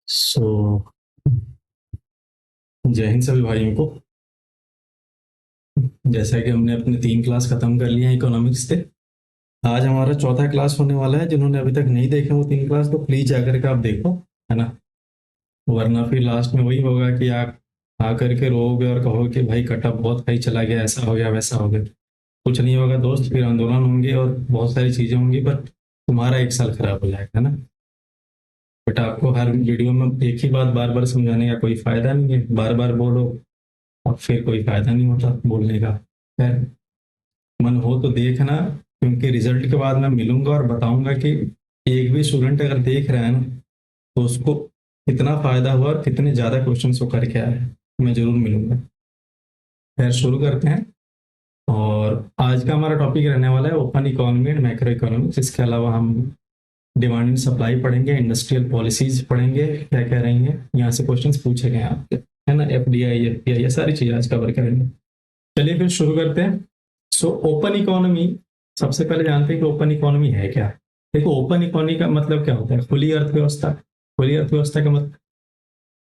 सो जय हिंद सभी भाइयों को। जैसा कि हमने अपने 3 क्लास खत्म कर लिए हैं इकोनॉमिक्स से, आज हमारा चौथा क्लास होने वाला है। जिन्होंने अभी तक नहीं देखे वो 3 क्लास, तो प्लीज जाकर के आप देखो, है ना। वरना फिर लास्ट में वही होगा कि आप आ करके रोओगे और कहोगे कि भाई कटअप बहुत हाई चला गया, ऐसा हो गया वैसा हो गया। कुछ नहीं होगा दोस्त, फिर आंदोलन होंगे और बहुत सारी चीजें होंगी, बट तुम्हारा एक साल खराब हो जाएगा, है ना। बट आपको हर वीडियो में एक ही बात बार बार समझाने का कोई फायदा नहीं है, बार बार बोलो अब फिर कोई फायदा नहीं होता बोलने का। खैर, मन हो तो देखना, क्योंकि रिजल्ट के बाद मैं मिलूंगा और बताऊंगा कि एक भी स्टूडेंट अगर देख रहा है ना, तो उसको कितना फायदा हुआ और कितने ज्यादा क्वेश्चन वो करके आया है। मैं जरूर मिलूंगा। खैर, शुरू करते हैं। और आज का हमारा टॉपिक रहने वाला है open economy and macro economics. इसके अलावा हम डिमांड एंड सप्लाई पढ़ेंगे, इंडस्ट्रियल पॉलिसीज पढ़ेंगे, क्या क्या रहेंगे यहाँ से क्वेश्चंस पूछे गए हैं आपके, है ना। एफडीआई, एफपीआई, ये सारी चीजें आज कवर करेंगे। चलिए फिर शुरू करते हैं। सो ओपन इकोनॉमी, सबसे पहले जानते हैं कि ओपन इकोनॉमी है क्या। देखो, ओपन इकोनॉमी का मतलब क्या होता है? खुली अर्थव्यवस्था। खुली अर्थव्यवस्था का मतलब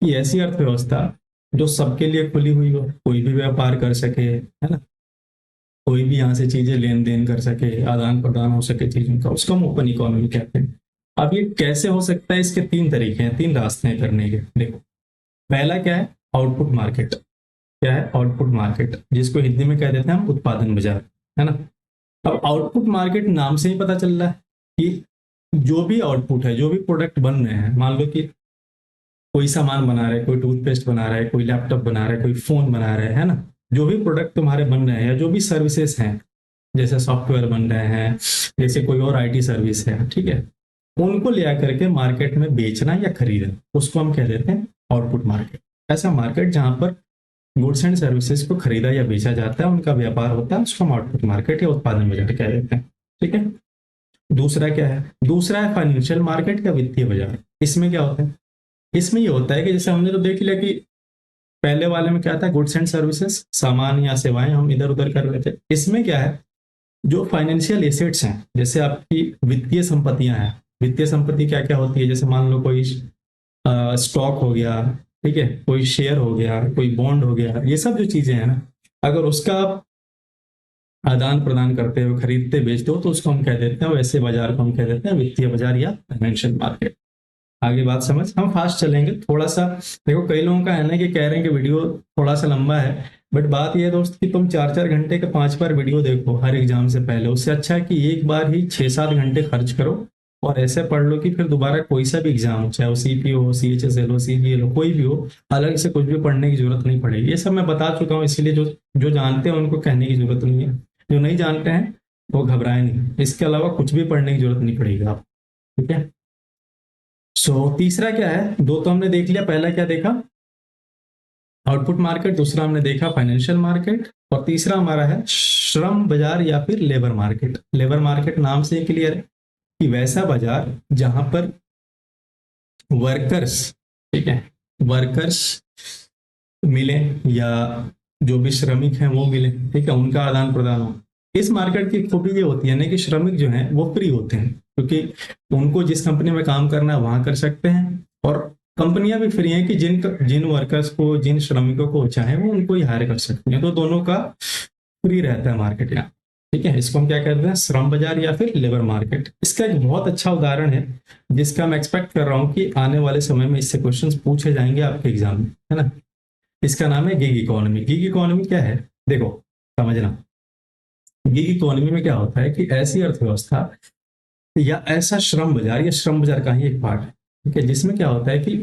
कि ऐसी अर्थव्यवस्था जो सबके लिए खुली हुई हो, कोई भी व्यापार कर सके, है ना। कोई भी यहाँ से चीजें लेन देन कर सके, आदान प्रदान हो सके चीजों का, उसको हम ओपन इकोनॉमी कहते हैं। अब ये कैसे हो सकता है? इसके 3 तरीके हैं, 3 रास्ते हैं करने के। देखो, पहला क्या है? Output market. क्या है? आउटपुट मार्केट, जिसको हिंदी में कह देते हैं हम उत्पादन बाजार, है ना। अब आउटपुट मार्केट नाम से ही पता चल रहा है कि जो भी आउटपुट है, जो भी प्रोडक्ट बन रहे हैं, मान लो कि कोई सामान बना रहा है, कोई टूथपेस्ट बना रहा है, कोई लैपटॉप बना रहा है, कोई फोन बना रहा है ना। जो भी प्रोडक्ट तुम्हारे बन रहे हैं या जो भी सर्विसेज हैं, जैसे सॉफ्टवेयर बन रहे हैं, जैसे कोई और आईटी सर्विस है, ठीक है, उनको ले आकर के मार्केट में बेचना या खरीदना, उसको हम कह देते हैं आउटपुट मार्केट। ऐसा मार्केट जहां पर गुड्स एंड सर्विसेज को खरीदा या बेचा जाता है, उनका व्यापार होता है, उसको हम आउटपुट मार्केट या उत्पादन बाजार कह देते हैं। ठीक है। दूसरा क्या है? दूसरा है फाइनेंशियल मार्केट या वित्तीय बाजार। इसमें क्या होता है? इसमें ये होता है कि जैसे हमने तो देख लिया कि पहले वाले में क्या था, गुड्स एंड सर्विसेज, सामान या सेवाएं हम इधर उधर कर रहे थे। इसमें क्या है? जो फाइनेंशियल एसेट्स हैं, जैसे आपकी वित्तीय संपत्तियां हैं। वित्तीय संपत्ति क्या क्या होती है? जैसे मान लो कोई स्टॉक हो गया, ठीक है, कोई शेयर हो गया, कोई बॉन्ड हो गया, ये सब जो चीजें हैं ना, अगर उसका आप आदान प्रदान करते हो, खरीदते बेचते हो, तो उसको हम कह देते हैं, वैसे बाजार को हम कह देते हैं वित्तीय बाजार या फाइनेंशियल मार्केट। आगे बात समझ, हम फास्ट चलेंगे थोड़ा सा। देखो, कई लोगों का है ना कि कह रहे हैं कि वीडियो थोड़ा सा लंबा है, बट बात यह है दोस्त कि तुम 4 4 घंटे का 5 बार वीडियो देखो हर एग्जाम से पहले, उससे अच्छा है कि एक बार ही 6 7 घंटे खर्च करो और ऐसे पढ़ लो कि फिर दोबारा कोई सा भी एग्जाम हो, चाहे वो सीपी हो, सीएचएसएल हो, सीजीएल हो, कोई भी हो, अलग से कुछ भी पढ़ने की जरूरत नहीं पड़ेगी। ये सब मैं बता चुका हूँ, इसीलिए जो जो जानते हैं उनको कहने की जरूरत नहीं है। जो नहीं जानते हैं वो घबराए नहीं, इसके अलावा कुछ भी पढ़ने की जरूरत नहीं पड़ेगी आप। ठीक है। तीसरा क्या है? दो तो हमने देख लिया, पहला क्या देखा? आउटपुट मार्केट, दूसरा हमने देखा फाइनेंशियल मार्केट, और तीसरा हमारा है श्रम बाजार या फिर लेबर मार्केट। लेबर मार्केट नाम से क्लियर है कि वैसा बाजार जहां पर वर्कर्स, ठीक है, वर्कर्स मिले या जो भी श्रमिक हैं वो मिले, ठीक है, उनका आदान प्रदान हो। इस मार्केट की खूबी ये होती है ना कि श्रमिक जो हैं वो फ्री होते हैं, क्योंकि उनको जिस कंपनी में काम करना है वहां कर सकते हैं, और कंपनियां भी फ्री हैं कि जिन जिन वर्कर्स को, जिन श्रमिकों को चाहे वो उनको ही हायर कर सकते हैं। तो दोनों का फ्री रहता है मार्केट यहाँ। ठीक है, इसको हम क्या कहते हैं? श्रम बाजार या फिर लेबर मार्केट। इसका एक बहुत अच्छा उदाहरण है जिसका मैं एक्सपेक्ट कर रहा हूँ कि आने वाले समय में इससे क्वेश्चंस पूछे जाएंगे आपके एग्जाम में, है ना। इसका नाम है गिग इकोनॉमी। गिग इकोनॉमी क्या है? देखो, समझना, गिग इकोनॉमी में क्या होता है कि ऐसी अर्थव्यवस्था या ऐसा श्रम बाजार, या श्रम बाजार का ही एक पार्ट है, ठीक है, जिसमें क्या होता है कि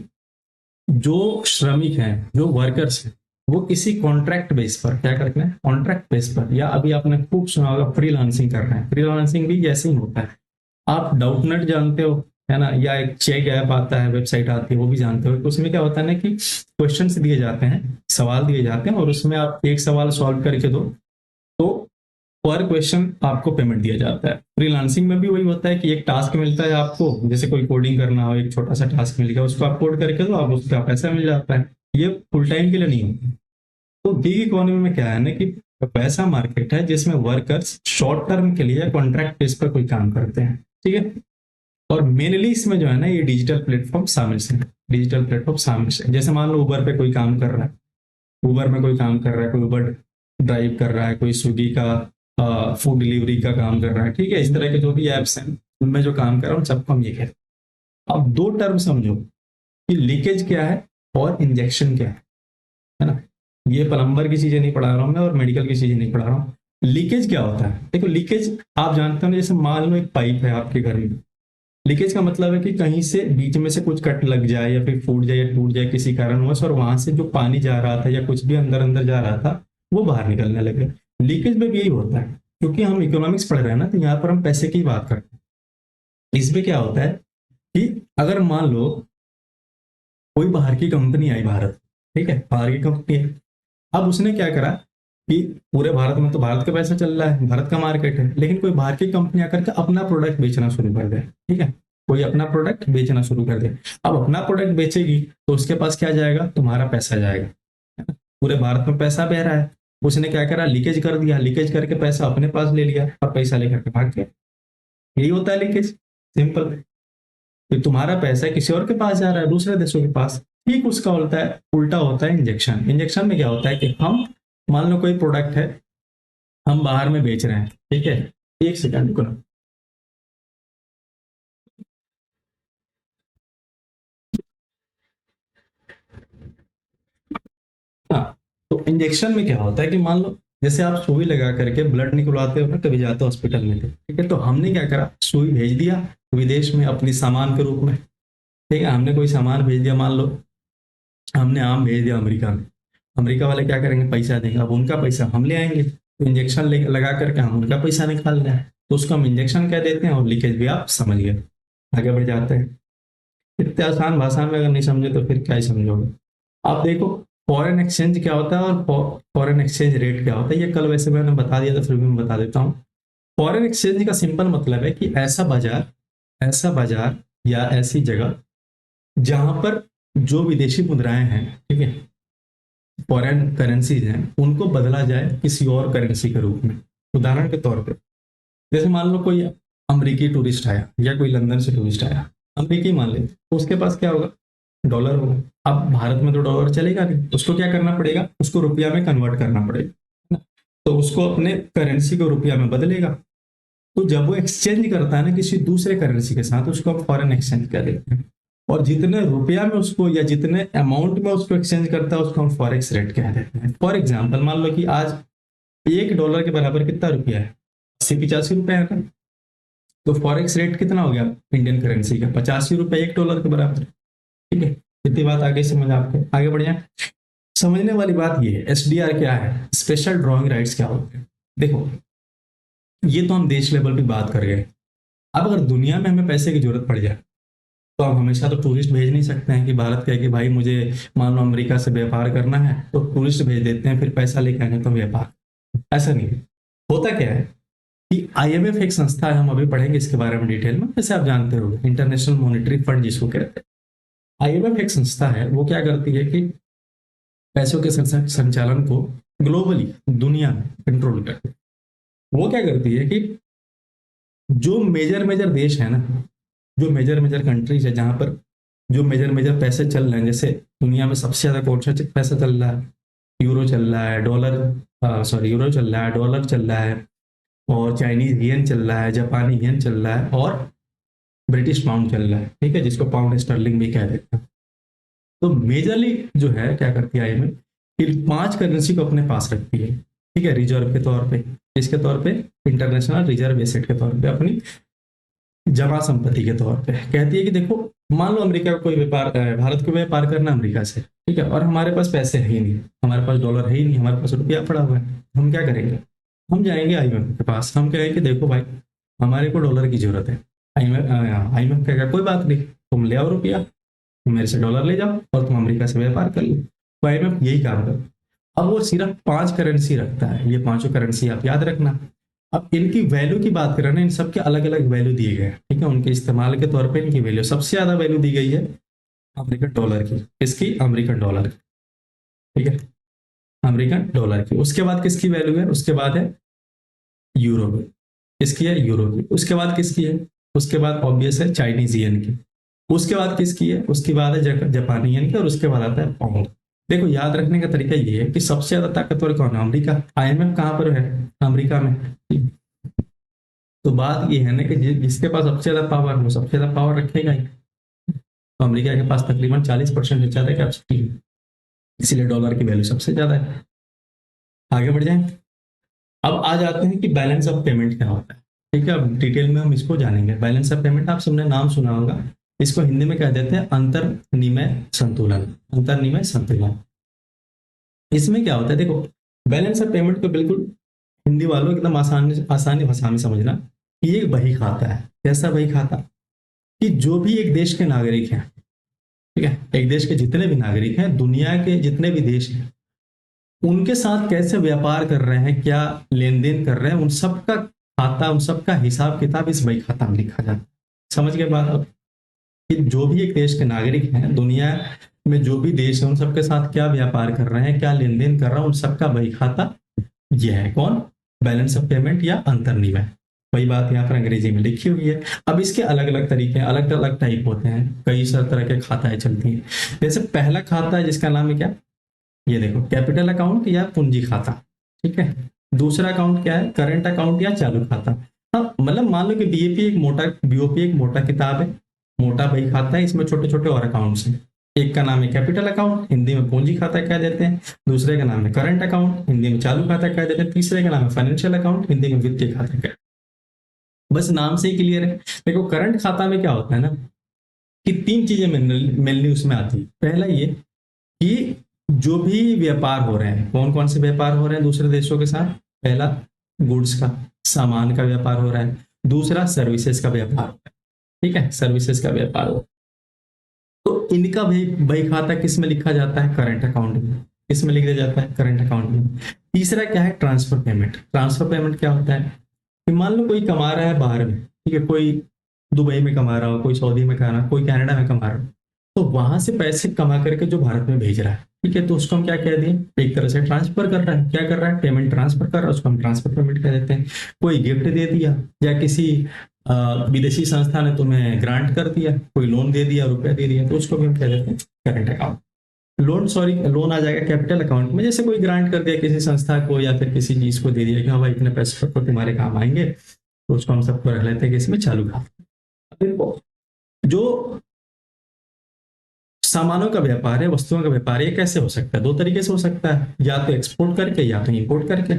जो श्रमिक हैं, जो वर्कर्स हैं, वो किसी कॉन्ट्रैक्ट बेस पर क्या करते हैं? कॉन्ट्रैक्ट बेस पर, या अभी आपने खूब सुना होगा फ्रीलांसिंग कर रहे हैं। फ्रीलांसिंग भी ऐसे ही होता है। आप डाउटनेट जानते हो, है ना, या एक चेक ऐप आता है, वेबसाइट आती है, वो भी जानते हो। तो उसमें क्या होता है ना कि क्वेश्चन दिए जाते हैं, सवाल दिए जाते हैं, और उसमें आप एक सवाल सॉल्व करके दो, तो पर क्वेश्चन आपको पेमेंट दिया जाता है। फ्रीलांसिंग में भी वही होता है कि एक टास्क मिलता है आपको, जैसे कोई कोडिंग करना हो, एक छोटा सा टास्क मिल गया, उसको आप कोड करके दो, आप उसका पैसा मिल जाता है। ये फुल टाइम के लिए नहीं होता। तो गिग इकोनॉमी में क्या है ना कि पैसा मार्केट है जिसमें वर्कर्स शॉर्ट टर्म के लिए कॉन्ट्रैक्ट बेस पर कोई काम करते हैं। ठीक है। और मेनली इसमें जो है ना ये डिजिटल प्लेटफॉर्म शामिल है, डिजिटल प्लेटफॉर्म शामिल है। जैसे मान लो उबर पे कोई काम कर रहा है, उबर में कोई काम कर रहा है, कोई उबर ड्राइव कर रहा है, कोई स्विगी का फूड डिलीवरी का काम कर रहा है, ठीक है, इस तरह के जो भी एप्स हैं उनमें जो काम कर रहा है उन सबको हम ये कहते हैं। अब दो टर्म समझो कि लीकेज क्या है और इंजेक्शन क्या है ना। ये प्लम्बर की चीजें नहीं पढ़ा रहा हूँ मैं और मेडिकल की चीजें नहीं पढ़ा रहा हूँ। लीकेज क्या होता है, देखो लीकेज आप जानते हो ना, जैसे मान लो एक पाइप है आपके घर में, लीकेज का मतलब है कि कहीं से बीच में से कुछ कट लग जाए या फिर फूट जाए या टूट जाए किसी कारणवश, और वहां से जो पानी जा रहा था या कुछ भी अंदर अंदर जा रहा था वो बाहर निकलने लगे। लीकेज में भी यही होता है, क्योंकि हम इकोनॉमिक्स पढ़ रहे हैं ना, तो यहाँ पर हम पैसे की बात करते हैं। इसमें क्या होता है कि अगर मान लो कोई बाहर की कंपनी आई भारत, ठीक है, बाहर की कंपनी है, अब उसने क्या करा कि पूरे भारत में तो भारत का पैसा चल रहा है, भारत का मार्केट है, लेकिन कोई बाहर की कंपनी आकर के अपना प्रोडक्ट बेचना शुरू कर दे, ठीक है, कोई अपना प्रोडक्ट बेचना शुरू कर दे। अब अपना प्रोडक्ट बेचेगी तो उसके पास क्या जाएगा, तुम्हारा पैसा जाएगा, है ना? पूरे भारत में पैसा बह रहा है, उसने क्या करा, लीकेज कर दिया, लीकेज करके पैसा अपने पास ले लिया और पैसा लेकर के भाग गया। यही होता है लीकेज, सिंपल। तो तुम्हारा पैसा किसी और के पास जा रहा है, दूसरे देशों के पास। ठीक उसका उल्टा होता है इंजेक्शन। इंजेक्शन में क्या होता है कि हम मान लो कोई प्रोडक्ट है हम बाहर में बेच रहे हैं, ठीक है, एक सेकंड को ना। हाँ, तो इंजेक्शन में क्या होता है कि मान लो जैसे आप सुई लगा करके ब्लड निकलवाते हो ना, कभी जाते हो हॉस्पिटल में, ठीक है, तो हमने क्या करा, सुई भेज दिया विदेश में अपनी सामान के रूप में, ठीक है, हमने कोई सामान भेज दिया, मान लो हमने आम भेज दिया अमेरिका में, अमेरिका वाले क्या करेंगे, पैसा देंगे, अब उनका पैसा हम ले आएंगे, तो इंजेक्शन लगा करके हम उनका पैसा निकाल रहे हैं, तो उसको हम इंजेक्शन कह देते हैं, और लीकेज भी आप समझ गए। आगे बढ़ जाते हैं। इतने आसान भाषा में अगर नहीं समझे तो फिर क्या ही समझोगे। आप देखो फॉरेन एक्सचेंज क्या होता है और फॉरेन एक्सचेंज रेट क्या होता है, ये कल वैसे मैंने बता दिया था, फिर भी मैं बता देता हूँ। फॉरेन एक्सचेंज का सिंपल मतलब है कि ऐसा बाजार या ऐसी जगह जहां पर जो विदेशी मुद्राएं हैं, ठीक है, फॉरेन करेंसीज हैं, उनको बदला जाए किसी और करेंसी के रूप में। उदाहरण के तौर पे जैसे मान लो कोई अमरीकी टूरिस्ट आया या कोई लंदन से टूरिस्ट आया, अमरीकी मान लेते, तो उसके पास क्या होगा, डॉलर होगा। अब भारत में तो डॉलर चलेगा नहीं, उसको क्या करना पड़ेगा, उसको रुपया में कन्वर्ट करना पड़ेगा, है ना? तो उसको अपने करेंसी को रुपया में बदलेगा। तो जब वो एक्सचेंज करता है ना किसी दूसरे करेंसी के साथ, उसको आप फॉरेन एक्सचेंज कह देते हैं। और जितने रुपया में उसको या जितने अमाउंट में उसको एक्सचेंज करता है उसको हम फॉरेक्स रेट कह देते हैं। फॉर एग्जाम्पल मान लो कि आज $1 के बराबर कितना रुपया है, 80-85 रुपए है ना, तो फॉरेक्स रेट कितना हो गया इंडियन करेंसी का, $85 $1 के बराबर, ठीक है। इतनी बात आगे समझ, आपको आगे बढ़ जाए। समझने वाली बात ये है, एसडीआर क्या है, स्पेशल ड्रॉइंग राइट्स क्या होते हैं। देखो ये तो हम देश लेवल पे बात कर गए। अब अगर दुनिया में हमें पैसे की जरूरत पड़ जाए तो हम हमेशा तो टूरिस्ट भेज नहीं सकते हैं कि भारत कहे कि भाई मुझे मान लो अमेरिका से व्यापार करना है, तो टूरिस्ट भेज देते हैं, फिर पैसा लेके आने तो व्यापार। ऐसा नहीं है। होता क्या है कि आईएमएफ एक संस्था है, हम अभी पढ़ेंगे इसके बारे में डिटेल में, जैसे आप जानते हो इंटरनेशनल मॉनेटरी फंड जिसको कहते हैं। आईएमएफ एक संस्था है, वो क्या करती है कि पैसों के संचालन को ग्लोबली दुनिया में कंट्रोल करती है। वो क्या करती है कि जो मेजर मेजर देश है ना, जो मेजर मेजर कंट्रीज है जहां पर जो मेजर मेजर पैसे चल रहे हैं, जैसे दुनिया में सबसे ज्यादा कौन सा पैसा चल रहा है, यूरो चल रहा है, डॉलर, सॉरी यूरो चल रहा है, डॉलर चल रहा है, और चाइनीज येन चल रहा है, जापानी येन चल रहा है, और ब्रिटिश पाउंड चल रहा है, ठीक है, जिसको पाउंड स्टर्लिंग भी कह देते हैं। तो मेजरली जो है क्या करती है आईएमएफ, इन 5 करेंसी को अपने पास रखती है, ठीक है, रिजर्व के तौर पे, इसके तौर पे इंटरनेशनल रिजर्व एसेट के तौर पे, अपनी जमा संपत्ति के तौर पे कहती है कि देखो मान लो अमेरिका का कोई व्यापार, भारत को व्यापार करना अमेरिका से, ठीक है, और हमारे पास पैसे है ही नहीं, हमारे पास डॉलर है ही नहीं, हमारे पास रुपया पड़ा हुआ है, हम क्या करेंगे, हम जाएंगे आईएमएफ के पास, हम कहेंगे देखो भाई हमारे को डॉलर की जरूरत है। आईएमएफ कहेगा कोई बात नहीं, तुम ले आओ रुपया, तुम मेरे से डॉलर ले जाओ और तुम अमेरिका से व्यापार कर लो। तो आईएमएफ यही काम कर। अब वो सिर्फ 5 करेंसी रखता है, ये पांचों करेंसी आप याद रखना। अब इनकी वैल्यू की बात करें ना, इन सबके अलग अलग वैल्यू दिए गए हैं, ठीक है, उनके इस्तेमाल के तौर पे इनकी वैल्यू, सबसे ज्यादा वैल्यू दी गई है अमेरिकन डॉलर की, इसकी अमेरिकन डॉलर की, ठीक है, अमेरिकन डॉलर की। उसके बाद किसकी वैल्यू है, उसके बाद है यूरो की, किसकी है, यूरो की। उसके बाद किसकी है, उसके बाद ऑब्वियस है चाइनीज येन की, उसके बाद किसकी है, उसके बाद है जापानी येन की, और उसके बाद आता है पाउंड। देखो याद रखने का तरीका ये है कि सबसे ज्यादा ताकतवर कौन है, अमेरिका। IMF कहाँ पर है, अमेरिका में। तो बात ये है ना कि जिसके पास सबसे ज्यादा पावर, वो सबसे ज्यादा पावर रखेगा ही। तो अमेरिका के पास तकरीबन 40% से ज्यादा कैपेसिटी है, इसीलिए डॉलर की वैल्यू सबसे ज्यादा है। आगे बढ़ जाए। अब आ जाते हैं कि बैलेंस ऑफ पेमेंट क्या होता है। ठीक है, अब डिटेल में हम इसको जानेंगे। बैलेंस ऑफ पेमेंट आप सबने नाम सुना होगा, इसको हिंदी में कह देते हैं अंतर्निमय संतुलन। अंतर्निमय संतुलन, इसमें क्या होता है, देखो बैलेंस ऑफ पेमेंट को बिल्कुल हिंदी वालों एकदम आसानी भाषा में समझना। ये एक बही खाता है। कैसा बही खाता, कि जो भी एक देश के नागरिक हैं, ठीक है, एक देश के जितने भी नागरिक हैं, दुनिया के जितने भी देश हैं, उनके साथ कैसे व्यापार कर रहे हैं, क्या लेन देन कर रहे हैं, उन सब का खाता, उन सब का हिसाब किताब इस बही खाता में लिखा जाता है। समझ गए बात अब, कि जो भी एक देश के नागरिक हैं, दुनिया में जो भी देश है, उन सबके साथ क्या व्यापार कर रहे हैं, क्या लेन देन कर रहा है, उन सबका बही खाता यह है कौन, बैलेंस ऑफ पेमेंट या अंतर्निमय। वही बात यहाँ पर अंग्रेजी में लिखी हुई है। अब इसके अलग अलग तरीके, अलग अलग टाइप होते हैं, कई सारे तरह के खाताएं चलती हैं। जैसे पहला खाता है जिसका नाम है क्या, ये देखो कैपिटल अकाउंट या पूंजी खाता। ठीक है, दूसरा अकाउंट क्या है, करंट अकाउंट या चालू खाता। हाँ, मतलब मान लो कि बीओपी एक मोटा किताब है, मोटा बही खाता है, इसमें छोटे छोटे और अकाउंट्स हैं। एक का नाम है कैपिटल अकाउंट, हिंदी में पूंजी खाता कह देते हैं। दूसरे का नाम है करंट अकाउंट, हिंदी में चालू खाता कह देते हैं। तीसरे का नाम है फाइनेंशियल अकाउंट, हिंदी में वित्तीय खाता कह। बस नाम से ही क्लियर है। देखो करंट खाता में क्या होता है ना, कि तीन चीजें मेनली उसमें आती है। पहला ये कि जो भी व्यापार हो रहे हैं, कौन कौन से व्यापार हो रहे हैं दूसरे देशों के साथ। पहला गुड्स का, सामान का व्यापार हो रहा है। दूसरा सर्विसेज का व्यापार हो रहा है। ठीक है, सर्विसेज का व्यापार हो, तो इनका भी बही खाता किस में लिखा जाता है, करंट अकाउंट में। किस में लिख दिया जाता है, करंट अकाउंट में। तीसरा क्या है, ट्रांसफर पेमेंट। ट्रांसफर पेमेंट क्या होता है, कि मान लो कोई कमा रहा है बाहर में, ठीक है, कोई दुबई में कमा रहा हो, कोई सऊदी में कमा रहा हो, कोई कनाडा में कमा रहा हो, तो वहां से पैसे कमा करके जो भारत में भेज रहा है, ठीक है, तो उसको हम क्या कह दिए, एक तरह से ट्रांसफर कर रहा है। क्या कर रहा है, पेमेंट ट्रांसफर कर रहा है, उसको हम ट्रांसफर पेमेंट कह देते हैं। कोई गिफ्ट दे दिया, या किसी विदेशी संस्था ने तुम्हें ग्रांट कर दिया, कोई लोन दे दिया, रुपया दे दिया, तो उसको भी हम कह देते हैं करंट अकाउंट। लोन आ जाएगा कैपिटल अकाउंट में, जैसे कोई ग्रांट कर दिया किसी संस्था को, या फिर किसी चीज को दे दिया कि हाँ भाई इतने पैसे तो तुम्हारे काम आएंगे, तो उसको हम सबको रख लेते हैं कि इसमें चालू खाता। देखो जो सामानों का व्यापार है, वस्तुओं का व्यापार है, ये कैसे हो सकता है, दो तरीके से हो सकता है, या तो एक्सपोर्ट करके या तो इंपोर्ट करके।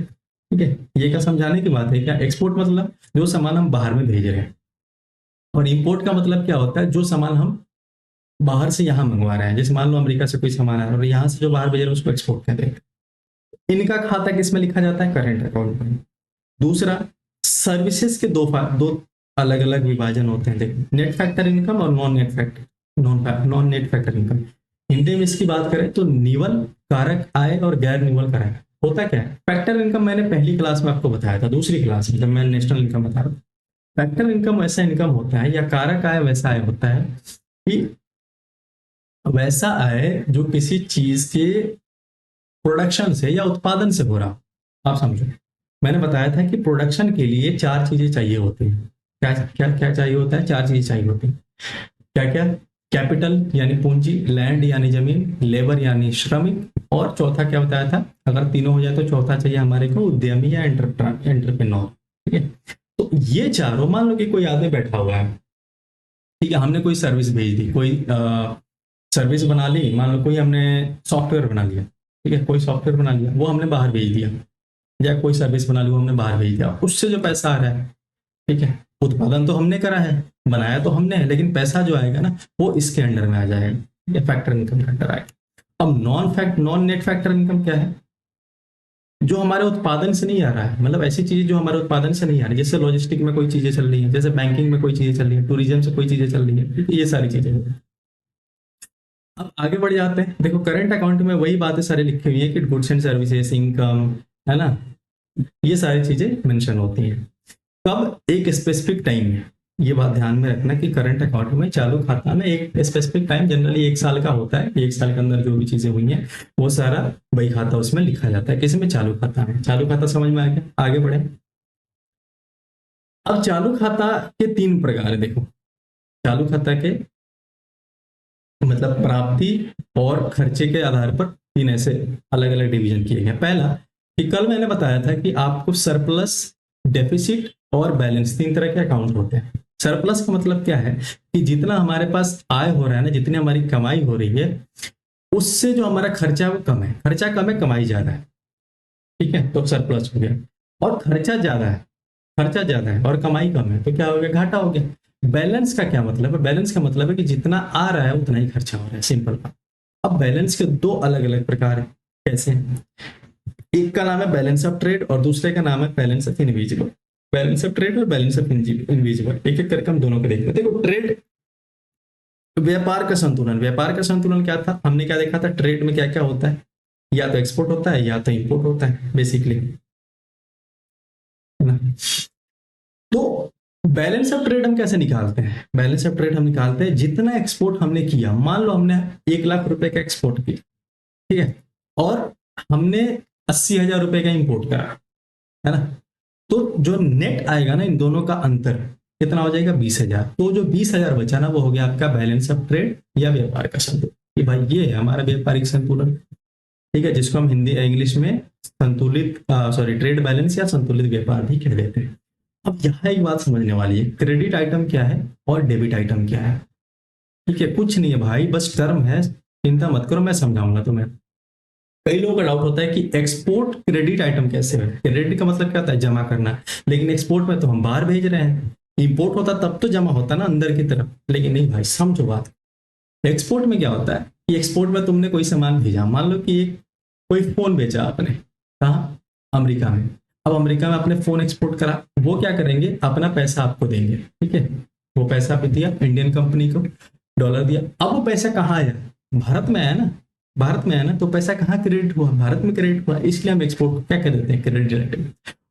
ठीक है, ये क्या समझाने की बात है क्या, एक्सपोर्ट मतलब जो सामान हम बाहर में भेज रहे हैं, और इंपोर्ट का मतलब क्या होता है, जो सामान हम बाहर से यहाँ मंगवा रहे हैं। जैसे मान लो अमेरिका से कोई सामान है और यहाँ से जो बाहर भेज रहे हैं उसको एक्सपोर्ट कहते हैं। इनका खाता किस में लिखा जाता है, करंट अकाउंट में। दूसरा, सर्विसेज के दो अलग अलग विभाजन होते हैं। देखो, नेट फैक्टर इनकम और non net factor income. Hindi में इसकी बात करें तो निवल कारक आय और गैर निवल कारक होता क्या है। फैक्टर इनकम मैंने पहली क्लास में आपको बताया था, दूसरी क्लास में जब मैं नेशनल इनकम बता रहा हूँ। फैक्टर इनकम वैसा इनकम होता है, या कारक आय वैसा आय होता है, कि वैसा आय जो किसी चीज के प्रोडक्शन से या उत्पादन से हो रहा। आप समझो, मैंने बताया था कि प्रोडक्शन के लिए चार चीजें चाहिए होती हैं। क्या क्या क्या चाहिए होता है, चार चीजें चाहिए होती हैं। क्या क्या, कैपिटल यानी पूंजी, लैंड यानी जमीन, लेबर यानी श्रमिक, और चौथा क्या बताया था, अगर तीनों हो जाए तो चौथा चाहिए हमारे को उद्यमी या एंटरप्रेन्योर। ठीक है, तो ये चारों, मान लो कि कोई आदमी बैठा हुआ है, ठीक है, हमने कोई सर्विस भेज दी, कोई सर्विस बना ली, मान लो कोई हमने सॉफ्टवेयर बना लिया, ठीक है, कोई सॉफ्टवेयर बना लिया, वो हमने बाहर भेज दिया, या कोई सर्विस बना ली वो हमने बाहर भेज दिया, उससे जो पैसा आ रहा है, ठीक है, उत्पादन तो हमने करा है, बनाया तो हमने है, लेकिन पैसा जो आएगा ना वो इसके अंडर में आ जाएगा, ये फैक्टर इनकम के अंडर आएगा। अब नॉन नेट फैक्टर इनकम क्या है, जो हमारे उत्पादन से नहीं आ रहा है, मतलब ऐसी चीजें जो हमारे उत्पादन से नहीं आ रही, जैसे लॉजिस्टिक में कोई चीजें चल रही है, जैसे बैंकिंग में कोई चीजें चल रही है, टूरिज्म से कोई चीजें चल रही है, ये सारी चीजें। अब आगे बढ़ जाते हैं। देखो करंट अकाउंट में वही बातें सारी लिखी हुई है कि गुड्स एंड सर्विसेज, इनकम, है ना, ये सारी चीजें मेंशन होती हैं। कब, एक स्पेसिफिक टाइम में, ये बात ध्यान में रखना कि करंट अकाउंट में, चालू खाता में एक स्पेसिफिक टाइम, जनरली एक साल का होता है, एक साल के अंदर जो भी चीजें हुई हैं वो सारा बही खाता उसमें लिखा जाता है। किसी में, चालू खाता में। चालू खाता समझ में आ गया, आगे बढ़े। अब चालू खाता के तीन प्रकार है। देखो, चालू खाता के मतलब प्राप्ति और खर्चे के आधार पर तीन ऐसे अलग अलग डिवीजन किए गए। पहला, कि कल मैंने बताया था कि आपको सरप्लस, डेफिसिट और बैलेंस, तीन तरह के अकाउंट होते हैं। सरप्लस का मतलब क्या है कि जितना हमारे पास आय हो रहा है ना, जितनी हमारी कमाई हो रही है, उससे जो हमारा खर्चा है वो कम है। खर्चा कम है, कमाई ज्यादा है, ठीक है, तो सरप्लस हो गया। और खर्चा ज्यादा है, खर्चा ज्यादा है और कमाई कम है, तो क्या हो गया, घाटा हो गया। बैलेंस का क्या मतलब है? बैलेंस का मतलब है कि जितना आ रहा है उतना ही खर्चा हो रहा है, सिंपल बात। अब बैलेंस के दो अलग अलग प्रकार है। कैसे हैं? एक का नाम है बैलेंस ऑफ ट्रेड और दूसरे का नाम है balance of invisible. Balance of trade और बैलेंस ऑफ इनविजिबल, एक एक करके हम दोनों को देखते हैं। देखो, ट्रेड, व्यापार का संतुलन। व्यापार का संतुलन क्या था? हमने क्या देखा था? ट्रेड में क्या क्या होता है, या तो एक्सपोर्ट होता है या तो इंपोर्ट होता है बेसिकली, है ना। तो बैलेंस ऑफ ट्रेड हम कैसे निकालते हैं? बैलेंस ऑफ ट्रेड हम निकालते हैं जितना एक्सपोर्ट हमने किया। मान लो हमने 1 लाख रुपए का एक्सपोर्ट किया, ठीक है, और हमने 80,000 रुपए का इंपोर्ट करा, है ना। तो जो नेट आएगा ना इन दोनों का अंतर कितना हो जाएगा? 20,000। तो जो 20,000 बचा ना, वो हो गया आपका बैलेंस ऑफ ट्रेड या व्यापार का संतुलन। कि भाई ये है हमारा व्यापारिक संतुलन, ठीक है, जिसको हम हिंदी इंग्लिश में संतुलित, सॉरी, ट्रेड बैलेंस या संतुलित व्यापार भी कह देते हैं। अब यहाँ एक बात समझने वाली है, क्रेडिट आइटम क्या है और डेबिट आइटम क्या है। ठीक है, कुछ नहीं है भाई, बस टर्म है, चिंता मत करो, मैं समझाऊंगा तुम्हें। कई लोगों का डाउट होता है कि एक्सपोर्ट क्रेडिट आइटम कैसे है। क्रेडिट का मतलब क्या होता है? जमा करना, लेकिन एक्सपोर्ट में तो हम बाहर भेज रहे हैं। इंपोर्ट होता तब तो जमा होता ना अंदर की तरफ, लेकिन नहीं भाई, समझो बात। एक्सपोर्ट में क्या होता है कि एक्सपोर्ट में तुमने कोई सामान भेजा, मान लो कि एक कोई फोन बेचा आपने, कहाँ? अमेरिका में। अब अमेरिका में आपने फोन एक्सपोर्ट करा, वो क्या करेंगे? अपना पैसा आपको देंगे, ठीक है, वो पैसा आप दिया इंडियन कंपनी को, डॉलर दिया। अब वो पैसा कहाँ आया? भारत में आया ना, भारत में आया ना, तो पैसा कहाँ क्रेडिट हुआ? भारत में क्रेडिट हुआ, इसलिए हम एक्सपोर्ट को क्या कह देते हैं? Credit item.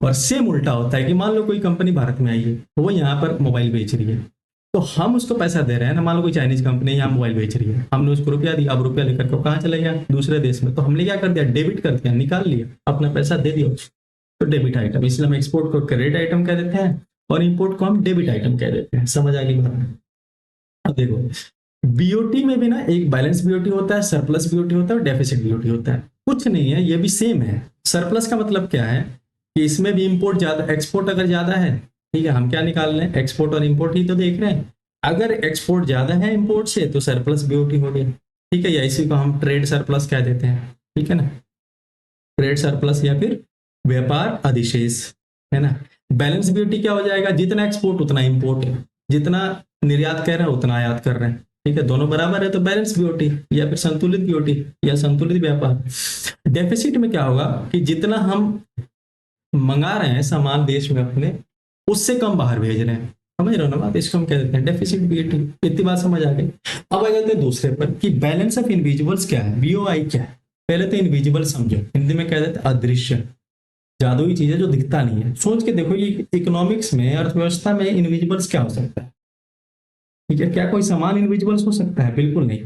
और सेम उल्टा होता है कि मान लो कोई कंपनी भारत में आई है, वो यहाँ पर मोबाइल बेच रही है, तो हम उसको पैसा दे रहे हैं ना। मान लो कोई चाइनीज कंपनी यहाँ मोबाइल बेच रही है, हमने उसको रुपया दिया, अब रुपया लेकर के कहाँ चले गया? दूसरे देश में। तो हमने क्या कर दिया? डेबिट कर दिया, निकाल लिया, अपना पैसा दे दिया उसको। तो डेबिट आइटम, इसलिए हम एक्सपोर्ट को क्रेडिट आइटम कह देते हैं और इंपोर्ट को हम डेबिट आइटम कह देते हैं। समझ आ गई बात? अब देखो, बीओटी में भी ना एक बैलेंस बीओटी होता है, सरप्लस बीओटी होता है और डेफिसिट बीओटी होता है। कुछ नहीं है, ये भी सेम है। सरप्लस का मतलब क्या है कि इसमें भी इंपोर्ट ज्यादा, एक्सपोर्ट अगर ज्यादा है, ठीक है, हम क्या निकाल रहे हैं? एक्सपोर्ट और इंपोर्ट ही तो देख रहे हैं। अगर एक्सपोर्ट ज्यादा है इंपोर्ट से तो सरप्लस बीओटी हो गया, ठीक है, या इसी को हम ट्रेड सरप्लस कह देते हैं, ठीक है ना। ट्रेड सरप्लस या फिर व्यापार अधिशेष, है ना। बैलेंस बीओटी क्या हो जाएगा? जितना एक्सपोर्ट उतना इंपोर्ट, जितना निर्यात कर रहे हैं उतना आयात कर रहे हैं, ठीक है, दोनों बराबर है, तो बैलेंस बीओटी या फिर संतुलित बीओटी या संतुलित व्यापार। डेफिसिट में क्या होगा कि जितना हम मंगा रहे हैं सामान देश में अपने, उससे कम बाहर भेज रहे हैं। समझ रहे हो ना बात? इसको हम कह देते हैं डेफिसिट बीओटी। इतनी बात समझ आ गई। अब आ जाते हैं दूसरे पर कि बैलेंस ऑफ इनविजिबल्स क्या है, बीओआई क्या है। पहले तो इनविजिबल समझो, हिंदी में कह देते हैं अदृश्य, जादुई चीज है जो दिखता नहीं है। सोच के देखो, ये इकोनॉमिक्स में, अर्थव्यवस्था में इनविजिबल्स क्या हो सकता है? ठीक है, क्या कोई सामान इनविजिबल्स हो सकता है? बिल्कुल नहीं।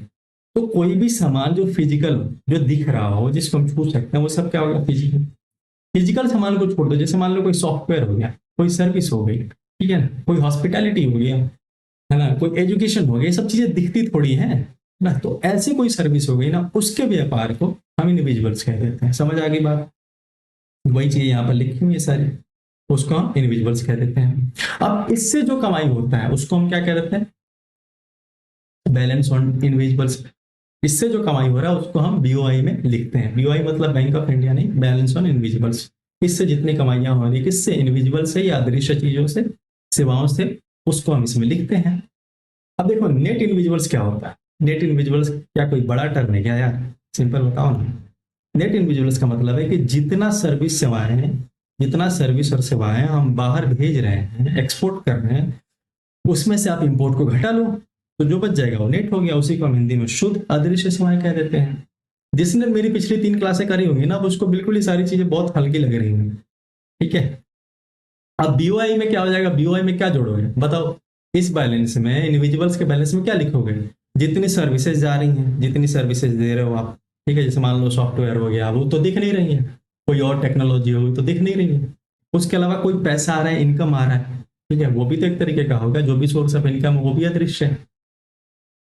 तो कोई भी सामान जो फिजिकल हो, जो दिख रहा हो, जिसको हम छू सकते हैं, वो सब क्या होगा? फिजिकल। फिजिकल सामान को छोड़ दो, जैसे मान लो कोई सॉफ्टवेयर हो गया, कोई सर्विस हो गई, ठीक है ना, कोई हॉस्पिटैलिटी हो गया, है ना, कोई एजुकेशन हो गया, ये सब चीजें दिखती थोड़ी है ना। तो ऐसी कोई सर्विस हो गई ना, उसके व्यापार को हम इनविजिबल्स कह देते हैं। समझ आ गई बात? वही चीज यहाँ पर लिखी हुई है सारी, उसको हम इनविजिबल्स कह देते हैं। अब इससे जो कमाई होता है उसको हम क्या कह देते हैं? Balance on invisibles. इससे जो कमाई हो रहा है उसको हम बीओआई में लिखते हैं। बीओआई मतलब बैंक ऑफ इंडिया नहीं, बैलेंस ऑन इनविजिबल्स। इससे जितनी कमाइयां हो रही, किससे? इनविजिबल से या अदृश्य चीजों से, सेवाओं से, उसको हम इसमें लिखते हैं। अब देखो, नेट इनविजिबल्स क्या होता है? नेट इनविजिबल्स क्या कोई बड़ा टर्म है क्या यार? सिंपल बताओ ना। नेट इनविजिबल्स का मतलब है कि जितना सर्विस सेवाएं हैं, जितना सर्विस और सेवाएं हम बाहर भेज रहे हैं, एक्सपोर्ट कर रहे हैं, उसमें से आप इंपोर्ट को घटा लो, तो जो बच जाएगा वो नेट हो गया। उसी को हम हिंदी में शुद्ध अदृश्य सेवाएं कह देते हैं। जिसने मेरी पिछली 3 क्लासें करी होंगी ना, अब उसको बिल्कुल ये सारी चीजें बहुत हल्की लग रही होंगी, ठीक है। अब बीओआई में क्या हो जाएगा? बीओआई में क्या जोड़ोगे बताओ? इस बैलेंस में, इंडिविजुअल्स के बैलेंस में क्या लिखोगे? जितनी सर्विसेज जा रही हैं, जितनी सर्विसेज दे रहे हो आप, ठीक है, जैसे मान लो सॉफ्टवेयर हो गया, वो तो दिख नहीं रही है, कोई और टेक्नोलॉजी होगी तो दिख नहीं रही है, उसके अलावा कोई पैसा आ रहा है, इनकम आ रहा है, ठीक है, वो भी तो एक तरीके का होगा, जो भी सोर्स ऑफ इनकम वो भी अदृश्य है।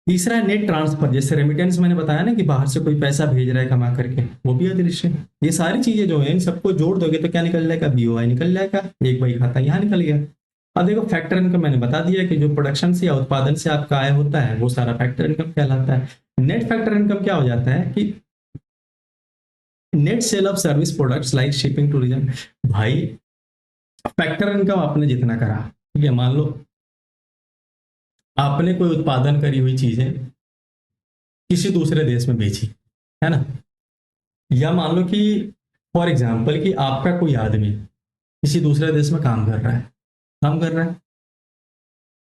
तीसरा है नेट ट्रांसफर, जैसे रेमिटेंस मैंने बताया ना कि बाहर से कोई पैसा भेज रहा है कमा करके, वो भी अदृश्य है। ये सारी चीजें जो है इन सबको जोड़ दोगे तो क्या निकल जाएगा, बीओआई निकल जाएगा, एक वही खाता यहाँ निकल गया। अब देखो फैक्टर इनकम मैंने बता दिया कि जो प्रोडक्शन से या उत्पादन से आपका आय होता है वो सारा फैक्टर इनकम कहलाता है। नेट फैक्टर इनकम क्या हो जाता है कि net cell of service products like shipping, tourism. भाई फैक्टर इनकम आपने जितना करा, ठीक है, मान लो आपने कोई उत्पादन करी हुई चीजें किसी दूसरे देश में बेची, है ना, या मान लो कि फॉर एग्जाम्पल कि आपका कोई आदमी किसी दूसरे देश में काम कर रहा है।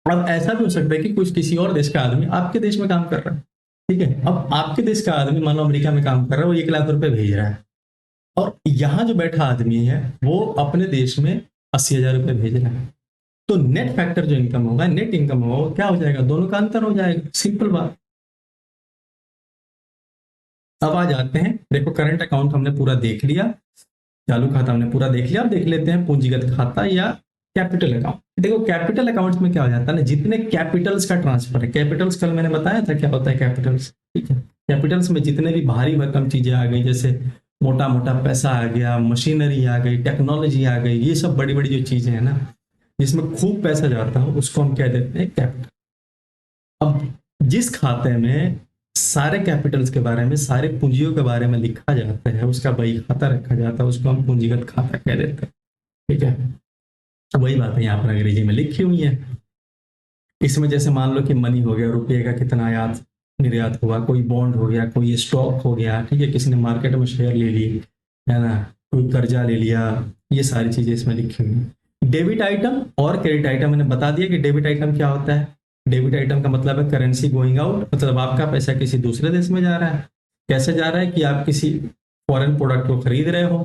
अब ऐसा भी हो सकता है कि कुछ किसी और देश का आदमी आपके देश में काम कर रहा है, ठीक है। अब आपके देश का आदमी मान लो अमेरिका में काम कर रहा है, वो 1 लाख रुपए भेज रहा है, और यहाँ जो बैठा आदमी है वो अपने देश में 80,000 रुपए भेज रहा है। तो नेट फैक्टर जो इनकम होगा, नेट इनकम होगा, वो क्या हो जाएगा, दोनों का अंतर हो जाएगा, सिंपल बात। अब आ जाते हैं, देखो करंट अकाउंट हमने पूरा देख लिया, चालू खाता हमने पूरा देख लिया। अब देख लेते हैं पूंजीगत खाता या कैपिटल अकाउंट। देखो कैपिटल अकाउंट में क्या हो जाता है ना, जितने कैपिटल्स का ट्रांसफर है, कैपिटल्स कल मैंने बताया था क्या होता है कैपिटल्स, ठीक है। कैपिटल्स में जितने भी भारी भरकम चीजें आ गई, जैसे मोटा मोटा पैसा आ गया, मशीनरी आ गई, टेक्नोलॉजी आ गई, ये सब बड़ी बड़ी जो चीजें हैं ना, जिसमें खूब पैसा जाता है, उसको हम कह देते हैं कैपिटल। अब जिस खाते में सारे कैपिटल्स के बारे में, सारे पूंजियों के बारे में लिखा जाता है, उसका बही खाता रखा जाता है, उसको हम पूंजीगत खाता कह देते हैं, ठीक है। अब वही बात है यहाँ पर अंग्रेजी में लिखी हुई है। इसमें जैसे मान लो कि मनी हो गया, रुपये का कितना आयात निर्यात हुआ, कोई बॉन्ड हो गया, कोई स्टॉक हो गया, ठीक है, किसी ने मार्केट में शेयर ले ली, है ना, कोई कर्जा ले लिया, ये सारी चीजें इसमें लिखी हुई है। डेबिट आइटम और क्रेडिट आइटम मैंने बता दिया कि डेबिट आइटम क्या होता है। डेबिट आइटम का मतलब है करेंसी गोइंग आउट, मतलब आपका पैसा किसी दूसरे देश में जा रहा है। कैसे जा रहा है कि आप किसी फॉरेन प्रोडक्ट को खरीद रहे हो,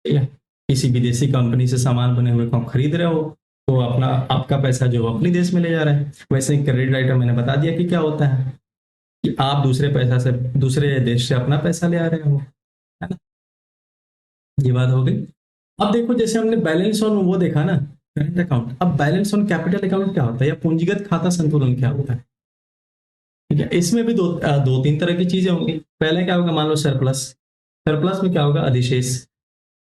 ठीक है, किसी विदेशी कंपनी से सामान बने हुए को आप खरीद रहे हो, तो अपना आपका पैसा जो अपने देश में ले जा रहा है। वैसे ही क्रेडिट आइटम मैंने बता दिया कि क्या होता है, कि आप दूसरे देश से अपना पैसा ले आ रहे हो, है ना, ये बात हो गई। अब देखो जैसे हमने बैलेंस ऑन वो देखा ना, करंट अकाउंट, अब बैलेंस ऑन कैपिटल अकाउंट क्या होता है, या पूंजीगत खाता संतुलन क्या होता है, ठीक है। इसमें भी दो तीन तरह की चीजें होंगी। पहले क्या होगा, मान लो सरप्लस, सरप्लस में क्या होगा, अधिशेष,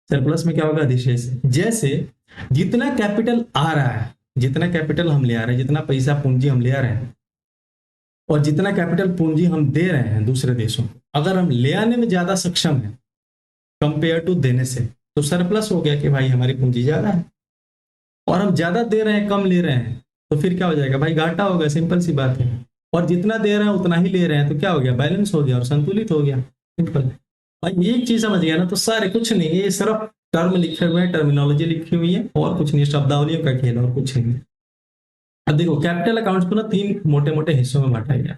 सरप्लस में क्या होगा, अधिशेष। जैसे जितना कैपिटल आ रहा है, जितना कैपिटल हम ले आ रहे हैं, जितना पैसा पूंजी हम ले आ रहे हैं, और जितना कैपिटल पूंजी हम दे रहे हैं दूसरे देशों को, अगर हम ले आने में ज्यादा सक्षम है कंपेयर टू देने से, तो सरप्लस हो गया कि भाई हमारी पूंजी ज्यादा है। और हम ज्यादा दे रहे हैं कम ले रहे हैं, तो फिर क्या हो जाएगा भाई, घाटा होगा, सिंपल सी बात है। और जितना दे रहे हैं उतना ही ले रहे हैं, तो क्या हो गया, बैलेंस हो गया और संतुलित हो गया, सिंपल। भाई एक चीज समझ गया ना, तो सारे कुछ नहीं, ये सिर्फ टर्म लिखे हुए हैं, टर्मिनोलॉजी लिखी हुई है, और कुछ नहीं, शब्दावलियों का खेल और कुछ नहीं। अब देखो कैपिटल अकाउंट्स को ना तीन मोटे मोटे हिस्सों में बांटा गया,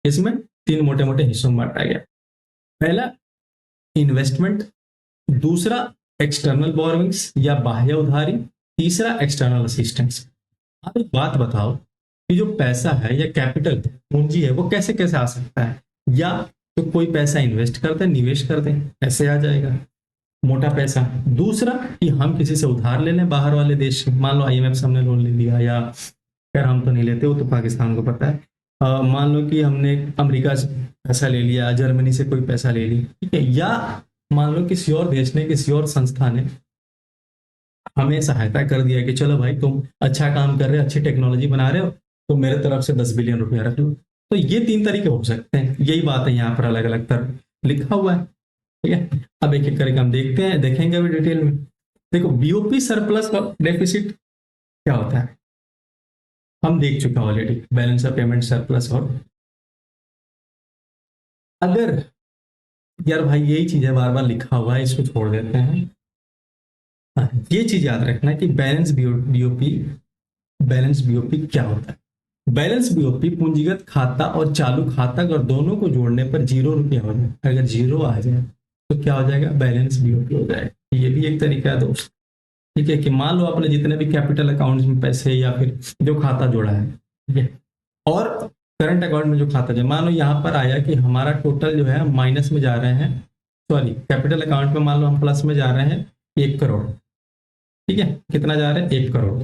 इसमें तीन मोटे मोटे हिस्सों में बांटा गया। पहला इन्वेस्टमेंट, दूसरा एक्सटर्नल बोरोविंग्स या बाह्य उधारी, तीसरा एक्सटर्नल असिस्टेंस। आप एक बात बताओ कि जो पैसा है या कैपिटल पूंजी है वो कैसे कैसे आ सकता है, या तो कोई पैसा इन्वेस्ट कर दें, निवेश कर दें, ऐसे आ जाएगा मोटा पैसा। दूसरा कि हम किसी से उधार ले लें बाहर वाले देश से, मान लो आईएमएफ से हमने लोन ले लिया, या खैर हम तो नहीं लेते, वो तो पाकिस्तान को पता है। मान लो कि हमने अमेरिका से पैसा ले लिया, जर्मनी से कोई पैसा ले लिया, ठीक है, या मान लो किसी और देश ने, किसी और संस्था ने हमें सहायता कर दिया कि चलो भाई तुम अच्छा काम कर रहे हो, अच्छी टेक्नोलॉजी बना रहे हो, तो मेरे तरफ से 10 बिलियन रुपया रख लो। तो ये तीन तरीके हो सकते हैं, यही बात है यहाँ पर अलग अलग तरह लिखा हुआ है, ठीक है। अब एक एक करके हम देखते हैं, देखेंगे अभी डिटेल में। देखो बीओपी सरप्लस और डेफिसिट क्या होता है, हम देख चुके हैं already, balance of payment surplus. और अगर यार भाई यही चीज है, बार बार लिखा हुआ है, इसको छोड़ देते हैं। हाँ, ये चीज याद रखना कि बैलेंस बीओपी क्या होता है। बैलेंस बीओपी पूंजीगत खाता और चालू खाता अगर दोनों को जोड़ने पर 0 रुपया हो जाए, अगर 0 आ जाए तो क्या हो जाएगा, बैलेंस बीओपी हो जाएगा। ये भी एक तरीका है दोस्त, ठीक है, कि मान लो आपने जितने भी कैपिटल अकाउंट में पैसे या फिर जो खाता जोड़ा है, ठीक है, और करंट अकाउंट में जो खाता जो, मान लो यहाँ पर आया कि हमारा टोटल जो है माइनस में जा रहे हैं, सॉरी कैपिटल अकाउंट में मान लो हम प्लस में जा रहे हैं 1 करोड़, ठीक है, कितना जा रहे हैं 1 करोड़।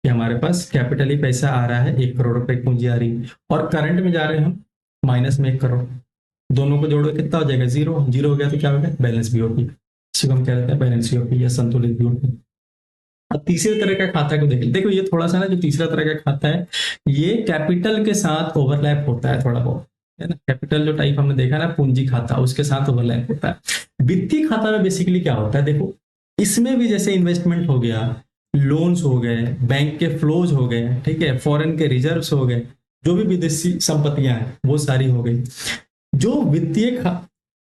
कि हमारे पास कैपिटल ही पैसा आ रहा है, 1 करोड़ रुपए की पूंजी आ रही है, और करंट में जा रहे हैं हम माइनस में 1 करोड़। दोनों को जोड़ो कितना हो जाएगा? जीरो। जीरो हो गया तो क्या हो गया? Balance BOP. इसी को हम क्या कहते हैं? बैलेंस बीओपी या संतुलित बीओपी। अब तीसरे तरह का खाता को देखो, ये थोड़ा सा ना, जो तीसरा तरह का खाता है ये कैपिटल के साथ ओवरलैप होता है थोड़ा बहुत, है ना। कैपिटल जो टाइप हमने देखा ना, पूंजी खाता, उसके साथ ओवरलैप होता है। वित्तीय खाता में बेसिकली क्या होता है, देखो इसमें भी जैसे इन्वेस्टमेंट हो गया, लोन्स हो गए, बैंक के फ्लोज हो गए, ठीक है, फॉरेन के रिजर्व्स हो गए, जो भी विदेशी संपत्तियां हैं वो सारी हो गई। जो वित्तीय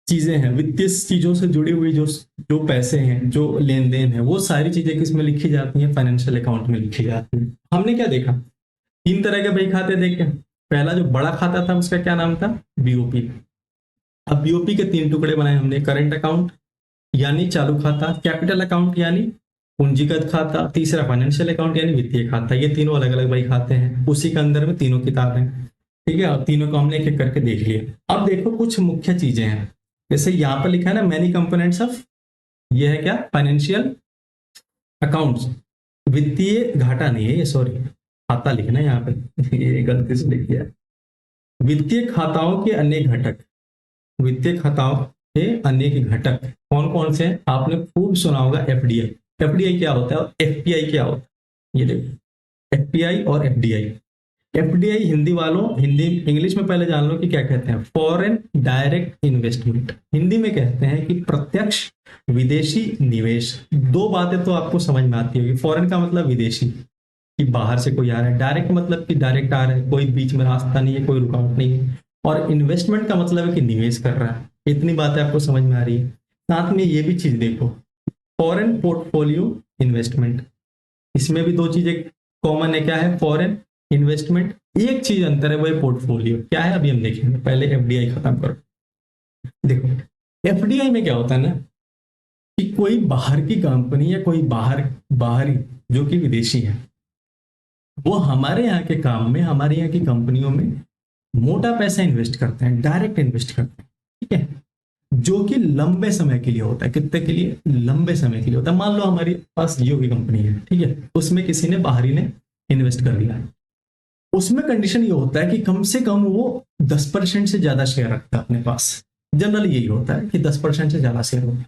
चीजें हैं, वित्तीय चीजों से जुड़ी हुई जो जो पैसे हैं, जो लेन देन है, वो सारी चीजें किसमें लिखी जाती हैं? फाइनेंशियल अकाउंट में लिखी जाती है। हमने क्या देखा? 3 तरह के बही खाते देखे। पहला जो बड़ा खाता था उसका क्या नाम था? बीओपी। अब बीओपी के 3 टुकड़े बनाए हमने, करंट अकाउंट यानी चालू खाता, कैपिटल अकाउंट यानी पूंजीगत खाता, तीसरा फाइनेंशियल अकाउंट यानी वित्तीय खाता। ये तीनों अलग अलग बही खाते हैं, उसी के अंदर में तीनों किताबें, ठीक है। और तीनों को हमने एक एक करके देख लिया। अब देखो कुछ मुख्य चीजें हैं, जैसे यहाँ पर लिखा है ना, मैनी कंपोनेंट्स ऑफ, ये है क्या? Financial accounts. वित्तीय घाटा नहीं है ये, सॉरी, खाता लिखना है यहाँ पे ये गलती से लिख दिया। वित्तीय खाताओं के अन्य घटक, वित्तीय खाताओं के अनेक घटक कौन कौन से हैं? आपने खूब सुना होगा एफडीआई। एफडीआई क्या होता है और एफपीआई क्या होता है? ये देखो, एफपीआई और एफडीआई। एफडीआई हिंदी वालों, हिंदी इंग्लिश में पहले जान लो कि क्या कहते हैं। फॉरेन डायरेक्ट इन्वेस्टमेंट, हिंदी में कहते हैं कि प्रत्यक्ष विदेशी निवेश। दो बातें तो आपको समझ में आती होगी। फॉरेन का मतलब विदेशी, कि बाहर से कोई आ रहा है। डायरेक्ट मतलब कि डायरेक्ट आ रहा है, कोई बीच में रास्ता नहीं है, कोई रुकावट नहीं है। और इन्वेस्टमेंट का मतलब है कि निवेश कर रहा है। इतनी बातें आपको समझ में आ रही है। साथ में ये भी चीज देखो, फॉरेन पोर्टफोलियो इन्वेस्टमेंट, इसमें भी दो चीजें कॉमन है। क्या है? फॉरेन इन्वेस्टमेंट, एक चीज अंतर है, वो है पोर्टफोलियो। क्या है अभी हम देखेंगे, पहले एफडीआई खत्म करो। देखो एफडीआई में क्या होता है ना, कि कोई बाहर की कंपनी या कोई बाहरी जो कि विदेशी है, वो हमारे यहाँ के काम में, हमारे यहाँ की कंपनियों में मोटा पैसा इन्वेस्ट करते हैं, डायरेक्ट इन्वेस्ट करते हैं, ठीक है, जो कि लंबे समय के लिए होता है। कितने के लिए? लंबे समय के लिए होता है। मान लो हमारे पास जियो की कंपनी है, ठीक है, उसमें किसी ने बाहरी ने इन्वेस्ट कर दिया। उसमें कंडीशन ये होता है कि कम से कम वो 10% से ज्यादा शेयर रखता है अपने पास। जनरली यही होता है कि 10% से ज्यादा शेयर होता है।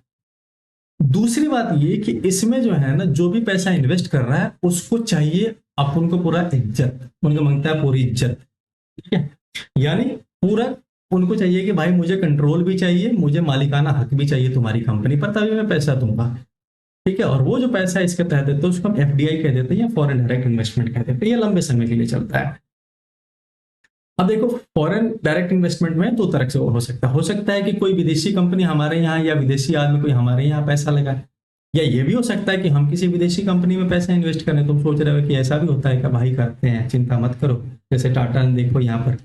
दूसरी बात ये कि इसमें जो है ना, जो भी पैसा इन्वेस्ट कर रहा है उसको चाहिए अपन को पूरा इज्जत, उनको मांगता है पूरी इज्जत, ठीक है। यानी पूरा उनको चाहिए कि भाई मुझे कंट्रोल भी चाहिए, मुझे मालिकाना हक भी चाहिए तुम्हारी कंपनी पर, तभी मैं पैसा दूंगा, ठीक है। और वो जो पैसा इसके तहत देते हैं उसको हम एफडीआई कह देते हैं या फॉरेन डायरेक्ट इन्वेस्टमेंट कह देते हैं। ये लंबे समय के लिए चलता है। अब देखो फॉरेन डायरेक्ट इन्वेस्टमेंट में दो तरह से हो सकता है कि कोई विदेशी कंपनी हमारे यहाँ या विदेशी आदमी कोई हमारे यहाँ पैसा लगाए, या ये भी हो सकता है कि हम किसी विदेशी कंपनी में पैसा इन्वेस्ट करें। तुम सोच रहे हो कि ऐसा भी होता है क्या? भाई करते हैं, चिंता मत करो। जैसे टाटा ने देखो यहाँ पर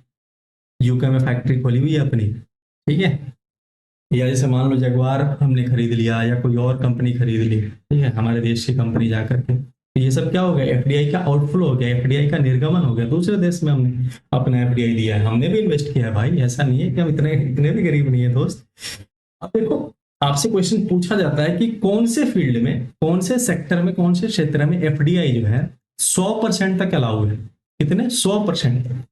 यूके में फैक्ट्री खोली हुई है अपनी, ठीक है। या जैसे मान लो जगुआर हमने खरीद लिया या कोई और कंपनी खरीद ली, ठीक है, हमारे देश की कंपनी जा करके, तो ये सब क्या हो गया? एफडीआई का आउटफ्लो हो गया, एफडीआई का निर्गमन हो गया। दूसरे देश में हमने अपना एफडीआई दिया है, हमने भी इन्वेस्ट किया है भाई, ऐसा नहीं है कि हम इतने इतने भी गरीब नहीं है दोस्त। अब देखो आपसे क्वेश्चन पूछा जाता है कि कौन से फील्ड में, कौन से सेक्टर में, कौन से क्षेत्र में एफडीआई जो है 100% तक अलाउ है। कितने? 100% तक,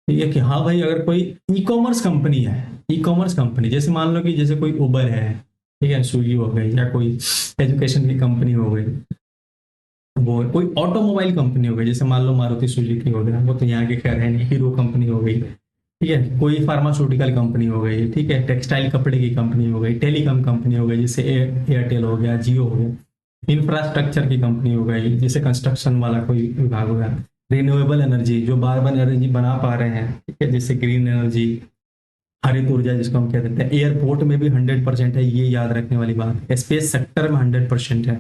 ठीक है। कि हाँ भाई अगर कोई ई कॉमर्स कंपनी है, ई कॉमर्स कंपनी जैसे मान लो कि जैसे कोई उबर है, ठीक है, स्विगी हो गई, या कोई एजुकेशन की कंपनी हो गई, वो कोई ऑटोमोबाइल कंपनी हो गई, जैसे मान लो मारुति सुजुकी हो गया, वो तो यहाँ की खैर है नहीं, हीरो कंपनी हो गई, ठीक है, कोई फार्मास्यूटिकल कंपनी हो गई, ठीक है, टेक्सटाइल कपड़े की कंपनी हो गई, टेलीकॉम कंपनी हो गई जैसे एयरटेल हो गया, जियो हो गया, इंफ्रास्ट्रक्चर की कंपनी हो गई जैसे कंस्ट्रक्शन वाला कोई विभाग हो गया, रिन्यूएबल एनर्जी जो बार बार एनर्जी बना पा रहे हैं, ठीक है, जैसे ग्रीन एनर्जी, हरित ऊर्जा जिसको हम कह देते हैं। एयरपोर्ट में भी 100% है, ये याद रखने वाली बात है। स्पेस सेक्टर में 100% है,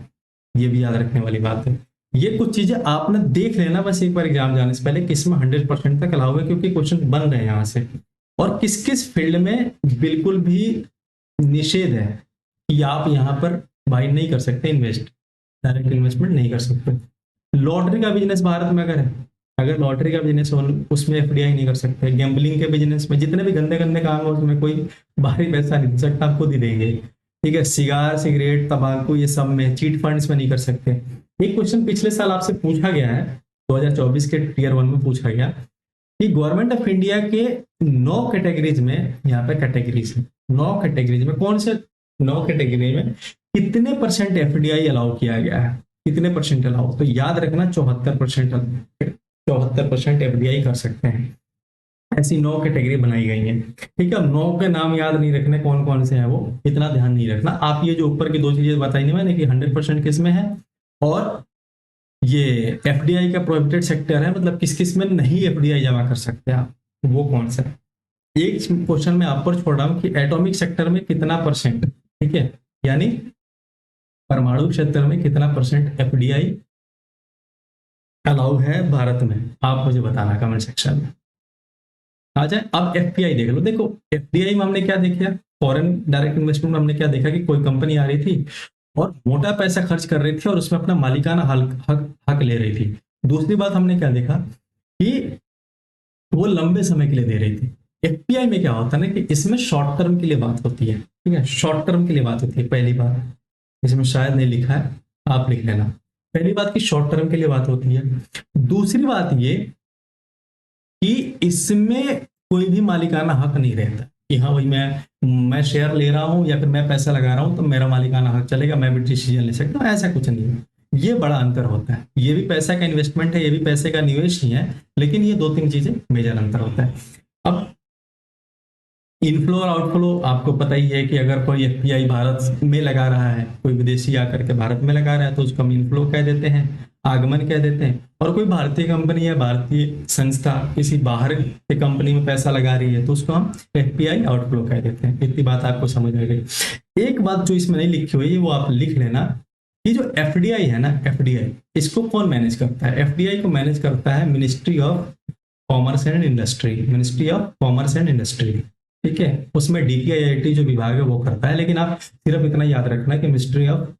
ये भी याद रखने वाली बात है। ये कुछ चीजें आपने देख लेना बस एक बार एग्जाम जाने से पहले, किसमें 100% तक अलाउ है, क्योंकि क्वेश्चन बन रहे हैं यहाँ से। और किस किस फील्ड में बिल्कुल भी निषेध है कि आप यहाँ पर भाई नहीं कर सकते इन्वेस्ट, डायरेक्ट इन्वेस्टमेंट नहीं कर सकते। लॉटरी का बिजनेस भारत में अगर है, अगर लॉटरी का बिजनेस हो उसमें एफडीआई नहीं कर सकते। गैम्बलिंग के बिजनेस में जितने भी गंदे गंदे काम हो उसमें कोई बाहरी पैसा नहीं दे सकता, आप खुद ही देंगे, ठीक है। सिगार, सिगरेट, तंबाकू, ये सब में, चीट फंड्स में नहीं कर सकते। एक क्वेश्चन पिछले साल आपसे पूछा गया है, 2024 के टीयर 1 में पूछा गया कि गवर्नमेंट ऑफ इंडिया के 9 कैटेगरीज में, यहाँ पे कैटेगरीज 9 कैटेगरीज में कौन से 9 कैटेगरी में कितने परसेंट एफडीआई अलाउ किया गया है, कितने परसेंट अलाउ? तो याद रखना 74%, 74% एफडीआई कर सकते हैं। ऐसी 9 कैटेगरी बनाई गई है। ठीक है, 9 के नाम याद नहीं रखने कौन कौन से हैं, वो इतना ध्यान नहीं रखना। आप ये जो ऊपर की 2 चीजें बताई नहीं मैंने कि 100% किस में है, और ये एफडीआई का प्रोहिबिटेड सेक्टर है, मतलब किस किस में नहीं एफडीआई जमा कर सकते आप, वो कौन सा? एक क्वेश्चन में आप पर छोड़ रहा हूं कि एटॉमिक सेक्टर में कितना परसेंट, ठीक है, यानी परमाणु क्षेत्र में कितना परसेंट एफडीआई अलाउ है भारत में, आप मुझे बताना कमेंट सेक्शन में। आ जाए अब एफपीआई देख लो। देखो एफडीआई में हमने क्या देखा, फॉरेन डायरेक्ट इन्वेस्टमेंट में हमने क्या देखा कि कोई कंपनी आ रही थी और मोटा पैसा खर्च कर रही थी और उसमें अपना मालिकाना हक ले रही थी। दूसरी बात हमने क्या देखा कि वो लंबे समय के लिए दे रही थी। एफपीआई में क्या होता है ना कि इसमें शॉर्ट टर्म के लिए बात होती है, ठीक है, शॉर्ट टर्म के लिए बात होती है। पहली बात इसमें शायद नहीं लिखा है, आप लिख लेना। पहली बात की शॉर्ट टर्म के लिए बात होती है। दूसरी बात ये कि इसमें कोई भी मालिकाना हक नहीं रहता कि हाँ भाई मैं शेयर ले रहा हूं या फिर मैं पैसा लगा रहा हूं तो मेरा मालिकाना हक चलेगा, मैं भी डिसीजन ले सकता हूँ, ऐसा कुछ नहीं है। ये बड़ा अंतर होता है। ये भी पैसा का इन्वेस्टमेंट है, ये भी पैसे का निवेश ही है, लेकिन ये 2-3 चीजें मेजर अंतर होता है। अब इनफ्लो और आउटफ्लो आपको पता ही है कि अगर कोई एफपीआई भारत में लगा रहा है, कोई विदेशी आकर के भारत में लगा रहा है तो उसको हम इनफ्लो कह देते हैं, आगमन कह देते हैं। और कोई भारतीय कंपनी या भारतीय संस्था किसी बाहर की कंपनी में पैसा लगा रही है तो उसको हम एफपीआई आउटफ्लो कह देते हैं। इतनी बात आपको समझ आ गई। एक बात जो इसमें नहीं लिखी हुई है वो आप लिख लेना, ये जो एफडीआई है ना, एफडीआई इसको कौन मैनेज करता है? एफडीआई को मैनेज करता है ministry of commerce and industry, ministry of commerce and industry, ठीक है। उसमें डीपीआईआईटी जो विभाग है वो करता है, लेकिन आप सिर्फ इतना याद रखना कि ministry of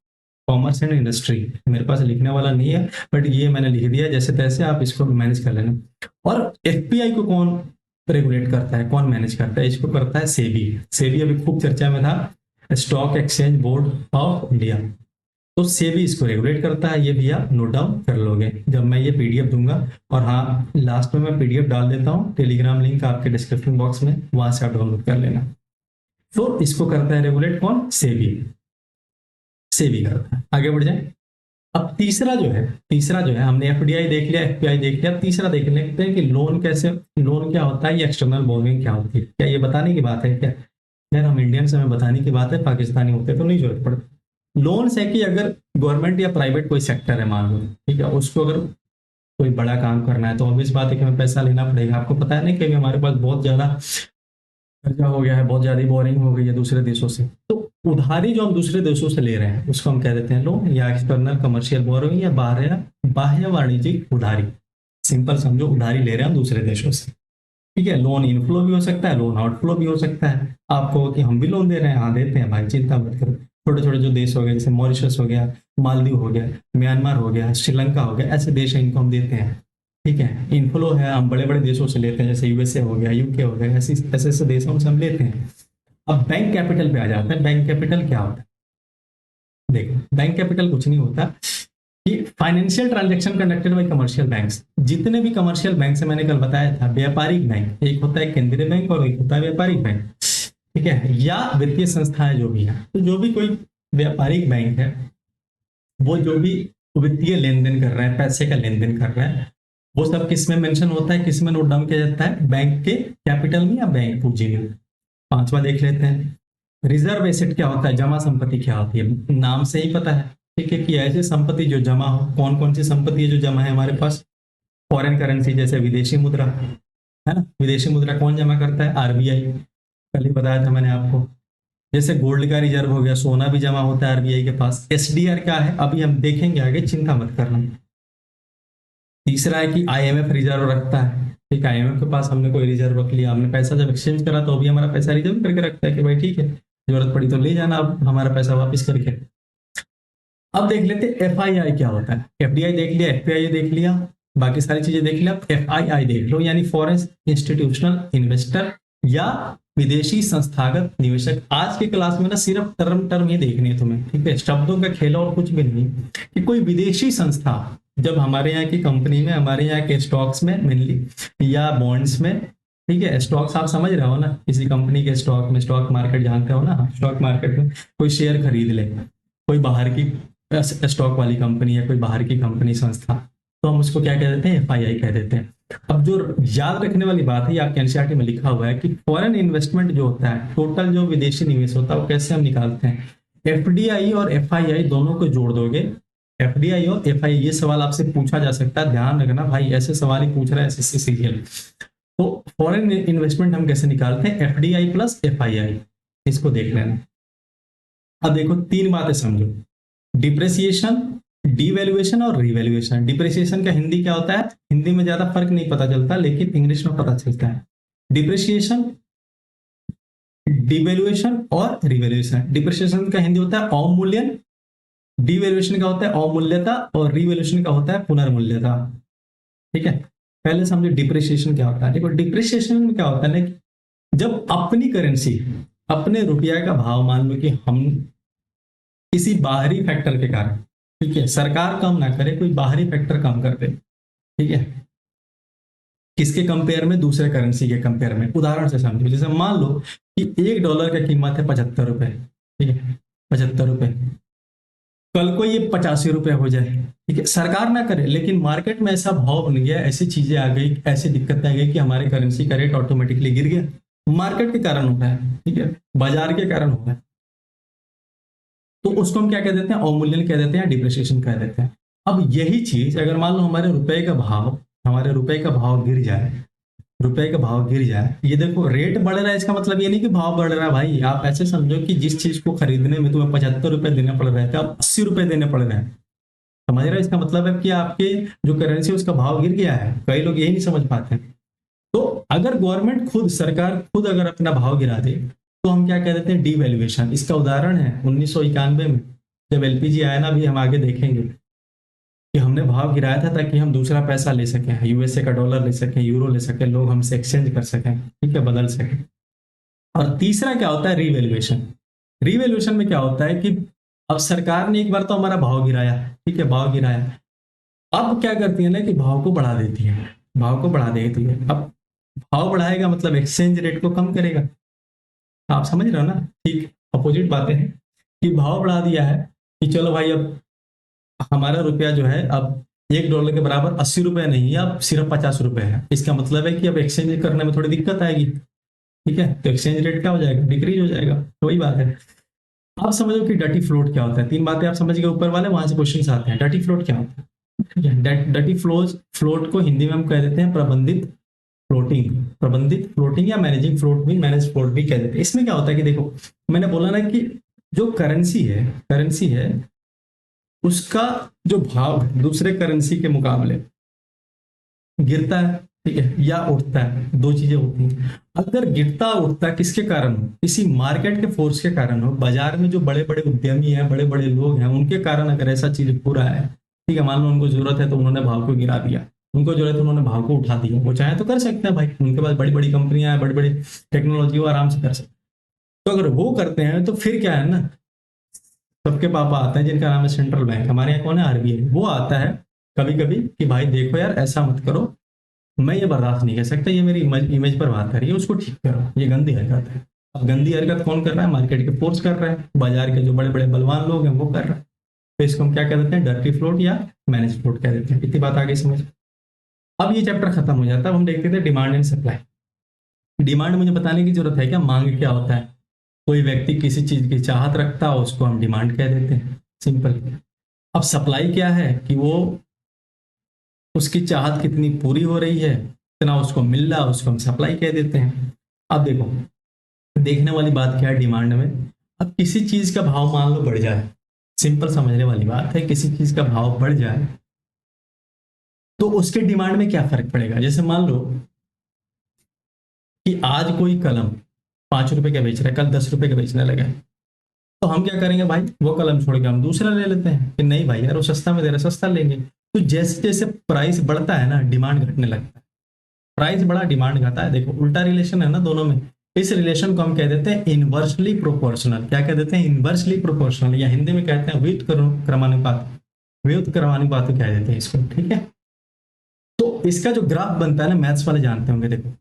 commerce and industry, मेरे पास लिखने वाला नहीं है बट ये मैंने लिख दिया, जैसे तैसे आप इसको मैनेज कर लेना। और एफपीआई को कौन रेगुलेट करता है, कौन मैनेज करता है? इसको करता है सेबी। सेबी अभी खूब चर्चा में था, stock exchange board of India. तो सेबी इसको रेगुलेट करता है, ये भी आप नोट डाउन कर लोगे जब मैं ये पीडीएफ दूंगा। और हाँ, लास्ट में मैं पीडीएफ डाल देता हूँ, टेलीग्राम लिंक आपके डिस्क्रिप्शन बॉक्स में, वहां से आप डाउनलोड कर लेना। तो इसको करता है रेगुलेट कौन? सेबी, सेबी करता है। आगे बढ़ जाए। अब तीसरा जो है हमने एफडीआई देख लिया, एफपीआई देख लिया, तीसरा देख लेते हैं कि लोन कैसे, लोन क्या होता है, ये एक्सटर्नल बोरोइंग क्या होती है। क्या ये बताने की बात है क्या? यार हम इंडियन से हमें बताने की बात है, पाकिस्तानी होते तो नहीं जरूरत पड़ती। लोन्स है कि अगर गवर्नमेंट या प्राइवेट कोई सेक्टर है मान लो, ठीक है, उसको अगर कोई बड़ा काम करना है तो ऑब्वियस बात है कि हमें पैसा लेना पड़ेगा। आपको पता है ना कि हमारे पास बहुत ज्यादा कर्जा हो गया है, बहुत ज्यादा बोरिंग हो गई है दूसरे देशों से, तो उधारी जो हम दूसरे देशों से ले रहे हैं उसको हम कह देते हैं लोन, या एक्सटर्नल कमर्शियल बोरोइंग, या बाह्य वाणिज्यिक उधारी। सिंपल समझो, उधारी ले रहे हैं हम दूसरे देशों से, ठीक है। लोन इनफ्लो भी हो सकता है, लोन आउटफ्लो भी हो सकता है। आपको कि हम भी लोन दे रहे हैं, हाँ देते हैं भाई, चिंता मत करो। छोटे छोटे जो देश हो गए, जैसे मॉरिशस हो गया, मालदीव हो गया, म्यांमार हो गया, श्रीलंका हो गया, ऐसे देश है इनको हम देते हैं, ठीक है। इनफ्लो है हम बड़े बड़े देशों से लेते हैं, जैसे यूएसए हो गया, यूके हो गया, ऐसे ऐसे ऐसे देशों से हम लेते हैं। अब बैंक कैपिटल पे आ जाते हैं। बैंक कैपिटल क्या होता है? देखो बैंक कैपिटल कुछ नहीं होता कि financial transaction conducted by commercial banks. जितने भी कमर्शियल बैंक से मैंने कल बताया था, व्यापारिक बैंक, एक होता है केंद्रीय बैंक और एक होता है व्यापारिक बैंक, ठीक है, या वित्तीय संस्थाएं जो भी है। तो जो भी कोई व्यापारिक बैंक है, वो जो भी वित्तीय लेन देन कर रहा है, पैसे का लेन देन कर रहा है, वो सब किस में मेंशन होता है, किस में नोट डाउन किया जाता है? बैंक के कैपिटल में या बैंक पूंजी में। पांचवा देख लेते हैं, रिजर्व एसेट क्या होता है, जमा संपत्ति क्या होती है? नाम से ही पता है, ठीक है, कि ऐसी संपत्ति जो जमा हो। कौन कौन सी संपत्ति है जो जमा है हमारे पास? फॉरेन करेंसी, जैसे विदेशी मुद्रा, है ना। विदेशी मुद्रा कौन जमा करता है? आरबीआई, कल ही बताया था मैंने आपको। जैसे गोल्ड का रिजर्व हो गया, सोना भी जमा होता है आरबीआई के पास। एसडीआर क्या है अभी हम देखेंगे आगे, चिंता मत करना। तीसरा है कि आईएमएफ रिजर्व रखता है, ठीक है, आईएमएफ के पास हमने कोई रिजर्व रख लिया, हमने पैसा जब एक्सचेंज करा तो अभी हमारा पैसा रिजर्व करके रखता है कि भाई ठीक है, जरूरत पड़ी तो ले जाना अब हमारा पैसा वापस करके। अब देख लेते एफआईआई क्या होता है। एफडीआई देख लिया, एफपीआई देख लिया, बाकी सारी चीजें देख लिया। एफआईआई देख लो, यानी फॉरेन इंस्टीट्यूशनल इन्वेस्टर या विदेशी संस्थागत निवेशक। आज की क्लास में ना सिर्फ टर्म ही देखनी है तुम्हें, ठीक है, शब्दों का खेल और कुछ भी नहीं। कि कोई विदेशी संस्था जब हमारे यहाँ की कंपनी में, हमारे यहाँ के स्टॉक्स में मेनली या बॉन्ड्स में, ठीक है, स्टॉक्स आप समझ रहे हो ना, किसी कंपनी के स्टॉक में, स्टॉक मार्केट जानते हो ना, स्टॉक मार्केट में कोई शेयर खरीद ले, कोई बाहर की स्टॉक वाली कंपनी या कोई बाहर की कंपनी संस्था, तो हम उसको क्या कह देते हैं, एफआईआई कह देते हैं। अब जो याद रखने वाली बात है, आपके एनसीईआरटी में लिखा हुआ है कि फॉरेन इन्वेस्टमेंट जो होता है, टोटल जो विदेशी निवेश होता है, वो कैसे हम निकालते हैं। एफडीआई और एफआईआई दोनों को जोड़ दोगे, एफडीआई और एफआईआई, ये सवाल आपसे पूछा जा सकता है, ध्यान रखना भाई, ऐसे सवाल ही पूछ रहा है एसएससी सीजीएल। तो फॉरेन इन्वेस्टमेंट हम कैसे निकालते हैं, एफडीआई प्लस एफआईआई, इसको देख लेना। अब देखो तीन बातें समझो, डिप्रेसिएशन, डिवैल्यूएशन और रिवैल्यूएशन। डिप्रेसिएशन का हिंदी क्या होता है, हिंदी में ज्यादा फर्क नहीं पता चलता, लेकिन इंग्लिश में पता चलता है। डिप्रेसिएशन, डिवैल्यूएशन और रिवैल्यूएशन। डिप्रेसिएशन का हिंदी होता है अवमूल्यन, डिवैल्यूएशन का होता है अवमूल्यता, और रिवैल्यूएशन का होता है पुनर्मूल्यता। ठीक है, पहले समझो डिप्रेसिएशन क्या होता है। देखो डिप्रेसिएशन में क्या होता है ना, जब अपनी करेंसी, अपने रुपया का भाव, मान लो कि हम किसी बाहरी फैक्टर के कारण, ठीक है, सरकार कम ना करे, कोई बाहरी फैक्टर कम कर दे, ठीक है, किसके कंपेयर में, दूसरे करेंसी के कंपेयर में। उदाहरण से समझो, जैसे मान लो कि $1 का कीमत है 75 रुपए, ठीक है, 75 रुपए, कल को ये 85 रुपए हो जाए, ठीक है, सरकार ना करे, लेकिन मार्केट में ऐसा भाव बन गया, ऐसी चीजें आ गई, ऐसी दिक्कतें आ गई कि हमारे करेंसी का रेट ऑटोमेटिकली गिर गया, मार्केट के कारण होता है, ठीक है, बाजार के कारण होता है। तो उसको हम क्या कह देते हैं, अवमूल्यन कह देते हैं, डिप्रिसिएशन कह देते हैं। अब यही चीज अगर मान लो हमारे रुपए का भाव, हमारे रुपए का भाव गिर जाए, रुपए का भाव गिर जाए, ये देखो रेट बढ़ रहा है, इसका मतलब ये नहीं कि भाव बढ़ रहा है भाई। आप ऐसे समझो कि जिस चीज को खरीदने में तुम्हें 75 रुपए देने पड़ रहे थे, अब 80 रुपए देने पड़ रहे हैं, समझ रहे हो। इसका मतलब है कि आपके जो करेंसी उसका भाव गिर गया है। कई लोग यही नहीं समझ पाते हैं। तो अगर गवर्नमेंट खुद, सरकार खुद अगर अपना भाव गिरा दे, तो हम क्या कह देते हैं, डीवैल्यूएशन। इसका उदाहरण है 1991 में जब एलपीजी आया ना, अभी हम आगे देखेंगे कि हमने भाव गिराया था ताकि हम दूसरा पैसा ले सकें, यूएसए का डॉलर ले सकें, यूरो ले सकें, लोग हमसे एक्सचेंज कर सकें, ठीक है, बदल सकें। और तीसरा क्या होता है, रिवैल्यूएशन। रिवैल्यूएशन में क्या होता है कि अब सरकार ने एक बार तो हमारा भाव गिराया, ठीक है, भाव गिराया, अब क्या करती है ना कि भाव को बढ़ा देती है, भाव को बढ़ा देती है। अब भाव बढ़ाएगा मतलब एक्सचेंज रेट को कम करेगा, आप समझ रहे हो ना। ठीक अपोजिट बातें हैं कि भाव बढ़ा दिया है कि चलो भाई अब हमारा रुपया जो है अब $1 के बराबर 80 रुपए नहीं है, अब सिर्फ 50 रुपए है। इसका मतलब है कि अब एक्सचेंज करने में थोड़ी दिक्कत आएगी, ठीक है, तो एक्सचेंज रेट क्या हो जाएगा, डिक्रीज हो जाएगा। तो वही बात है। आप समझो कि डटी फ्लोट क्या होता है। तीन बातें आप समझ गए ऊपर वाले, वहां से क्वेश्चन आते हैं। डटी फ्लोट क्या होता है, डटी फ्लोट को हिंदी में हम कह देते हैं प्रबंधित फ्लोटिंग, प्रबंधित फ्लोटिंग या मैनेजिंग फ्लोट भी, मैनेज फ्लोट भी कह देते हैं। इसमें क्या होता है कि देखो मैंने बोला ना कि जो करेंसी है उसका जो भाव दूसरे करेंसी के मुकाबले गिरता है, ठीक है, या उठता है, दो चीजें होती हैं। अगर गिरता उठता किसके कारण हो, किसी मार्केट के फोर्स के कारण हो, बाजार में जो बड़े बड़े उद्यमी हैं, बड़े बड़े लोग हैं, उनके कारण अगर ऐसा चीज हो रहा है, ठीक है, मान लो उनको जरूरत है तो उन्होंने भाव को गिरा दिया, उनको जरूरत है उन्होंने भाव को उठा दिया, वो चाहे तो कर सकते हैं भाई, उनके पास बड़ी बड़ी कंपनियां हैं, बड़ी बड़ी टेक्नोलॉजी, वो आराम से कर सकते हैं। तो अगर वो करते हैं तो फिर क्या है ना, सबके पापा आते हैं जिनका नाम है सेंट्रल बैंक, हमारे यहाँ कौन है, आरबीआई, वो आता है कभी कभी कि भाई देखो यार ऐसा मत करो, मैं ये बर्दाश्त नहीं कर सकता, ये मेरी इमेज पर बात कर रही है, उसको ठीक करो, ये गंदी हरकत है। अब गंदी हरकत कौन कर रहा है, मार्केट के फोर्स कर रहे हैं, बाजार के जो बड़े बड़े बलवान लोग हैं वो कर रहे हैं। तो इसको हम क्या कह देते हैं, डर्टी फ्लोट या मैनेज फ्लोट कह देते हैं। इतनी बात आगे समझ। अब ये चैप्टर खत्म हो जाता है, हम देखते थे डिमांड एंड सप्लाई। डिमांड मुझे बताने की जरूरत है क्या, मांग क्या होता है, कोई व्यक्ति किसी चीज की चाहत रखता है उसको हम डिमांड कह देते हैं, सिंपल। अब सप्लाई क्या है कि वो उसकी चाहत कितनी पूरी हो रही है, कितना उसको मिल रहा है, उसको हम सप्लाई कह देते हैं। अब देखो देखने वाली बात क्या है डिमांड में, अब किसी चीज का भाव मान लो बढ़ जाए, सिंपल समझने वाली बात है, किसी चीज का भाव बढ़ जाए तो उसके डिमांड में क्या फर्क पड़ेगा। जैसे मान लो कि आज कोई कलम 5 रुपए का बेच रहा है, कल 10 रुपए का बेचने लगा है, तो हम क्या करेंगे भाई, वो कलम छोड़ के हम दूसरा ले लेते हैं कि नहीं भाई यार वो सस्ता में दे रहा है, सस्ता लेंगे। तो जैसे जैसे प्राइस बढ़ता है ना, डिमांड घटने लगता है, प्राइस बढ़ा डिमांड घटा है। देखो उल्टा रिलेशन है ना दोनों में, इस रिलेशन को हम कह देते हैं इनवर्सली प्रोपोर्शनल। क्या कह देते हैं? इनवर्सली प्रोपोर्शनल, या हिंदी में कहते हैं व्युत्क्रम क्रमानुपात, व्युत्क्रमानुपात कह देते हैं इसको, ठीक है। तो इसका जो ग्राफ बनता है ना, मैथ्स वाले जानते होंगे, देखो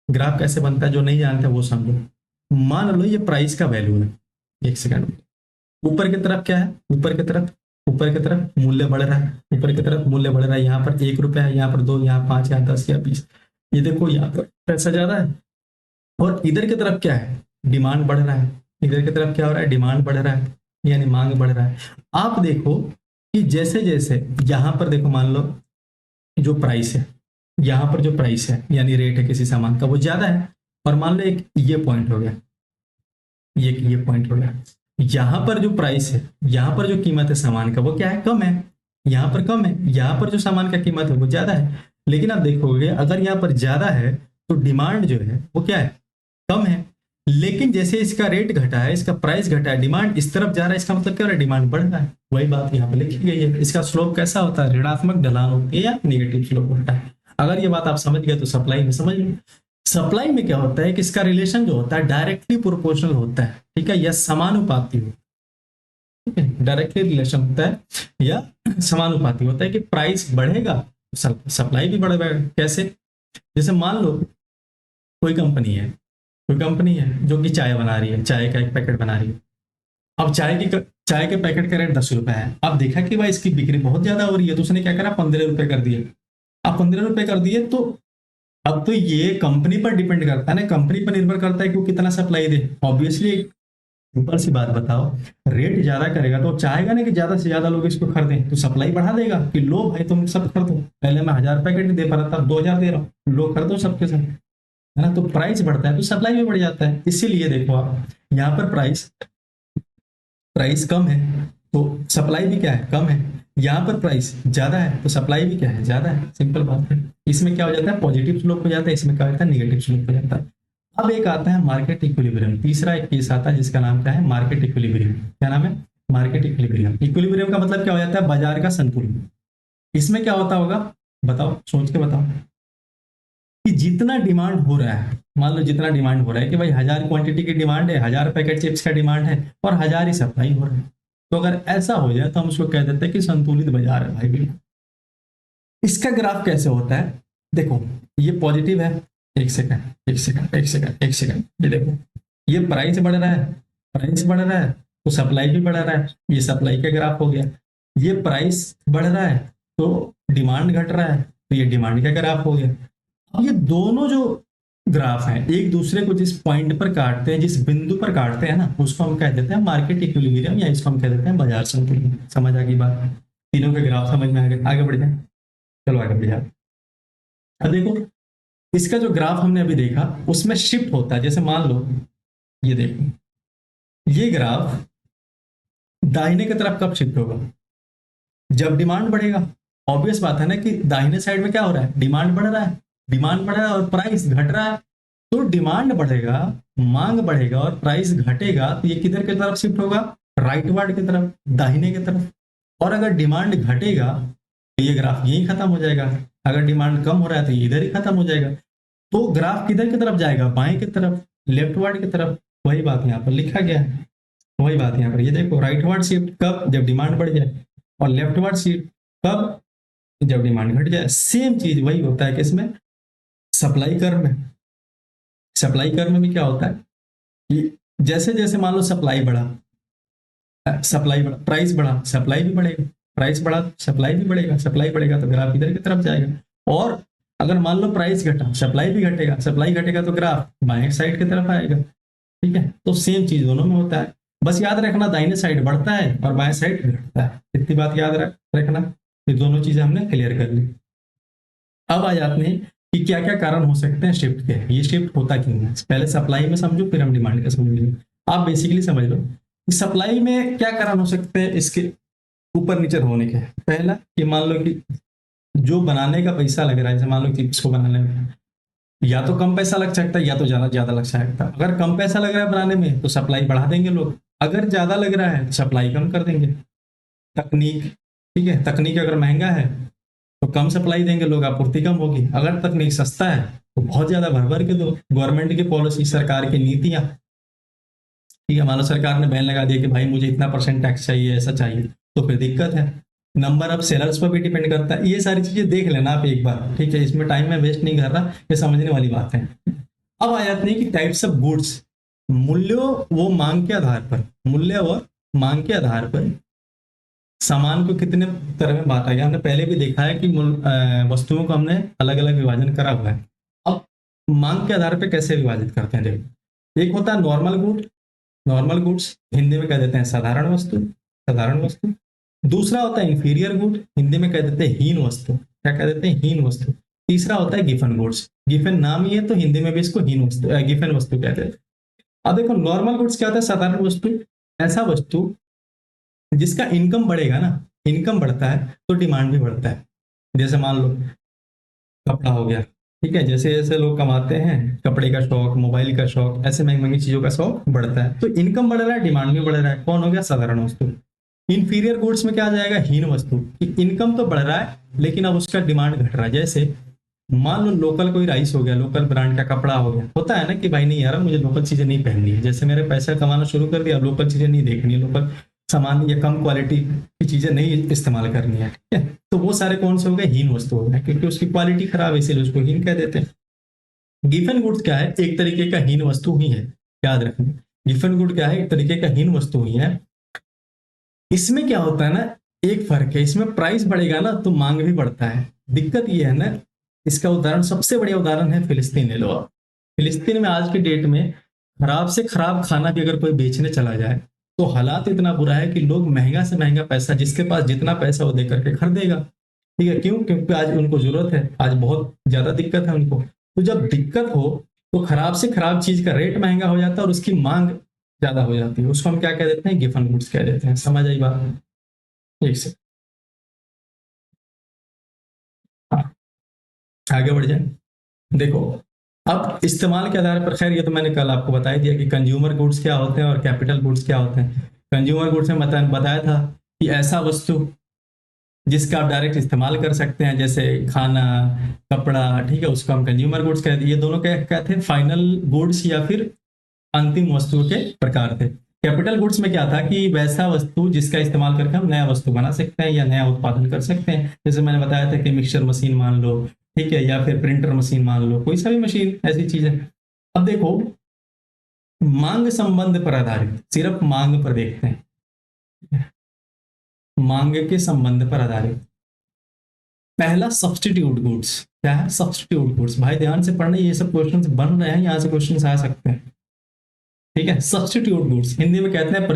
ग्राफ कैसे बनता है, जो नहीं जानते वो समझो। मान लो ये प्राइस का वैल्यू है, एक सेकंड, ऊपर की तरफ क्या है, ऊपर की तरफ मूल्य बढ़ रहा है, ऊपर की तरफ मूल्य बढ़ रहा है, यहाँ पर 1 रुपया है, यहाँ पर 2, यहाँ 5, यहाँ 10 या 20, ये देखो यहाँ पर पैसा ज्यादा है। और इधर की तरफ क्या है, डिमांड बढ़ रहा है, इधर की तरफ क्या हो रहा है, डिमांड बढ़ रहा है, यानी मांग बढ़ रहा है। आप देखो कि जैसे जैसे यहाँ पर देखो, मान लो जो प्राइस है, यहाँ पर जो प्राइस है यानी रेट है किसी सामान का, वो ज्यादा है, और मान लो एक ये पॉइंट हो गया, ये पॉइंट हो गया, यहाँ पर जो प्राइस है, यहाँ पर जो कीमत है सामान का, वो क्या है, कम है, यहाँ पर कम है, यहाँ पर जो सामान का कीमत है वो ज्यादा है। लेकिन आप देखोगे अगर यहाँ पर ज्यादा है तो डिमांड जो है वो क्या है, कम है। लेकिन जैसे इसका रेट घटा है, इसका प्राइस घटा है, डिमांड इस तरफ जा रहा है, इसका मतलब क्या हो रहा है, डिमांड बढ़ रहा है। वही बात यहाँ पे लिखी गई है। इसका स्लोप कैसा होता है, ऋणात्मक ढलान होती है या नेगेटिव स्लोप होता है। अगर ये बात आप समझ गए तो सप्लाई में समझ लो। सप्लाई में क्या होता है कि इसका रिलेशन जो होता है डायरेक्टली प्रोपोर्शनल होता है, ठीक है, या समानुपाती होता है, ठीक है, डायरेक्टली रिलेशन होता है या समानुपाती होता है कि प्राइस बढ़ेगा सप्लाई भी बढ़ेगा। कैसे? जैसे मान लो कोई कंपनी है जो कि चाय बना रही है, चाय का एक पैकेट बना रही है। अब चाय के पैकेट का रेट 10 रुपए है। अब देखा कि भाई इसकी बिक्री बहुत ज्यादा हो रही है, तो उसने क्या करा, 15 रुपए कर दिए। अब 15 रुपए कर दिए तो अब तो ये कंपनी पर डिपेंड करता है ना, कंपनी पर निर्भर करता है कि वो कितना सप्लाई दे। ऑब्वियसली एक सिंपल सी बात बताओ, रेट ज्यादा करेगा तो चाहेगा ना कि ज्यादा से ज्यादा लोग इसको खरीदें, तो सप्लाई बढ़ा देगा कि लो भाई तुम सब खरीदो, पहले मैं 1000 पैकेट नहीं दे पा रहा था, 2000 दे रहा हूँ, लो खरीदो सबके सब, है ना। तो प्राइस बढ़ता है तो सप्लाई भी बढ़ जाता है। इसीलिए देखो आप यहाँ पर प्राइस प्राइस कम है तो सप्लाई भी क्या है, कम है। यहाँ पर प्राइस ज्यादा है तो सप्लाई भी क्या है, ज्यादा है। सिंपल बात है। इसमें क्या हो जाता है, पॉजिटिव स्लोप हो जाता है, इसमें क्या होता है, निगेटिव स्लोप हो जाता है। अब एक आता है मार्केट इक्विलिब्रियम, तीसरा एक केस आता है जिसका नाम क्या है, मार्केट इक्विलिब्रियम। क्या नाम है, मार्केट इक्विलिब्रियम। इक्विलिब्रियम का मतलब क्या हो जाता है, बाजार का संतुलन। इसमें क्या होता होगा, बताओ, सोच के बताओ, कि जितना डिमांड हो रहा है, मान लो जितना डिमांड हो रहा है कि भाई 1000 क्वांटिटी की डिमांड है, 1000 पैकेट चिप्स का डिमांड है और 1000 ही सप्लाई हो रहा है, तो अगर ऐसा हो जाए तो हम उसको कह देते हैं कि संतुलित बाजार है भाई। बिल्कुल। इसका ग्राफ कैसे होता है, देखो ये पॉजिटिव है, एक सेकंड एक सेकंड एक सेकंड एक सेकंड, ये देखो ये प्राइस बढ़ रहा है, प्राइस बढ़ रहा है तो सप्लाई भी बढ़ रहा है, ये सप्लाई का ग्राफ हो गया। ये प्राइस बढ़ रहा है तो डिमांड घट रहा है, तो ये डिमांड का ग्राफ हो गया। अब ये दोनों जो ग्राफ हैं एक दूसरे को जिस पॉइंट पर काटते हैं, जिस बिंदु पर काटते हैं ना, उसको हम कह देते हैं मार्केट इक्विलिब्रियम, या इसको हम कह देते हैं बाजार संतुलन। समझ आ गई बात, तीनों के ग्राफ समझ में आ गए। आगे बढ़ जाए, चलो आगे बढ़ जाए। अब देखो इसका जो ग्राफ हमने अभी देखा उसमें शिफ्ट होता है। जैसे मान लो ये देखो, ये ग्राफ दाहिने की तरफ कब शिफ्ट होगा, जब डिमांड बढ़ेगा। ऑब्वियस बात है ना कि दाहिने साइड में क्या हो रहा है, डिमांड बढ़ रहा है, डिमांड बढ़ रहा है और प्राइस घट रहा है। तो डिमांड बढ़ेगा, मांग बढ़ेगा और प्राइस घटेगा, तो ये किधर की तरफ शिफ्ट होगा, राइटवर्ड की तरफ, दाहिने की तरफ। और अगर डिमांड घटेगा तो ये ग्राफ यही खत्म हो जाएगा। अगर डिमांड कम हो रहा है तो ये इधर ही खत्म हो जाएगा। तो ग्राफ किधर की तरफ जाएगा, बाएं की तरफ, लेफ्टवर्ड की तरफ। वही बात यहाँ पर लिखा गया है, वही बात यहाँ पर। ये देखो राइटवर्ड शिफ्ट कब, जब डिमांड बढ़ जाए, और लेफ्टवर्ड शिफ्ट कब, जब डिमांड घट जाए। सेम चीज वही होता है कि इसमें सप्लाई कर्व में, सप्लाई कर्व में भी क्या होता है कि जैसे जैसे मान लो सप्लाई बढ़ा, प्राइस बढ़ा, सप्लाई भी बढ़ेगा, प्राइस बढ़ा सप्लाई भी बढ़ेगा, सप्लाई बढ़ेगा तो ग्राफ इधर की तरफ जाएगा। और अगर मान लो प्राइस घटा, सप्लाई भी घटेगा, सप्लाई घटेगा तो ग्राफ बाएं साइड की तरफ आएगा। ठीक है, तो सेम चीज दोनों में होता है। बस याद रखना दाहिने साइड बढ़ता है और बाएं साइड घटता है, इतनी बात याद रखना। ये दोनों चीजें हमने क्लियर कर ली। अब आ जाते हैं कि क्या क्या कारण हो सकते हैं शिफ्ट के, ये शिफ्ट होता क्यों है। पहले सप्लाई में समझो, फिर हम डिमांड का समझेंगे। आप बेसिकली समझ लो कि सप्लाई में क्या कारण हो सकते हैं इसके ऊपर नीचे होने के। पहला कि मान लो कि जो बनाने का पैसा लग रहा है, जैसे मान लो कि इसको बनाने में या तो कम पैसा लग सकता है या तो ज्यादा ज्यादा लग सकता है। अगर कम पैसा लग रहा है बनाने में तो सप्लाई बढ़ा देंगे लोग, अगर ज्यादा लग रहा है तो सप्लाई कम कर देंगे। तकनीक, ठीक है, तकनीक अगर महंगा है तो कम सप्लाई देंगे लोग, आपूर्ति कम होगी। अगर तकनीक सस्ता है तो बहुत ज्यादा भर भर के दो। गवर्नमेंट की पॉलिसी, सरकार की नीतियां, ठीक है, मान लो सरकार ने बैन लगा दिया कि भाई मुझे इतना परसेंट टैक्स चाहिए, ऐसा चाहिए, तो फिर दिक्कत है। नंबर ऑफ सेलर्स पर भी डिपेंड करता है। ये सारी चीजें देख लेना आप एक बार, ठीक है, इसमें टाइम में वेस्ट नहीं कर रहा, ये समझने वाली बात है। अब आ जाते हैं कि टाइप्स ऑफ गुड्स। मूल्यों वो मांग के आधार पर, मूल्य व मांग के आधार पर सामान को कितने तरह में बांटा गया। हमने पहले भी देखा है कि वस्तुओं को हमने अलग अलग विभाजन करा हुआ है। अब मांग के आधार पर कैसे विभाजित करते हैं, देखो, एक होता है normal good. Normal goods Hindi में कह देते हैं साधारण वस्तु, साधारण वस्तु। दूसरा होता है इंफीरियर गुड, हिंदी में कह देते हैं हीन वस्तु। क्या कह देते हैं, हीन वस्तु। तीसरा होता है गिफन गुड्स, गिफन नाम ही है तो हिंदी में भी इसको हीन वस्तु, गिफन वस्तु कहते हैं। अब देखो नॉर्मल गुड्स क्या होता है, साधारण वस्तु, ऐसा वस्तु जिसका इनकम बढ़ेगा ना, इनकम बढ़ता है तो डिमांड भी बढ़ता है। जैसे मान लो कपड़ा हो गया, ठीक है, जैसे जैसे लोग कमाते हैं, कपड़े का शौक, मोबाइल का शौक, ऐसे महंगी महंगी चीजों का शौक बढ़ता है, तो इनकम बढ़ रहा है, डिमांड भी बढ़ रहा है। कौन हो गया, साधारण वस्तु। इंफीरियर गुड्स में क्या आ जाएगा, हीन वस्तु, कि इनकम तो बढ़ रहा है लेकिन अब उसका डिमांड घट रहा है। जैसे मान लो लोकल कोई राइस हो गया, लोकल ब्रांड का कपड़ा हो गया, होता है ना कि भाई नहीं यार मुझे लोकल चीजें नहीं पहननी है, जैसे मेरे पैसा कमाना शुरू कर दिया, अब लोकल चीजें नहीं देखनी है, लोकल सामान या कम क्वालिटी की चीजें नहीं इस्तेमाल करनी है, ठीक है। तो वो सारे कौन से हो गए, हीन वस्तु हो गए, क्योंकि उसकी क्वालिटी खराब है इसीलिए उसको हीन कह देते हैं। गिफन गुड्स क्या है, एक तरीके का हीन वस्तु ही है, याद रखना। गिफन गुड क्या है, एक तरीके का हीन वस्तु ही है। इसमें क्या होता है ना, एक फर्क है, इसमें प्राइस बढ़ेगा ना तो मांग भी बढ़ता है। दिक्कत ये है ना, इसका उदाहरण, सबसे बढ़िया उदाहरण है फिलिस्तीन, ले लो आप। फिलिस्तीन में आज की डेट में खराब से खराब खाना भी अगर कोई बेचने चला जाए तो हालात इतना बुरा है कि लोग महंगा से महंगा पैसा, जिसके पास जितना पैसा वो दे करके खरीदेगा, ठीक है। क्यों, क्योंकि आज उनको जरूरत है, आज बहुत ज्यादा दिक्कत है उनको। तो जब दिक्कत हो तो खराब से खराब चीज का रेट महंगा हो जाता है और उसकी मांग ज्यादा हो जाती है, उसको हम क्या कह देते हैं, गिफन गुड्स कह देते हैं। समझ आई बात, एक से। हाँ, आगे बढ़ जाए। देखो, अब इस्तेमाल के आधार पर, खैर ये तो मैंने कल आपको बता ही दिया कि कंज्यूमर गुड्स क्या होते हैं और कैपिटल गुड्स क्या होते हैं। कंज्यूमर गुड्स में बताया था कि ऐसा वस्तु जिसका आप डायरेक्ट इस्तेमाल कर सकते हैं, जैसे खाना, कपड़ा, ठीक है, उसको हम कंज्यूमर गुड्स कहते हैं। ये दोनों क्या कहते हैं, फाइनल गुड्स या फिर अंतिम वस्तु के प्रकार थे। कैपिटल गुड्स में क्या था कि वैसा वस्तु जिसका इस्तेमाल करके हम नया वस्तु बना सकते हैं या नया उत्पादन कर सकते हैं। जैसे मैंने बताया था कि मिक्सचर मशीन मान लो, ठीक है, या फिर प्रिंटर मशीन मान लो, कोई सा भी मशीन, ऐसी चीज है। अब देखो, मांग संबंध पर आधारित, सिर्फ मांग पर देखते हैं, मांग के संबंध पर आधारित। पहला सब्सटीट्यूट गुड्स, क्या है, सब्सटीट्यूट गुड्स। भाई ध्यान से पढ़ना, ये सब क्वेश्चंस बन रहे हैं, यहाँ से क्वेश्चंस आ सकते हैं, ठीक है। सब्सटीट्यूट गुड्स हिंदी में कहते हैं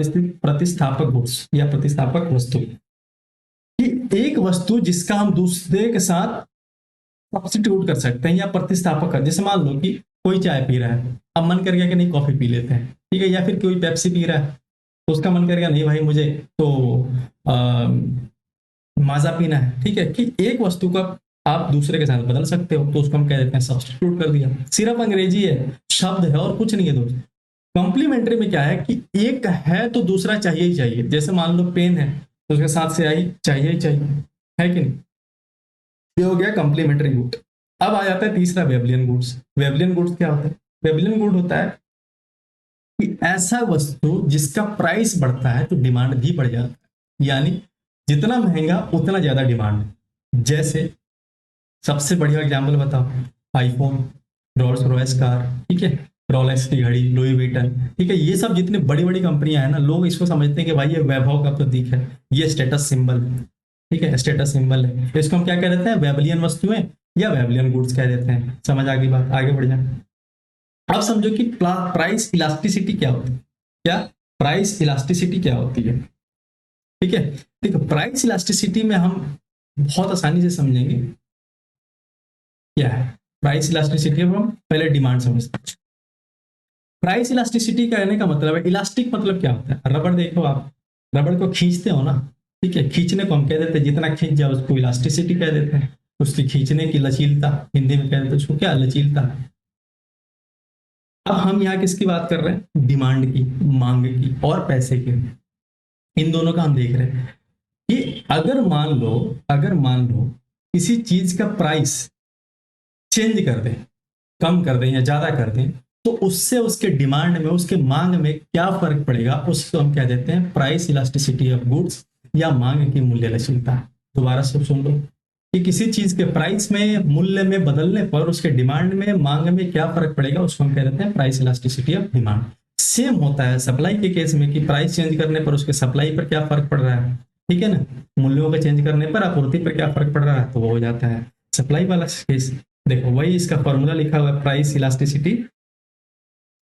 प्रतिस्थापक गुड्स या प्रतिस्थापक वस्तु, कि एक वस्तु जिसका हम दूसरे के साथ सब्सटीट्यूट कर सकते हैं या प्रतिस्थापक कर। जैसे मान लो कि कोई चाय पी रहा है, अब मन कर गया कि नहीं कॉफी पी लेते हैं, ठीक है, या फिर कोई पेप्सी पी रहा है तो उसका मन कर गया नहीं भाई मुझे तो माजा पीना है, ठीक है, कि एक वस्तु का आप दूसरे के साथ बदल सकते हो, तो उसको हम कह देते हैं सब्सटीट्यूट कर दिया। सिर्फ अंग्रेजी है, शब्द है और कुछ नहीं है दोस्त। कॉम्प्लीमेंट्री में क्या है कि एक है तो दूसरा चाहिए ही चाहिए। जैसे मान लो पेन है तो उसके साथ स्याही चाहिए ही चाहिए, है कि नहीं। ये हो गया कॉम्प्लीमेंट्री गुड। अब आ जाता है तीसरा, वेबलियन गुड्स। वेबलियन गुड्स क्या होता है, वेबलियन गुड होता है कि ऐसा वस्तु जिसका प्राइस बढ़ता है तो डिमांड भी बढ़ जाता है, यानी जितना महंगा उतना ज्यादा डिमांड। जैसे सबसे बढ़िया एग्जाम्पल बताओ, आईफोन, रोल्स रॉयस कार, ठीक है, रोलेक्स की घड़ी, लुई विटन, ठीक है, ये सब जितनी बड़ी बड़ी कंपनियां हैं ना, लोग इसको समझते हैं कि भाई ये वैभव का प्रतीक है, ये स्टेटस सिंबल, ठीक है, स्टेटस सिंबल है। तो इसको हम क्या कह देते हैं, वेबलियन वस्तुएं या वेबलियन गुड्स कह देते हैं। समझ आ गई बात, आगे बढ़ जाए। अब समझो कि प्राइस इलास्टिसिटी क्या होती है, क्या प्राइस इलास्टिसिटी क्या होती है, ठीक है। देखो प्राइस इलास्टिसिटी में हम बहुत आसानी से समझेंगे क्या है प्राइस इलास्टिसिटी। हम पहले डिमांड समझते हैं। प्राइस इलास्टिसिटी कहने का मतलब है, इलास्टिक मतलब क्या होता है, रबड़ देखो आप, रबड़ को खींचते हो ना, ठीक है, खींचने को हम कह देते हैं, जितना खींच जाए उसको इलास्टिसिटी कह देते हैं। उसकी खींचने की लचीलता, हिंदी में कह देते हैं उसको क्या, लचीलता। अब हम यहाँ किसकी बात कर रहे हैं, डिमांड की, मांग की और पैसे की, इन दोनों का हम देख रहे हैं कि अगर मान लो किसी चीज का प्राइस चेंज कर दें, कम कर दें या ज्यादा कर दें, तो उससे उसके डिमांड में, उसके मांग में क्या फर्क पड़ेगा, उसको हम क्या देते हैं, प्राइस इलास्टिसिटी ऑफ गुड्स या मांग की मूल्य लचीलता। दोबारा से सुन लो कि किसी चीज के प्राइस में, मूल्य में बदलने पर उसके डिमांड में, मांग में क्या फर्क पड़ेगा, उसको हम कह देते हैं price elasticity of demand. Same होता है सप्लाई के केस में कि प्राइस चेंज करने पर उसके सप्लाई पर क्या फर्क पड़ रहा है, ठीक है ना, मूल्यों के चेंज करने पर आपूर्ति पर क्या फर्क पड़ रहा है, तो वो हो जाता है सप्लाई वाला केस। देखो वही इसका फॉर्मूला लिखा हुआ है, price elasticity,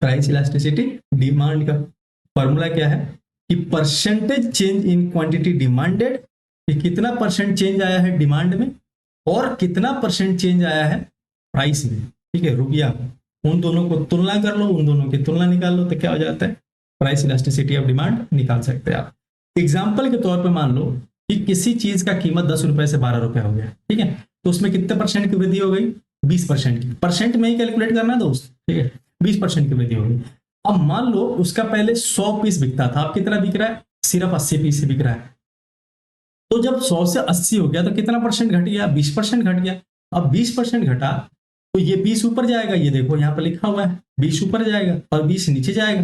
price elasticity demand का फॉर्मूला क्या है कि percentage change in quantity demanded, कि कितना परसेंट चेंज आया है डिमांड में और कितना परसेंट चेंज आया है प्राइस में, ठीक है, रुपया। उन दोनों को तुलना कर लो, उन दोनों की तुलना निकाल लो, तो क्या हो जाता है, प्राइस इलास्टिसिटी ऑफ डिमांड निकाल सकते हैं आप। एग्जाम्पल के तौर पर मान लो कि किसी चीज का कीमत 10 रुपए से 12 रुपए हो गया, ठीक है, तो उसमें कितने परसेंट की वृद्धि हो गई, 20% की। परसेंट में ही कैलकुलेट करना है दोस्त, ठीक है, 20% की वृद्धि हो गई। अब मान लो उसका पहले 100 पीस बिकता था, अब कितना बिक रहा है, सिर्फ 80 पीस से बिक रहा है। तो जब 100 से 80 हो गया तो कितना परसेंट घट गया, 20% घट गया। अब 20% घटा तो ये 20 ऊपर जाएगा, ये देखो यहाँ पर लिखा हुआ है 20 ऊपर जाएगा और 20 नीचे जाएगा,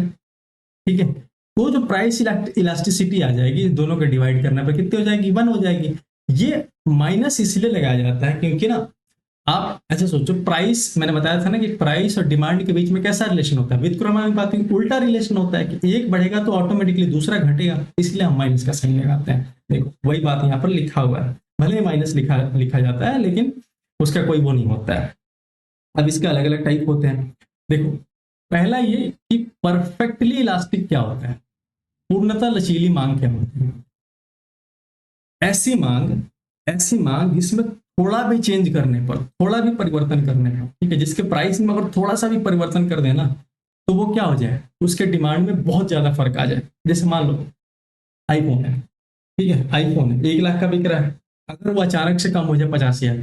ठीक है। तो जो प्राइस इलास्टिसिटी आ जाएगी, दोनों को डिवाइड करने पर कितनी हो जाएगी, 1 हो जाएगी। ये माइनस इसलिए लगाया जाता है क्योंकि ना, आप ऐसे सोचो, प्राइस मैंने बताया था ना कि प्राइस और डिमांड के बीच में कैसा रिलेशन होता है, व्युत्क्रमानुपाती उल्टा रिलेशन होता है कि एक बढ़ेगा तो ऑटोमेटिकली दूसरा घटेगा, इसलिए हम माइनस का साइन लगाते हैं। देखो वही बात यहाँ पर लिखा हुआ है, भले ही माइनस लिखा जाता है लेकिन उसका कोई वो नहीं होता है। अब इसके अलग अलग टाइप होते हैं। देखो पहला ये कि परफेक्टली इलास्टिक क्या होता है, पूर्णतः लचीली मांग क्या होती है। ऐसी मांग जिसमें थोड़ा भी चेंज करने पर, थोड़ा भी परिवर्तन करने पर, ठीक है, जिसके प्राइस में अगर थोड़ा सा भी परिवर्तन कर देना तो वो क्या हो जाए, उसके डिमांड में बहुत ज्यादा फर्क आ जाए। जैसे मान लो आईफोन है, ठीक है, आईफोन है 1 लाख का बिक रहा है, अगर वो अचानक से कम हो जाए 85,000,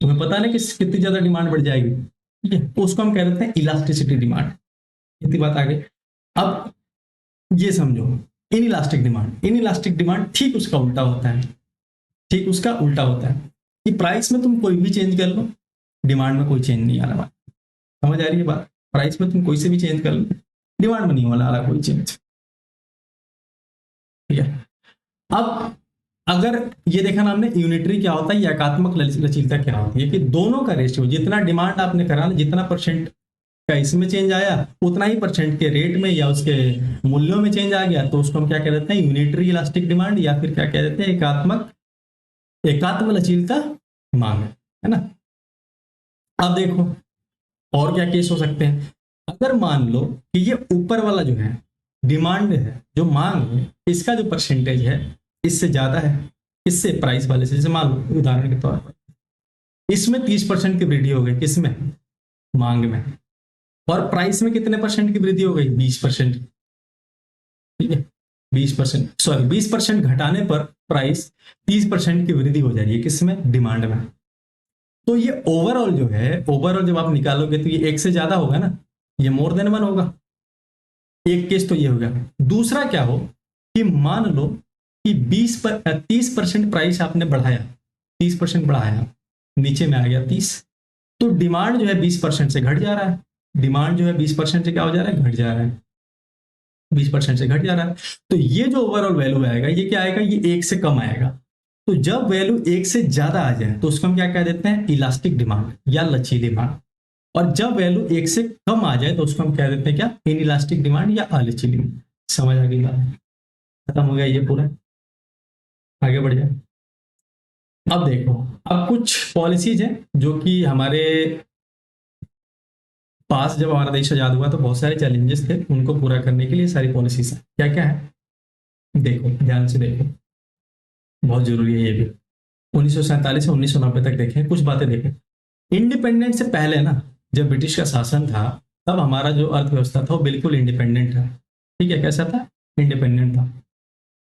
तुम्हें पता ना कि कितनी ज्यादा डिमांड बढ़ जाएगी, ठीक है, तो उसको हम कह देते हैं इलास्टिसिटी डिमांड। इतनी बात आ गई। अब ये समझो इन इलास्टिक डिमांड ठीक उसका उल्टा होता है, ठीक उसका उल्टा होता है कि प्राइस में तुम कोई भी चेंज कर लो, डिमांड में कोई चेंज नहीं आने वाला। समझ आ रही है बात, प्राइस में तुम कोई से भी चेंज कर लो, डिमांड में नहीं होने वाला कोई चेंज, ठीक है। अब अगर ये देखा ना हमने, यूनिटरी क्या होता है, ये एकात्मक लचीलता क्या होती है, कि दोनों का रेशियो, जितना डिमांड आपने करा ना, जितना परसेंट का इसमें चेंज आया उतना ही परसेंट के रेट में या उसके मूल्यों में चेंज आ गया, तो उसको हम क्या कह देते हैं, यूनिटरी इलास्टिक डिमांड, या फिर क्या कह देते हैं, एकात्म लचीलता मांग, है ना। अब देखो और क्या केस हो सकते हैं। अगर मान लो कि ये ऊपर वाला जो है डिमांड है, जो मांग है, इसका जो परसेंटेज है इससे ज्यादा है, इससे प्राइस वाले से। जैसे मान लो उदाहरण के तौर पर इसमें 30% की वृद्धि हो गई, किसमें, मांग में, और प्राइस में कितने परसेंट की वृद्धि हो गई, 20%, ठीक है, 20%, सॉरी 20% घटाने पर प्राइस 30% की वृद्धि हो जाएगी, किसमें, डिमांड में। तो ये ओवरऑल जो है, ओवरऑल जब आप निकालोगे तो ये 1 से ज्यादा होगा ना, ये मोर देन 1 होगा। एक केस तो ये होगा। दूसरा क्या हो कि मान लो कि 30% प्राइस आपने बढ़ाया, 30% बढ़ाया, नीचे में आ गया 30, तो डिमांड जो है 20% से घट जा रहा है, डिमांड जो है 20% से क्या हो जा रहा है, घट जा रहा है, 20% से घट जा रहा है। तो ये जो ओवरऑल वैल्यू आएगा ये क्या आएगा, ये 1 से कम आएगा। तो जब वैल्यू 1 से ज्यादा आ जाए तो उसको हम क्या कह देते हैं, इलास्टिक डिमांड या लचीली मांग। और जब वैल्यू 1 से कम आ जाए तो उसको हम कह देते हैं क्या, इन इलास्टिक डिमांड या अलचीली मांग। समझ आ गई बात, खत्म हो गया ये पूरा, आगे बढ़ जाए। अब देखो, अब कुछ पॉलिसीज हैं जो कि हमारे पास, जब हमारा देश आजाद हुआ तो बहुत सारे चैलेंजेस थे, उनको पूरा करने के लिए सारी पॉलिसीज हैं। क्या क्या है, देखो ध्यान से देखो, बहुत जरूरी है ये भी। 1947 से 1990 तक देखें, कुछ बातें देखें। इंडिपेंडेंट से पहले ना, जब ब्रिटिश का शासन था, तब हमारा जो अर्थव्यवस्था था वो बिल्कुल इंडिपेंडेंट था, ठीक है, कैसा था, इंडिपेंडेंट था।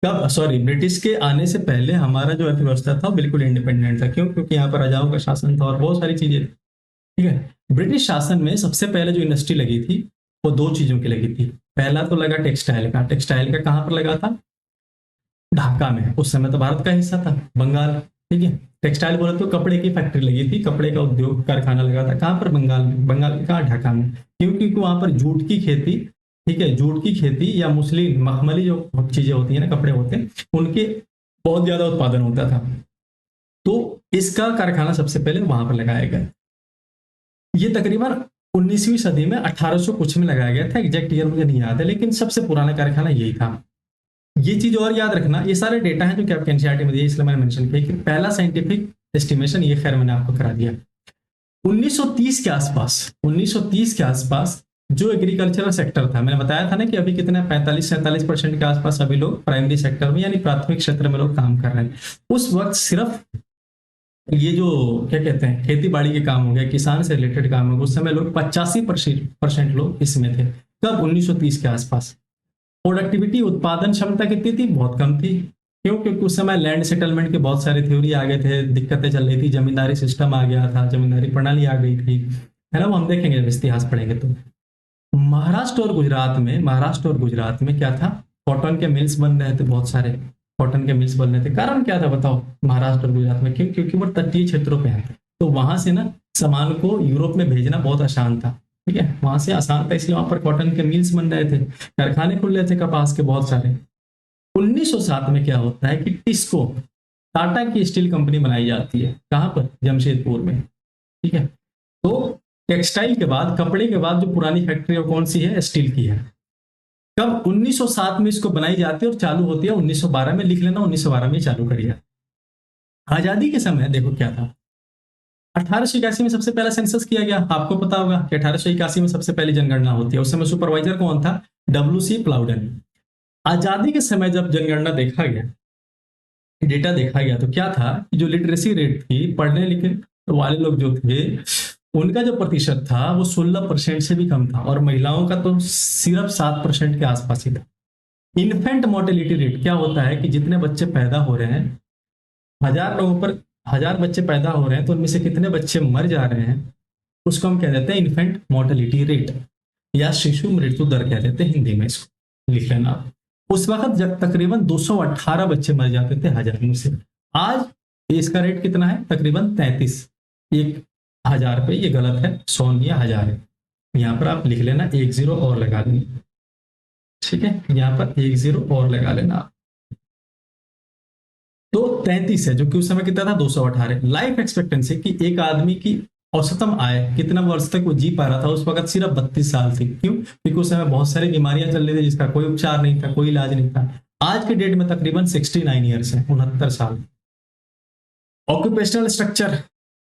कब, सॉरी, ब्रिटिश के आने से पहले हमारा जो अर्थव्यवस्था था वो बिल्कुल इंडिपेंडेंट था। क्यों, क्योंकि यहाँ पर राजाओं का शासन था और बहुत सारी चीजें, ठीक है। ब्रिटिश शासन में सबसे पहले जो इंडस्ट्री लगी थी वो 2 चीजों की लगी थी। पहला तो लगा टेक्सटाइल का। टेक्सटाइल का कहाँ पर लगा था, ढाका में। उस समय तो भारत का हिस्सा था, बंगाल, ठीक है। टेक्सटाइल बोले तो कपड़े की फैक्ट्री लगी थी, कपड़े का उद्योग कारखाना लगा था। कहाँ पर? बंगाल में। बंगाल के कहाँ? ढाका में। क्यों? क्योंकि वहां पर जूट की खेती, ठीक है, जूट की खेती या मुस्लिम मखमली जो चीजें होती है ना, कपड़े होते हैं, उनके बहुत ज्यादा उत्पादन होता था। तो इसका कारखाना सबसे पहले वहां पर लगाया गया। ये तकरीबन 19वीं सदी में 1800 कुछ में लगाया गया था, एग्जैक्ट ईयर मुझे नहीं याद है, लेकिन सबसे पुराना कारखाना यही था। ये चीज और याद रखना, ये सारे डेटा हैं जो कि आपके एनसीईआरटी में दिए, इसलिए मैंने मेंशन किया कि पहला साइंटिफिक एस्टिमेशन ये खैर मैंने आपको करा दिया। 1930 के आसपास, 1930 के आसपास जो एग्रीकल्चरल सेक्टर था, मैंने बताया था ना कि अभी कितने 45-47% के आसपास अभी लोग प्राइमरी सेक्टर में यानी प्राथमिक क्षेत्र में लोग काम कर रहे हैं। उस वक्त सिर्फ ये जो क्या कहते हैं खेती बाड़ी के काम हो गया, किसान से रिलेटेड काम हो गया, उस समय लोग 85% लोग इसमें थे। कब? 1930 के आसपास। प्रोडक्टिविटी, उत्पादन क्षमता कितनी थी? बहुत कम थी। क्यों? क्योंकि उस समय लैंड सेटलमेंट के बहुत सारे थ्योरी आ गए थे, दिक्कतें चल रही थी, जमींदारी सिस्टम आ गया था, जमींदारी प्रणाली आ गई थी, है ना। वो हम देखेंगे जब इतिहास पढ़ेंगे तो। महाराष्ट्र और गुजरात में क्या था? कॉटन के मिल्स बन रहे थे, बहुत सारे कॉटन के मिल्स बन रहे थे। कारण क्या था बताओ महाराष्ट्र और गुजरात में? क्यों? क्योंकि वो तटीय क्षेत्रों पे है, तो वहां से ना सामान को यूरोप में भेजना बहुत आसान था। ठीक है, वहां से आसान था, इसलिए वहां पर कॉटन के मिल्स बन रहे थे, कारखाने खुल रहे थे कपास के बहुत सारे। 1907 में क्या होता है कि टिस्को, टाटा की स्टील कंपनी बनाई जाती है। कहां पर? जमशेदपुर में। ठीक है। तो टेक्सटाइल के बाद, कपड़े के बाद जो पुरानी फैक्ट्री है कौन सी है? स्टील की है। कब? 1907 में इसको बनाई जाती है और चालू होती है 1912 में। लिख लेना 1912 में चालू करिए। आजादी के समय देखो क्या था। 1881 में सबसे पहला सेंसस किया गया। आपको पता होगा कि 1881 में सबसे पहली जनगणना होती है। उस समय सुपरवाइजर कौन था? WC प्लाउडन। आजादी के समय जब जनगणना देखा गया, डेटा देखा गया, तो क्या था कि जो लिटरेसी रेट थी, पढ़ने लिखने वाले लोग जो थे, उनका जो प्रतिशत था वो 16% से भी कम था, और महिलाओं का तो सिर्फ 7% के आसपास ही था। इन्फेंट मोर्टेलिटी रेट क्या होता है कि जितने बच्चे पैदा हो रहे हैं, 1000 लोगों पर 1000 बच्चे पैदा हो रहे हैं, तो उनमें से कितने बच्चे मर जा रहे हैं, उसको हम कह देते हैं इन्फेंट मोर्टेलिटी रेट, या शिशु मृत्यु दर कह देते हैं हिंदी में। इसको लिख लेना। उस वक्त जब तकरीबन 218 बच्चे मर जाते थे 1000 में से। आज इसका रेट कितना है? तकरीबन 33 एक 1000 पे। ये गलत है, 100 नहीं है, 1000 है। यहाँ पर आप लिख लेना, एक जीरो और लगा लेना। ठीक है, यहाँ पर एक जीरो और लगा लेना। तो 33 है, जो कि उस समय कितना था? 218। लाइफ एक्सपेक्टेंसी की एक आदमी की औसतम आय कितना वर्ष तक वो जी पा रहा था, उस वक्त सिर्फ 32 साल थी। क्यों? क्योंकि उस समय बहुत सारी बीमारियां चल रही थी जिसका कोई उपचार नहीं था, कोई इलाज नहीं था। आज के डेट में तकरीबन 69 ईयर्स है, 69 साल। ऑक्यूपेशनल स्ट्रक्चर,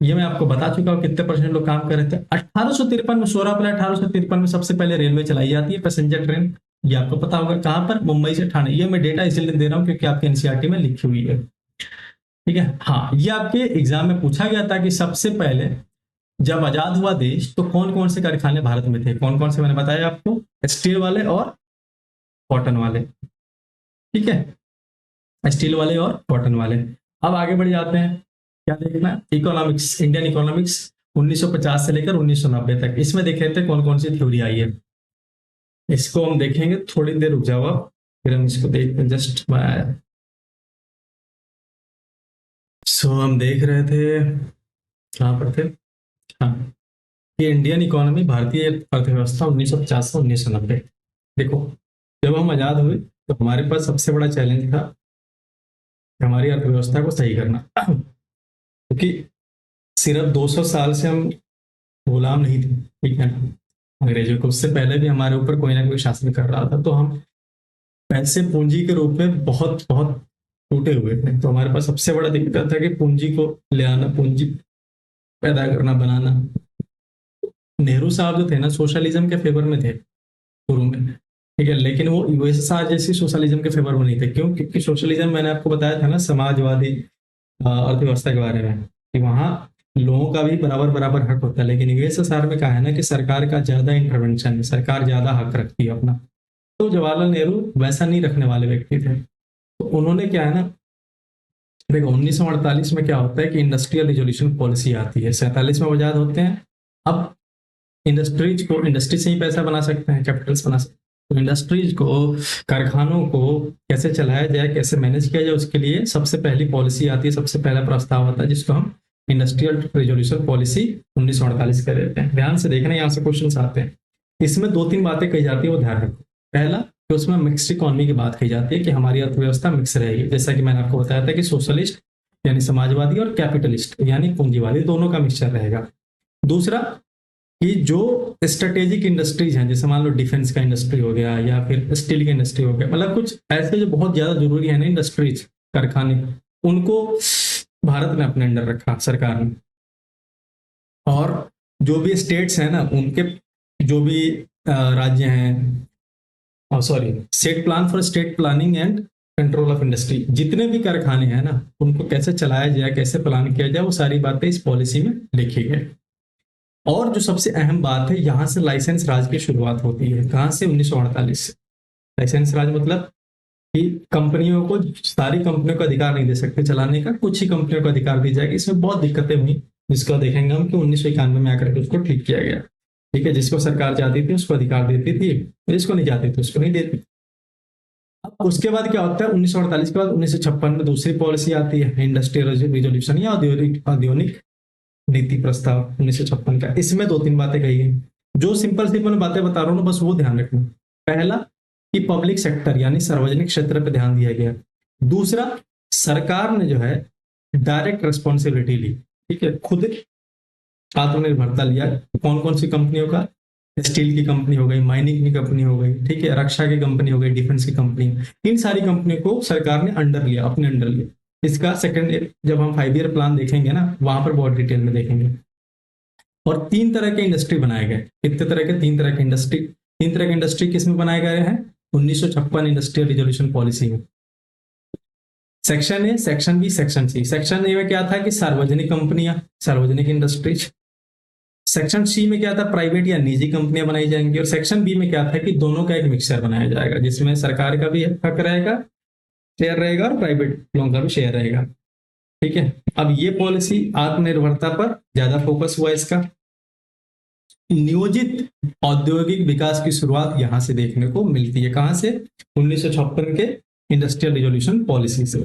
ये मैं आपको बता चुका हूँ कितने परसेंट लोग काम कर रहे थे। 1853 में, 16 अप्रैल 1853 में सबसे पहले रेलवे चलाई जाती है, पैसेंजर ट्रेन। ये आपको पता होगा कहाँ पर? मुंबई से ठाणे। ये मैं डेटा इसलिए दे रहा हूँ क्योंकि आपके एनसीईआरटी में लिखी हुई है। ठीक है। हाँ, ये आपके एग्जाम में पूछा गया था कि सबसे पहले जब आजाद हुआ देश तो कौन कौन से कारखाने भारत में थे? कौन कौन से? मैंने बताया आपको, स्टील वाले और कॉटन वाले। ठीक है, स्टील वाले और कॉटन वाले। अब आगे बढ़ जाते हैं। क्या देखना? इकोनॉमिक्स, इंडियन इकोनॉमिक्स 1950 से लेकर 1990 तक। इसमें देख रहे थे कौन कौन सी थ्योरी आई है। इसको हम देखेंगे, थोड़ी देर रुक जाओ आप, फिर हम इसको देखते हैं। जस्ट बनाया। सो हम देख रहे थे, कहाँ पर थे? हाँ, ये इंडियन इकोनॉमी, भारतीय अर्थव्यवस्था 1950 से 1990। देखो, जब हम आजाद हुए तो हमारे पास सबसे बड़ा चैलेंज था कि हमारी अर्थव्यवस्था को सही करना, क्योंकि सिर्फ 200 साल से हम गुलाम नहीं थे, ठीक है, अंग्रेजों को। उससे पहले भी हमारे ऊपर कोई ना कोई शासन कर रहा था, तो हम पैसे पूंजी के रूप में बहुत बहुत टूटे हुए थे। तो हमारे पास सबसे बड़ा दिक्कत था कि पूंजी को ले आना, पूंजी पैदा करना, बनाना। नेहरू साहब जो थे ना, सोशलिज्म के फेवर में थे शुरू में, ठीक है, लेकिन वो यूएसएसआर जैसी सोशलिज्म के फेवर में नहीं थे। क्यों? क्योंकि सोशलिज्म, मैंने आपको बताया था ना, समाजवादी अर्थव्यवस्था के बारे में, कि वहाँ लोगों का भी बराबर बराबर हक होता है। लेकिन यूएसएसआर में कहा है ना कि सरकार का ज्यादा इंटरवेंशन है, सरकार ज्यादा हक रखती है अपना। तो जवाहरलाल नेहरू वैसा नहीं रखने वाले व्यक्ति थे। तो उन्होंने क्या है ना, देखो 1948 में क्या होता है कि इंडस्ट्रियल रिजोल्यूशन पॉलिसी आती है, 47 में आजाद होते हैं। अब इंडस्ट्रीज को, इंडस्ट्री से ही पैसा बना सकते हैं, कैपिटल्स बना सकते हैं। तो इंडस्ट्रीज को, कारखानों को कैसे चलाया जाए, कैसे मैनेज किया जाए, उसके लिए सबसे पहली पॉलिसी आती है, सबसे पहला प्रस्ताव आता है, जिसको हम इंडस्ट्रियल रिजोल्यूशन पॉलिसी 1948 कह देते हैं। ध्यान से देखना, यहाँ से क्वेश्चन आते हैं। इसमें दो तीन बातें कही जाती है, वो ध्यान रखो। पहला कि उसमें मिक्स्ड इकोनॉमी की बात कही जाती है कि हमारी अर्थव्यवस्था मिक्स रहेगी, जैसा कि मैंने आपको बताया था कि सोशलिस्ट यानी समाजवादी और कैपिटलिस्ट यानी पूंजीवादी, दोनों का मिक्सचर रहेगा। दूसरा कि जो स्ट्रेटेजिक इंडस्ट्रीज हैं, जैसे मान लो डिफेंस का इंडस्ट्री हो गया या फिर स्टील का इंडस्ट्री हो गया, मतलब कुछ ऐसे जो बहुत ज्यादा जरूरी है ना इंडस्ट्रीज, कारखाने, उनको भारत ने अपने अंडर रखा सरकार ने। और जो भी स्टेट्स हैं ना, उनके जो भी राज्य हैं, sorry, set plan for state planning and control of industry, जितने भी कारखाने हैं ना, उनको कैसे चलाया जाए, कैसे प्लान किया जाए, वो सारी बातें इस पॉलिसी में लिखी गई। और जो सबसे अहम बात है, यहां से लाइसेंस राज की शुरुआत होती है। कहां से? 1948 से। लाइसेंस राज मतलब कि कंपनियों को, सारी कंपनियों को अधिकार नहीं दे सकते चलाने का, कुछ ही कंपनियों को अधिकार दी जाएगी। इसमें बहुत दिक्कतें हुई, जिसको देखेंगे हम कि 1991 में आकर के उसको ठीक किया गया। ठीक है, जिसको सरकार चाहती थी उसको अधिकार देती थी, जिसको नहीं चाहती थी उसको नहीं देती। अब उसके बाद क्या होता है? 1948 के बाद 1956 में दूसरी पॉलिसी आती है, इंडस्ट्रियल रिजोल्यूशन या औद्योगिक नीति प्रस्ताव 1956 का। इसमें दो तीन बातें कही गई, जो सिंपल सिंपल बातें बता रहा हूँ ना, बस वो ध्यान रखना। पहला कि पब्लिक सेक्टर यानी सार्वजनिक क्षेत्र पर ध्यान दिया गया। दूसरा, सरकार ने जो है डायरेक्ट रिस्पॉन्सिबिलिटी ली, ठीक है, खुद आत्मनिर्भरता लिया। कौन कौन सी कंपनियों का? स्टील की कंपनी हो गई, माइनिंग की कंपनी हो गई, ठीक है, रक्षा की कंपनी हो गई, डिफेंस की कंपनी, इन सारी कंपनियों को सरकार ने अंडर लिया, अपने अंडर लिया। इसका सेकंड, जब हम 5 ईयर प्लान देखेंगे ना, वहां पर बहुत डिटेल में देखेंगे। और 3 तरह के इंडस्ट्री बनाए गए। कितने तरह के? 3 तरह के इंडस्ट्री। 3 तरह के इंडस्ट्री किस में बनाए गए हैं? 1956 इंडस्ट्रियल रिजोल्यूशन पॉलिसी में। Section A, section B, section C. Section A में क्या था कि सार्वजनिक कंपनियां, सार्वजनिक इंडस्ट्रीज। सेक्शन सी में क्या था? प्राइवेट या निजी कंपनियां बनाई जाएंगी। और सेक्शन बी में क्या था कि दोनों का एक मिक्सचर बनाया जाएगा, जिसमें सरकार का भी हक रहेगा, शेयर रहेगा, और प्राइवेट लोगों का भी शेयर रहेगा। ठीक है, अब ये पॉलिसी आत्मनिर्भरता पर ज्यादा फोकस हुआ इसका। नियोजित औद्योगिक विकास की शुरुआत यहां से देखने को मिलती है। कहां से? 1956 के इंडस्ट्रियल रिजोल्यूशन पॉलिसी से।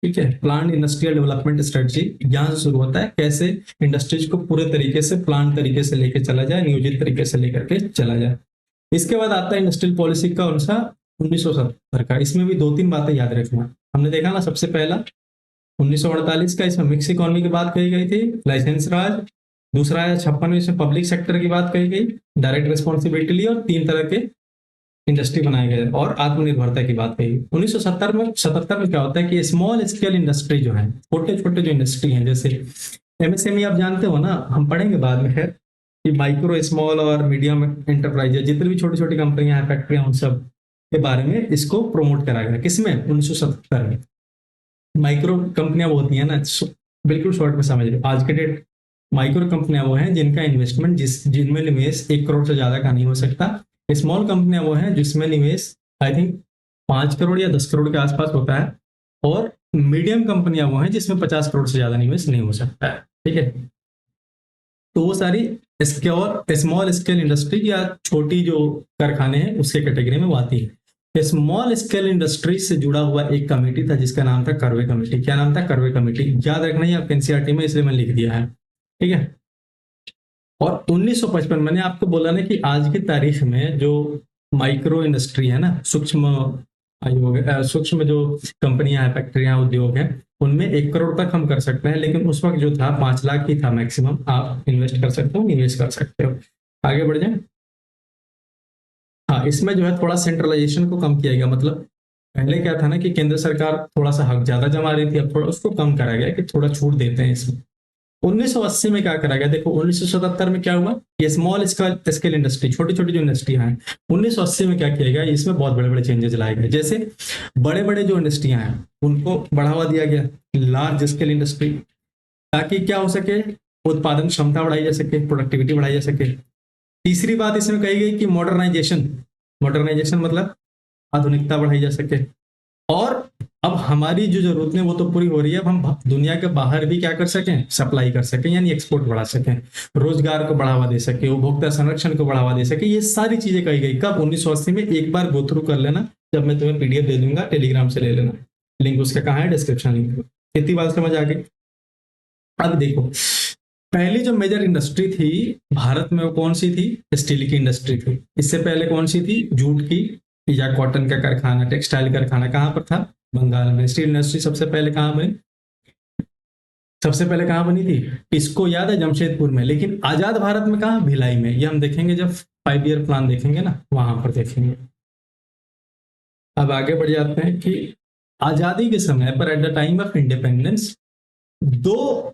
ठीक है, प्लान इंडस्ट्रियल डेवलपमेंट स्ट्रेटजी यहां से शुरू होता है, कैसे इंडस्ट्रीज को पूरे तरीके से प्लान तरीके से लेकर चला जाए, नियोजित तरीके से लेकर के चला जाए। इसके बाद आता है इंडस्ट्रियल पॉलिसी का अनुसार 1970 का। इसमें भी दो तीन बातें याद रखना। हमने देखा ना, सबसे पहला 1948 का, इसमें मिक्स इकोनॉमी की बात कही गई थी, लाइसेंस राज। दूसरा है 56 में, इसमें पब्लिक सेक्टर की बात कही गई, डायरेक्ट रिस्पॉन्सिबिलिटी ली, और 3 तरह के इंडस्ट्री बनाए गए और आत्मनिर्भरता की बात कही। 1977 में क्या होता है कि स्मॉल स्केल इंडस्ट्री जो है, छोटे छोटे जो इंडस्ट्री हैं, जैसे एमएसएमई आप जानते हो ना, हम पढ़ेंगे बाद में खैर, कि माइक्रो स्मॉल और मीडियम एंटरप्राइज, जितनी भी छोटी छोटी कंपनियां हैं, फैक्ट्रियां, उन सब के बारे में इसको प्रमोट करा गया। किसमें? 1977 में। माइक्रो कंपनियां वो होती है ना, बिल्कुल शॉर्ट में समझ लो, आज के डेट माइक्रो कंपनियां वो हैं जिनका इन्वेस्टमेंट जिनमें निवेश 1 करोड़ से ज्यादा का नहीं हो सकता। स्मॉल कंपनियां वो हैं जिसमें निवेश आई थिंक 5 करोड़ या 10 करोड़ के आसपास होता है। और मीडियम कंपनियां वो हैं जिसमें 50 करोड़ से ज्यादा निवेश नहीं हो सकता है। ठीक है, तो वो सारी स्मॉल स्केल इंडस्ट्री या छोटी जो कारखाने हैं उसके कैटेगरी में वो आती है। स्मॉल स्केल इंडस्ट्री से जुड़ा हुआ एक कमेटी था जिसका नाम था कर्वे कमेटी। क्या नाम था? Curve committee. याद रखना ही आप एनसीईआरटी में, इसलिए मैंने लिख दिया है। ठीक है, और 1955, मैंने आपको बोला ना कि आज की तारीख में जो माइक्रो इंडस्ट्री है ना, सूक्ष्म आयोग, सूक्ष्म जो कंपनियां हैं, फैक्ट्रियां, उद्योग हैं, उनमें 1 करोड़ तक हम कर सकते हैं, लेकिन उस वक्त जो था 5 लाख ही था मैक्सिमम। आप इन्वेस्ट कर सकते हो, निवेश कर सकते हो। आगे बढ़ जाए। हाँ, इसमें जो है थोड़ा सेंट्रलाइजेशन को कम किया गया। मतलब पहले क्या था ना कि केंद्र सरकार थोड़ा सा हक ज्यादा जमा रही थी, अब थोड़ा उसको कम करा गया कि थोड़ा छूट देते हैं इसमें। 1980 में क्या करा गया? देखो 1977 में क्या हुआ, ये स्मॉल स्केल इंडस्ट्री, छोटी छोटी जो इंडस्ट्रियां हैं, 1980 में क्या किया गया, इसमें बहुत बड़े बड़े चेंजेस लाए गए। जैसे बड़े बड़े जो इंडस्ट्रियां हैं उनको बढ़ावा दिया गया, लार्ज स्केल इंडस्ट्री, ताकि क्या हो सके, उत्पादन क्षमता बढ़ाई जा सके, प्रोडक्टिविटी बढ़ाई जा सके। तीसरी बात इसमें कही गई कि मॉडर्नाइजेशन। मॉडर्नाइजेशन मतलब आधुनिकता बढ़ाई जा सके। और अब हमारी जो जरूरतें वो तो पूरी हो रही है, अब हम दुनिया के बाहर भी क्या कर सकें, सप्लाई कर सकें, यानी एक्सपोर्ट बढ़ा सकें, रोजगार को बढ़ावा दे सके, उपभोक्ता संरक्षण को बढ़ावा दे सके। ये सारी चीजें कही गई कब, 1980 में। एक बार गो थ्रू कर लेना, जब मैं तुम्हें पीडीएफ दे दूंगा टेलीग्राम से ले लेना, लिंक उसका कहाँ है, डिस्क्रिप्शन लिंक। इतनी बात समझ आ गई। अब देखो, पहली जो मेजर इंडस्ट्री थी भारत में वो कौन सी थी, स्टील की इंडस्ट्री थी। इससे पहले कौन सी थी, जूट की या कॉटन का कारखाना, टेक्सटाइल कारखाना कहाँ पर था, बंगाल में। स्टील इंडस्ट्री सबसे पहले कहाँ बनी, सबसे पहले कहाँ बनी थी, इसको याद है, जमशेदपुर में। लेकिन आजाद भारत में कहाँ, भिलाई में। ये हम देखेंगे जब 5 ईयर प्लान देखेंगे ना, वहां पर देखेंगे। अब आगे बढ़ जाते हैं कि आजादी के समय पर, at the time of independence, 2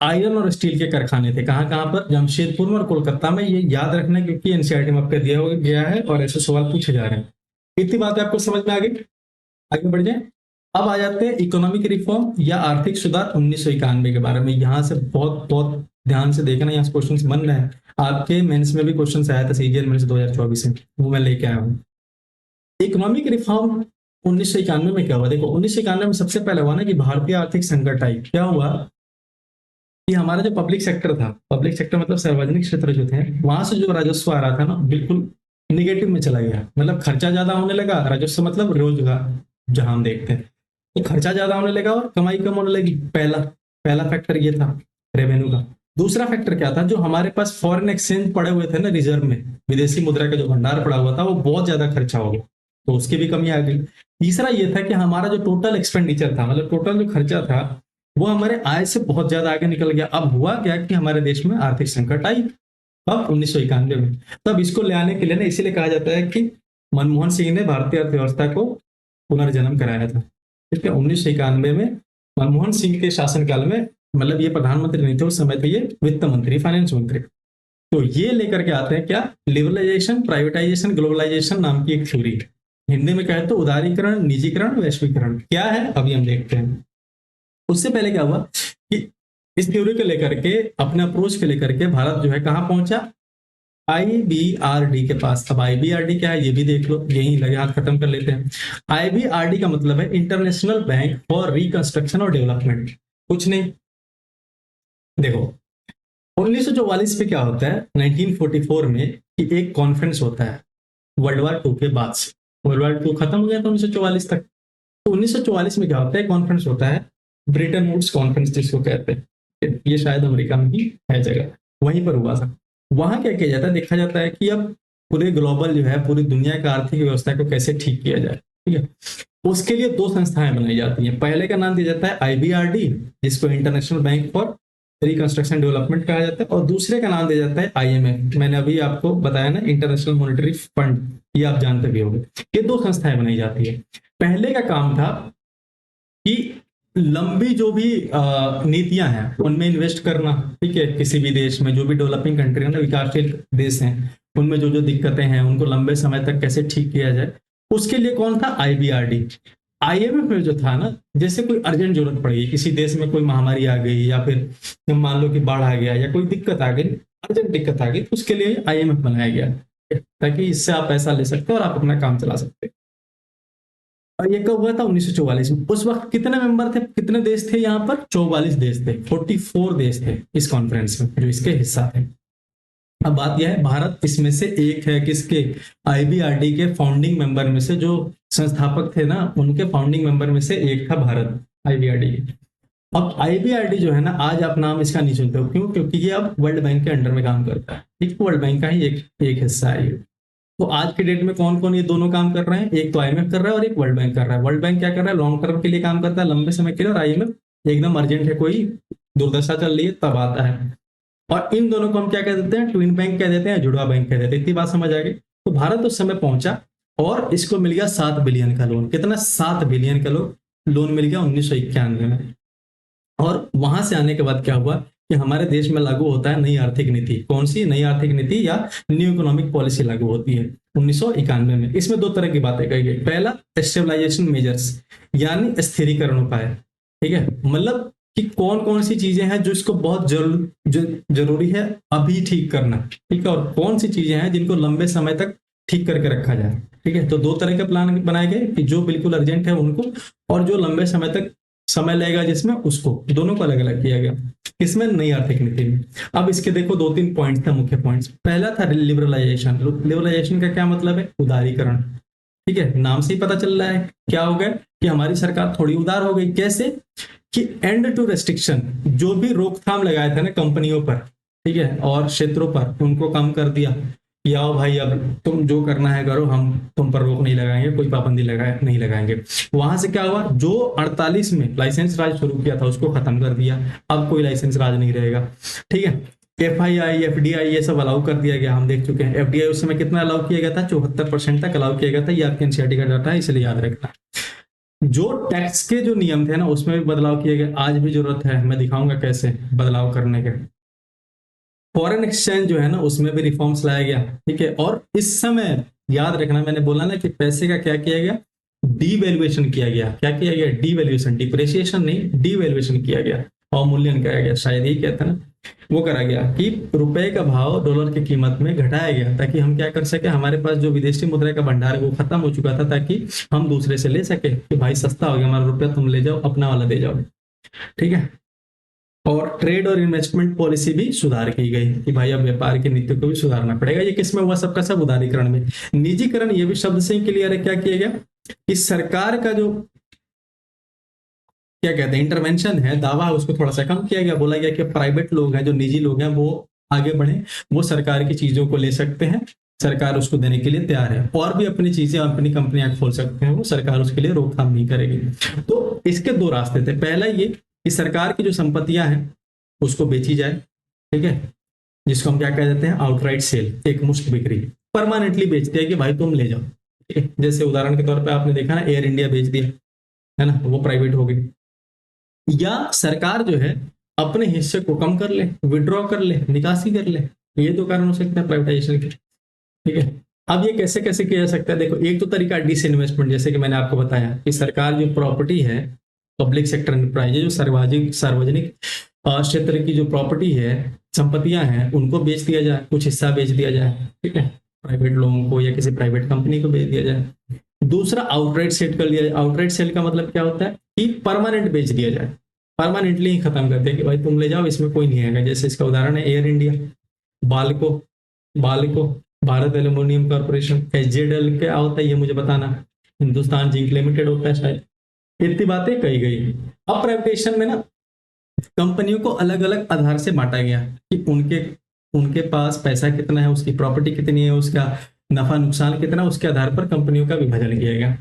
iron और स्टील के कारखाने थे। कहाँ कहाँ पर, जमशेदपुर में और कोलकाता में। ये याद रखना क्योंकि एनसीईआरटी में आपको दिया गया है और ऐसे सवाल पूछे जा रहे हैं। इतनी बात आपको समझ में आ गई। आगे बढ़ जाए। अब आ जाते हैं इकोनॉमिक रिफॉर्म या आर्थिक सुधार 1991 के बारे में। यहां से बहुत बहुत ध्यान से देखना, यहाँ से क्वेश्चन बन रहे हैं। आपके मेंस में भी क्वेश्चन आया था, सीजीएल मेंस 2024 में, वो मैं लेके आया हूँ। इकोनॉमिक रिफॉर्म 1991 में क्या हुआ, देखो 1991 में सबसे पहले हुआ ना कि भारतीय आर्थिक संकट आई। क्या हुआ कि हमारा जो पब्लिक सेक्टर था, पब्लिक सेक्टर मतलब सार्वजनिक क्षेत्र जो थे, वहां से जो राजस्व आ रहा था ना, बिल्कुल निगेटिव में चला गया। मतलब खर्चा ज्यादा होने लगा, राजस्व मतलब रोजगार जहां हम देखते हैं, तो खर्चा ज्यादा होने लगा और कमाई कम होने लगी। पहला पहला फैक्टर ये था रेवेन्यू का। दूसरा फैक्टर क्या था, जो हमारे पास फॉरेन एक्सचेंज पड़े हुए थे ना रिजर्व में, विदेशी मुद्रा का जो भंडार पड़ा हुआ था, वो बहुत ज्यादा खर्चा हो गया, तो उसकी भी कमी आ गई। तीसरा ये था कि हमारा जो टोटल एक्सपेंडिचर था, मतलब टोटल जो खर्चा था, वो हमारे आय से बहुत ज्यादा आगे निकल गया। अब हुआ क्या कि हमारे देश में आर्थिक संकट आई, अब 1991 में। तब इसको ले आने के लिए ना, इसीलिए कहा जाता है कि मनमोहन सिंह ने भारतीय अर्थव्यवस्था को पुनर्जन्म कराया था। ठीक है, 1991 में मनमोहन सिंह के शासनकाल में, मतलब ये प्रधानमंत्री नहीं थे उस समय, तो ये वित्त मंत्री, फाइनेंस मंत्री। तो ये लेकर के आते हैं क्या, लिबरलाइजेशन, प्राइवेटाइजेशन, ग्लोबलाइजेशन नाम की एक थ्योरी। हिंदी में कहे तो उदारीकरण, निजीकरण, वैश्वीकरण। क्या है अभी हम देखते हैं। उससे पहले क्या हुआ कि इस थ्योरी को लेकर के, अपने अप्रोच को लेकर के भारत जो है कहां पहुंचा, आईबीआरडी के पास। अब आईबीआरडी क्या है ये भी देख लो, यही लगे हाथ खत्म कर लेते हैं। आईबीआरडी का मतलब है इंटरनेशनल बैंक फॉर रिकंस्ट्रक्शन और डेवलपमेंट। कुछ नहीं, देखो 1944 पे क्या होता है, 1944 में कि एक कॉन्फ्रेंस होता है वर्ल्ड वार टू के बाद से। वर्ल्ड वार टू खत्म हो गया था 1944 तक। तो 1944 में क्या होता है, कॉन्फ्रेंस होता है, ब्रिटेन वुड्स कॉन्फ्रेंस जिसको कहते हैं। ये शायद अमेरिका में ही है जगह, वहीं पर हुआ था। वहां क्या किया जाता है, देखा जाता है कि अब पूरे ग्लोबल जो है, पूरी दुनिया का आर्थिक व्यवस्था को कैसे ठीक किया जाए। ठीक है, उसके लिए 2 संस्थाएं बनाई जाती हैं। पहले का नाम दिया जाता है आईबीआरडी, जिसको international bank for reconstruction development कहा जाता है, और दूसरे का नाम दिया जाता है आईएमएफ। मैंने अभी आपको बताया ना, इंटरनेशनल मॉनेटरी फंड, ये आप जानते भी होंगे। ये 2 संस्थाएं बनाई जाती है। पहले का काम था कि लंबी जो भी नीतियां हैं उनमें इन्वेस्ट करना। ठीक है, किसी भी देश में, जो भी डेवलपिंग कंट्री है ना, विकासशील देश हैं, उनमें जो जो दिक्कतें हैं उनको लंबे समय तक कैसे ठीक किया जाए, उसके लिए कौन था, आईबीआरडी। आईएमएफ में जो था ना, जैसे कोई अर्जेंट जरूरत पड़ी, किसी देश में कोई महामारी आ गई, या फिर मान लो कि बाढ़ आ गया, या कोई दिक्कत आ गई, अर्जेंट दिक्कत आ गई, तो उसके लिए आईएमएफ बनाया गया, ताकि इससे आप पैसा ले सकते हो और आप अपना काम चला सकते हो। और ये कब हुआ था, 1944 में। उस वक्त कितने मेंबर थे, कितने देश थे यहाँ पर, 44 देश थे, 44 देश थे इस कॉन्फ्रेंस में जो इसके हिस्सा थे। अब बात यह है, भारत इसमें से एक है, किसके, आईबीआरडी के फाउंडिंग मेंबर में से, जो संस्थापक थे ना, उनके फाउंडिंग मेंबर में से एक था भारत, आईबीआरडी। अब आईबीआरडी जो है ना, आज आप नाम इसका नहीं सुनते हो, क्यों, क्योंकि ये अब वर्ल्ड बैंक के अंडर में काम करता है। ठीक, वर्ल्ड बैंक का ही एक हिस्सा है ये। तो आज के डेट में कौन कौन ये दोनों काम कर रहे हैं, एक तो आईएमएफ कर रहा है और एक वर्ल्ड बैंक कर रहा है। वर्ल्ड बैंक क्या कर रहा है, लॉन्ग टर्म के लिए काम करता है, लंबे समय के लिए, और आईएमएफ एकदम अर्जेंट है, कोई दुर्दशा चल रही है तब आता है। और इन दोनों को हम क्या कह देते हैं, ट्विन बैंक कह देते हैं, जुड़वा बैंक कह देते हैं। इतनी बात समझ आ गई। तो भारत उस समय पहुंचा और इसको मिल गया 7 बिलियन का लोन। कितना, 7 बिलियन का लोन मिल गया 1991 में। और वहां से आने के बाद क्या हुआ कि हमारे देश में लागू होता है नई आर्थिक नीति। कौन सी नई आर्थिक नीति, या न्यू इकोनॉमिक पॉलिसी लागू होती है 1991 में। इसमें 2 तरह की बातें कही गई। पहला, स्टेबलाइजेशन मेजर्स, यानी स्थिरीकरण उपाय। ठीक है, मतलब कि कौन कौन सी चीजें हैं जो इसको बहुत जरूरी है अभी ठीक करना। ठीक है, और कौन सी चीजें हैं जिनको लंबे समय तक ठीक करके रखा जाए। ठीक है, तो दो तरह के प्लान बनाए गए कि जो बिल्कुल अर्जेंट है उनको, और जो लंबे समय तक समय लगेगा जिसमें उसको, दोनों को अलग अलग किया गया। इसमें नई आर्थिक नीति में अब इसके देखो दो तीन पॉइंट थे, मुख्य पॉइंट्स। पहला था लिबरलाइजेशन। लिबरलाइजेशन का क्या मतलब है? उदारीकरण। ठीक है, नाम से ही पता चल रहा है क्या हो गया कि हमारी सरकार थोड़ी उदार हो गई। कैसे? कि एंड टू रेस्ट्रिक्शन, जो भी रोकथाम लगाए थे ना कंपनियों पर, ठीक है, और क्षेत्रों पर, उनको कम कर दिया कि आओ भाई अब तुम जो करना है करो, हम तुम पर रोक नहीं लगाएंगे, कोई पाबंदी लगाए नहीं लगाएंगे। वहां से क्या हुआ, जो 48 में लाइसेंस राज शुरू किया था उसको खत्म कर दिया। अब कोई लाइसेंस राज नहीं रहेगा। ठीक है, FII FDI ये सब अलाउ कर दिया गया, हम देख चुके हैं। FDI उस समय कितना अलाउ किया गया था? 74% तक अलाउ किया गया था। ये आपके एनसीईआरटी का डाटा है, इसलिए याद रखना। जो टैक्स के जो नियम थे ना उसमें भी बदलाव किए गए। आज भी जरूरत है, मैं दिखाऊंगा कैसे बदलाव करने के। फॉरेन एक्सचेंज जो है ना उसमें भी रिफॉर्म्स लाया गया। ठीक है, और इस समय याद रखना, मैंने बोला ना कि पैसे का क्या किया गया? डीवैल्यूएशन किया गया। क्या किया गया? डीवैल्यूएशन, डिप्रिसिएशन नहीं, डीवैल्यूएशन किया गया, अवमूल्यन कराया गया, शायद यही कहते हैं ना, वो करा गया कि रुपए का भाव डॉलर की कीमत में घटाया गया, ताकि हम क्या कर सके, हमारे पास जो विदेशी मुद्रा का भंडार है वो खत्म हो चुका था, ताकि हम दूसरे से ले सके कि भाई सस्ता हो गया हमारा रुपया, तुम ले जाओ, अपना वाला दे जाओ। ठीक है, और ट्रेड और इन्वेस्टमेंट पॉलिसी भी सुधार की गई कि भाई अब व्यापार की नीति को भी सुधारना पड़ेगा। ये किसमें हुआ? सबका सब उदारीकरण में। निजीकरण, ये भी शब्द से ही क्लियर है। क्या किया गया कि सरकार का जो क्या कहते हैं इंटरवेंशन है, दावा है, उसको थोड़ा सा कम किया गया। बोला गया कि प्राइवेट लोग हैं, जो निजी लोग हैं, वो आगे बढ़े, वो सरकार की चीजों को ले सकते हैं, सरकार उसको देने के लिए तैयार है, और भी अपनी चीजें अपनी कंपनियां खोल सकते हैं, वो सरकार उसके लिए रोकथाम नहीं करेगी। तो इसके दो रास्ते थे। पहला ये कि सरकार की जो संपत्तियां हैं उसको बेची जाए। ठीक है, जिसको हम क्या कह देते हैं? आउटराइट सेल, एक मुश्त बिक्री, परमानेंटली बेच दिया कि भाई तुम ले जाओ। ठीक है? जैसे उदाहरण के तौर पे आपने देखा ना, एयर इंडिया बेच दिया, है ना, वो प्राइवेट हो गई। या सरकार जो है अपने हिस्से को कम कर ले, विड्रॉ कर ले, निकासी कर ले। ये तो कारण हो सकते हैं प्राइवेटाइजेशन के। ठीक है, अब ये कैसे कैसे किया जा सकता है? देखो, एक तो तरीका डिसइन्वेस्टमेंट, जैसे कि मैंने आपको बताया कि सरकार जो प्रॉपर्टी है, पब्लिक सेक्टर एंटरप्राइज, जो सार्वजनिक सार्वजनिक क्षेत्र की जो प्रॉपर्टी है, संपत्तियां हैं, उनको बेच दिया जाए, कुछ हिस्सा बेच दिया जाए। ठीक है, प्राइवेट लोगों को या किसी प्राइवेट कंपनी को बेच दिया जाए। दूसरा, आउटराइट सेल कर लिया जाए। आउटराइट सेल का मतलब क्या होता है कि परमानेंट बेच दिया जाए, परमानेंटली ही खत्म कर दिया कि भाई तुम ले जाओ, इसमें कोई नहीं आएगा। जैसे इसका उदाहरण है air India, Balco, Balco, Bharat aluminium corporation, SJDL क्या होता है ये मुझे बताना, हिंदुस्तान जिंक लिमिटेड होता है शायद। इतनी बातें कही गई। अब प्राइवेटेशन में ना कंपनियों को अलग अलग आधार से बांटा गया कि उनके उनके पास पैसा कितना है, उसकी प्रॉपर्टी कितनी है, उसका नफा नुकसान कितना, उसके आधार पर कंपनियों का विभाजन किया गया।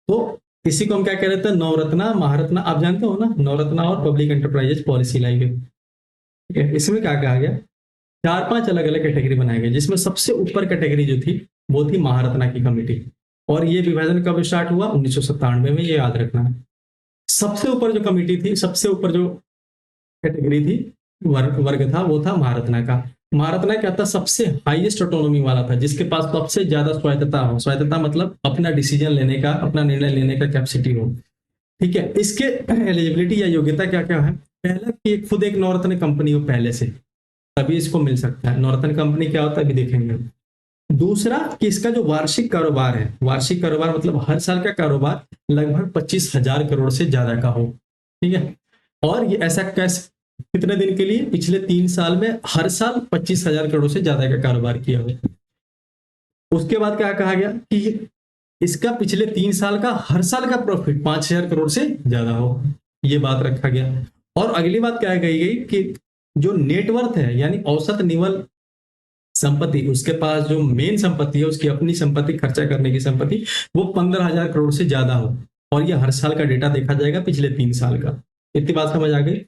तो इसी को हम क्या कह रहे थे? नवरत्ना महारत्ना, आप जानते हो ना, नवरत्ना और पब्लिक एंटरप्राइजेज पॉलिसी लाई गई। ठीक है, इसमें क्या कहा गया? चार पांच अलग अलग कैटेगरी बनाई गई, जिसमें सबसे ऊपर कैटेगरी जो थी वो थी महारत्ना की कमेटी। और ये विभाजन कब स्टार्ट हुआ? 1997 में, ये याद रखना है। सबसे ऊपर जो कमेटी थी, सबसे ऊपर जो कैटेगरी थी, वर्ग था, वो था महारत्ना का। महारत्ना क्या था? सबसे हाईएस्ट ऑटोनॉमी वाला था, जिसके पास सबसे ज्यादा स्वायत्तता हो। स्वायत्तता मतलब अपना डिसीजन लेने का, अपना निर्णय लेने का कैपेसिटी हो। ठीक है, इसके एलिजिबिलिटी या योग्यता क्या क्या है? पहला कि खुद एक नवरत्न कंपनी हो पहले से, तभी इसको मिल सकता है। नवरत्न कंपनी क्या होता है अभी देखेंगे। दूसरा कि इसका जो वार्षिक कारोबार है, वार्षिक कारोबार मतलब हर साल का कारोबार लगभग 25,000 करोड़ से ज्यादा का हो। ठीक है, और ये ऐसा कैसे, कितने दिन के लिए? पिछले 3 साल में हर साल 25,000 करोड़ से ज्यादा का कारोबार किया हो। उसके बाद क्या कहा गया कि इसका पिछले 3 साल का हर साल का प्रॉफिट 5,000 करोड़ से ज्यादा हो। ये बात रखा गया। और अगली बात क्या कही गई कि जो नेटवर्थ है, यानी औसत निवल संपत्ति, उसके पास जो मेन संपत्ति है, उसकी अपनी संपत्ति, खर्चा करने की संपत्ति, वो 15,000 करोड़ से ज्यादा हो। और ये हर साल का डेटा देखा जाएगा पिछले 3 साल का। इतनी बात समझ आ गई।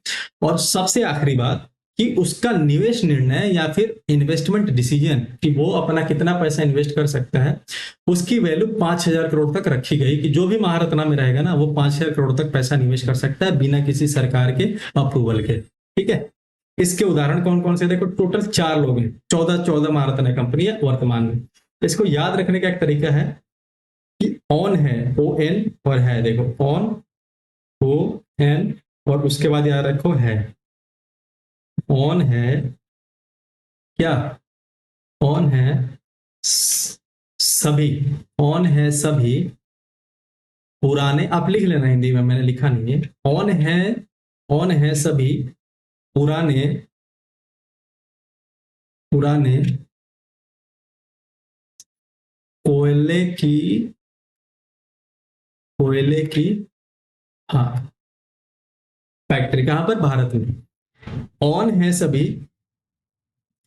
और सबसे आखिरी बात कि उसका निवेश निर्णय या फिर इन्वेस्टमेंट डिसीजन, कि वो अपना कितना पैसा इन्वेस्ट कर सकता है, उसकी वैल्यू 5,000 करोड़ तक रखी गई कि जो भी महारत्ना में रहेगा ना, वो 5,000 करोड़ तक पैसा निवेश कर सकता है बिना किसी सरकार के अप्रूवल के। ठीक है, इसके उदाहरण कौन कौन से? देखो, टोटल 4 लोग हैं, 14 महारत्ना कंपनी है वर्तमान में। इसको याद रखने का एक तरीका है कि ऑन है, ON, और है, देखो ऑन, ON, और उसके बाद याद रखो है। ऑन है क्या? ऑन है सभी, कौन है सभी पुराने, आप लिख लेना हिंदी में, मैंने लिखा नहीं है। कौन है सभी पुराने पुराने कोयले की कोयले की हाँ फैक्ट्री, कहां पर, भारत में। कौन है सभी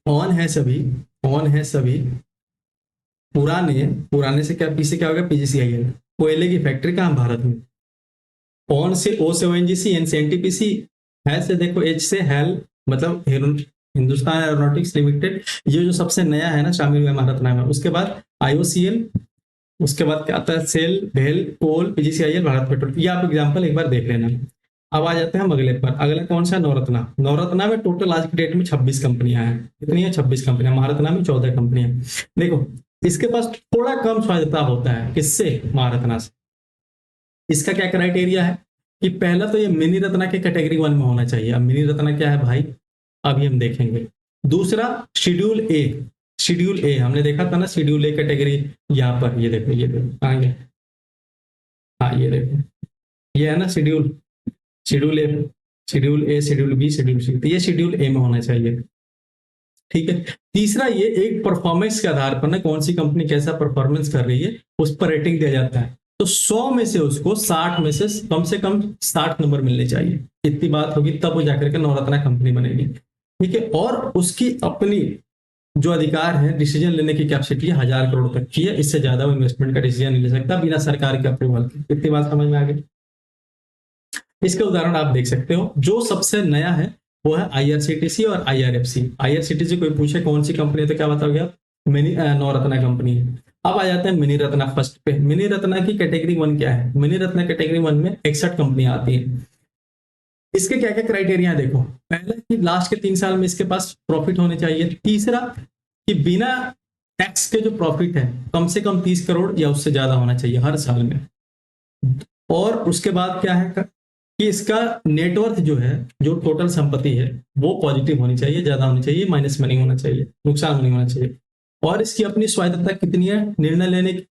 कौन है सभी कौन है सभी पुराने, पुराने से क्या, पी से क्या होगा, पीजीसीआईएल, कोयले की फैक्ट्री कहां, भारत में। कौन से, ओ से ओएनजीसी, एन से एनटीपीसी, है से देखो, एच से हेल मतलब हिंदुस्तान एरोनॉटिक्स लिमिटेड, ये जो सबसे नया है ना शामिल हुआ भारत नाम है। उसके बाद आईओसीएल, उसके बाद क्या आता है, सेल, भेल, कोल, पीजीसीआईएल, भारत पेट्रोल। ये आप एग्जांपल एक बार देख लेना। अब आ जाते हैं हम अगले पर। अगला कौन सा, नवरत्ना। नवरत्ना में टोटल आज की डेट में 26 कंपनियां हैं। कितनी है, 26 कंपनियां। महारत्ना में 14 कंपनियां। देखो इसके पास थोड़ा कम स्वायत्तता होता है, किससे, महारत्ना से। इसका क्या क्राइटेरिया है कि पहला तो ये मिनी रत्ना के कैटेगरी 1 में होना चाहिए। अब मिनी रत्ना क्या है भाई, अभी हम देखेंगे। दूसरा शेड्यूल ए, शेड्यूल ए हमने देखा था ना, शेड्यूल ए कैटेगरी, यहाँ पर ये देखो, ये देखो कहाँ गया, हाँ ये देखो, ये है ना शेड्यूल, शेड्यूल ए, शेड्यूल ए, शेड्यूल बी, शेड्यूल सी, तो ये शेड्यूल ए में होना चाहिए। ठीक है। तीसरा, ये एक परफॉर्मेंस के आधार पर ना, कौन सी कंपनी कैसा परफॉर्मेंस कर रही है उस पर रेटिंग दिया जाता है। तो 100 में से उसको 60 में से कम 60 नंबर मिलने चाहिए। इतनी बात होगी तब वो जाकर के नवरत्ना कंपनी बनेगी। ठीक है। और उसकी अपनी जो अधिकार है, डिसीजन लेने की कैपेसिटी 1000 करोड़ तक की है। इससे ज्यादा वो इन्वेस्टमेंट का डिसीजन नहीं ले सकता बिना सरकार के अप्रूवल के। इतनी बात समझ में आ गई। इसके उदाहरण आप देख सकते हो। जो सबसे नया है वो है आईआरसीटीसी और आईआरएफसी। आईआरसीटीसी कोई पूछे कौन सी कंपनी है तो क्या बताओगे आप, मिनी नवरत्ना कंपनी है। अब आ जाते हैं मिनी रत्ना फर्स्ट पे। मिनी रत्ना की कैटेगरी 1 क्या है, मिनी रत्ना कैटेगरी 1 में 61 कंपनियां आती हैं। इसके क्या क्या क्राइटेरिया देखो। पहला कि लास्ट के 3 साल में इसके पास प्रॉफिट होने चाहिए। तीसरा कि बिना टैक्स के जो प्रॉफिट है कम से कम 30 करोड़ या उससे ज्यादा होना चाहिए हर साल में। और उसके बाद क्या है कि इसका नेटवर्थ जो है, जो टोटल संपत्ति है वो पॉजिटिव होनी चाहिए, ज्यादा होनी चाहिए, माइनस में नहीं होना चाहिए, नुकसान नहीं होना चाहिए। और इसकी अपनी स्वायत्तता कितनी है, निर्णय लेने की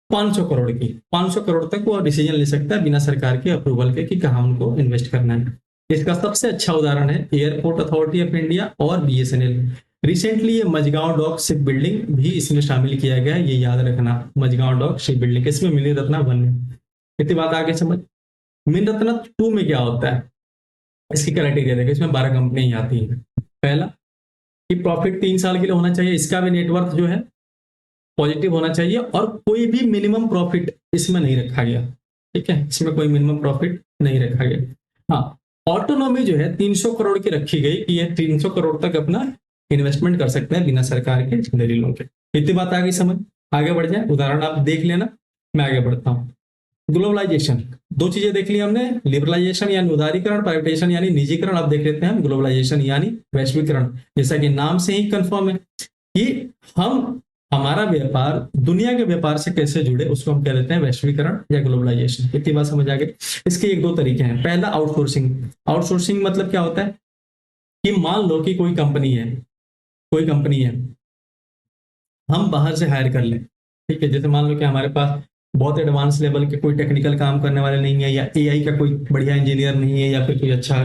500 करोड़ की। 500 करोड़ तक वो डिसीजन ले सकता है बिना सरकार के अप्रूवल के कि कहाँ उनको इन्वेस्ट करना है। इसका सबसे अच्छा उदाहरण है एयरपोर्ट अथॉरिटी ऑफ इंडिया और बीएसएनएल। रिसेंटली ये मझगांव डॉक शिप बिल्डिंग भी इसमें शामिल किया गया है, ये याद रखना। मझगांव डॉक शिप बिल्डिंग इसमें मिनी रत्ना 1 में। इतनी बात आगे समझ। मिनी रत्ना 2 में क्या होता है, इसकी क्राइटेरिया देखो। इसमें 12 कंपनियां आती हैं। पहला कि प्रॉफिट 3 साल के लिए होना चाहिए, इसका भी नेटवर्थ जो है पॉजिटिव होना चाहिए, और कोई भी मिनिमम प्रॉफिट इसमें नहीं रखा गया। ठीक है, इसमें कोई मिनिमम प्रॉफिट नहीं रखा गया। हाँ, ऑटोनॉमी जो है 300 करोड़ की रखी गई कि ये 300 करोड़ तक अपना इन्वेस्टमेंट कर सकते हैं बिना सरकार के दलीलों के। इतनी बात आगे समझ। आगे बढ़ जाए, उदाहरण आप देख लेना, मैं आगे बढ़ता हूँ। ग्लोबलाइजेशन, 2 चीजें देख ली हमने, लिबरलाइजेशन यानी उदारीकरण, प्राइवेटाइजेशन यानी निजीकरण। अब देख लेते हैं ग्लोबलाइजेशन यानी वैश्वीकरण। जैसा कि नाम से ही कंफर्म है कि हमारा व्यापार दुनिया के व्यापार से कैसे जुड़े, उसको हम कह देते हैं वैश्वीकरण या ग्लोबलाइजेशन। इतनी बात समझ आ गई। इसके 1-2 तरीके हैं। पहला आउटसोर्सिंग। आउटसोर्सिंग मतलब क्या होता है कि मान लो कि कोई कंपनी है, हम बाहर से हायर कर लें। ठीक है, जैसे मान लो कि हमारे पास बहुत एडवांस लेवल के कोई टेक्निकल काम करने वाले नहीं है, या एआई का कोई बढ़िया इंजीनियर नहीं है, या फिर कोई अच्छा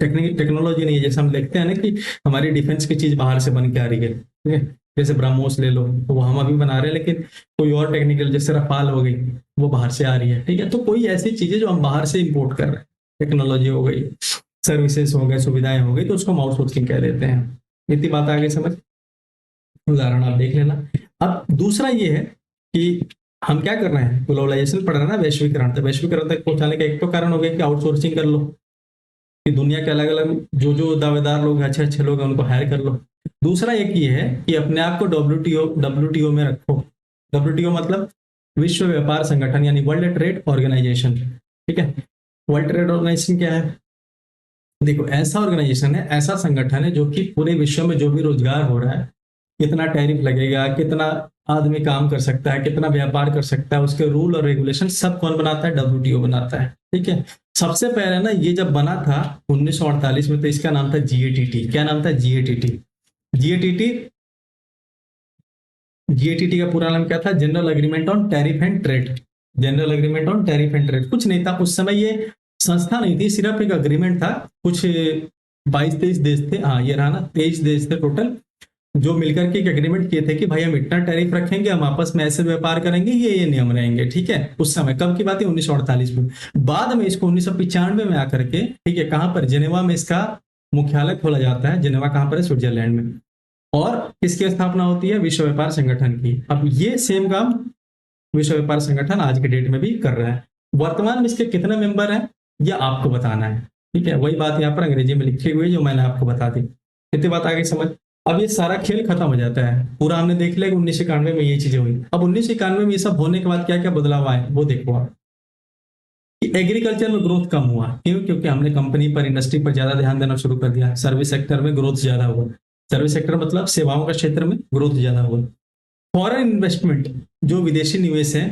टेक्नोलॉजी नहीं है। जैसे हम देखते हैं ना कि हमारी डिफेंस की चीज बाहर से बन के आ रही है। ठीक है, जैसे ब्रह्मोस ले लो, तो वो हम अभी बना रहे हैं, लेकिन कोई और टेक्निकल जैसे रफाल हो गई वो बाहर से आ रही है। ठीक है, तो कोई ऐसी चीजें जो हम बाहर से इंपोर्ट कर रहे हैं, टेक्नोलॉजी हो गई, सर्विसेज हो गए, सुविधाएं हो गई, तो उसको हम आउटसोर्सिंग कह देते हैं। इतनी बात आगे समझ। उदाहरण आप देख लेना। अब दूसरा ये है कि हम क्या कर रहे हैं, ग्लोबलाइजेशन पढ़ रहे हैं ना, वैश्वीकरण। तो वैश्वीकरण तक पहुंचाने का एक तो कारण हो गया कि आउटसोर्सिंग कर लो, कि दुनिया के अलग अलग जो दावेदार लोग, अच्छे अच्छे लोग हैं, उनको हायर कर लो। दूसरा एक ये है कि अपने आप को डब्ल्यूटीओ में रखो। डब्ल्यूटीओ मतलब विश्व व्यापार संगठन यानी वर्ल्ड ट्रेड ऑर्गेनाइजेशन। ठीक है, वर्ल्ड ट्रेड ऑर्गेनाइजेशन क्या है, देखो ऐसा ऑर्गेनाइजेशन है, ऐसा संगठन है जो कि पूरे विश्व में जो भी रोजगार हो रहा है, कितना टैरिफ लगेगा, कितना आदमी काम कर सकता है, कितना व्यापार कर सकता है, उसके रूल और रेगुलेशन सब कौन बनाता है, डब्ल्यूटीओ बनाता है। ठीक है, सबसे पहले ना ये जब बना था 1948 में, तो इसका नाम था जीएटीटी। क्या नाम था, जीएटीटी। जीएटीटी जीएटीटी का पूरा नाम क्या था? General agreement on tariff and trade. General agreement on tariff and trade कुछ नहीं था उस समय, ये संस्था नहीं थी, सिर्फ एक अग्रीमेंट था। कुछ 22-23 देश थे, हाँ ये रहा ना, 23 देश थे टोटल, जो मिलकर के एक एग्रीमेंट किए थे कि भाई हम इतना टैरिफ रखेंगे, हम आपस में ऐसे व्यापार करेंगे, ये नियम रहेंगे, ठीक है। उस समय कब की बात है? 1948 में। बाद में इसको 1995 में आकर के, ठीक है, कहां पर? जेनेवा में इसका मुख्यालय खोला जाता है। जेनेवा कहां पर है? स्विट्जरलैंड में। और किसकी स्थापना होती है? विश्व व्यापार संगठन की। अब ये सेम काम विश्व व्यापार संगठन आज के डेट में भी कर रहा है। वर्तमान में इसके कितने मेंबर हैं यह आपको बताना है, ठीक है। वही बात यहाँ पर अंग्रेजी में लिखी हुई है जो मैंने आपको बता दी। इतनी बात आ गई समझ? अब ये सारा खेल खत्म हो जाता है पूरा, हमने देख लिया कि 1991 में ये चीजें हुई। अब 1991 में ये सब होने के बाद क्या क्या बदलाव आए वो देखो आप। एग्रीकल्चर में ग्रोथ कम हुआ, क्यों? क्योंकि हमने कंपनी पर, इंडस्ट्री पर ज्यादा ध्यान देना शुरू कर दिया। सर्विस सेक्टर में ग्रोथ ज्यादा हुआ। सर्विस सेक्टर मतलब सेवाओं का क्षेत्र में ग्रोथ ज्यादा हुआ। फॉरेन इन्वेस्टमेंट, जो विदेशी निवेश है,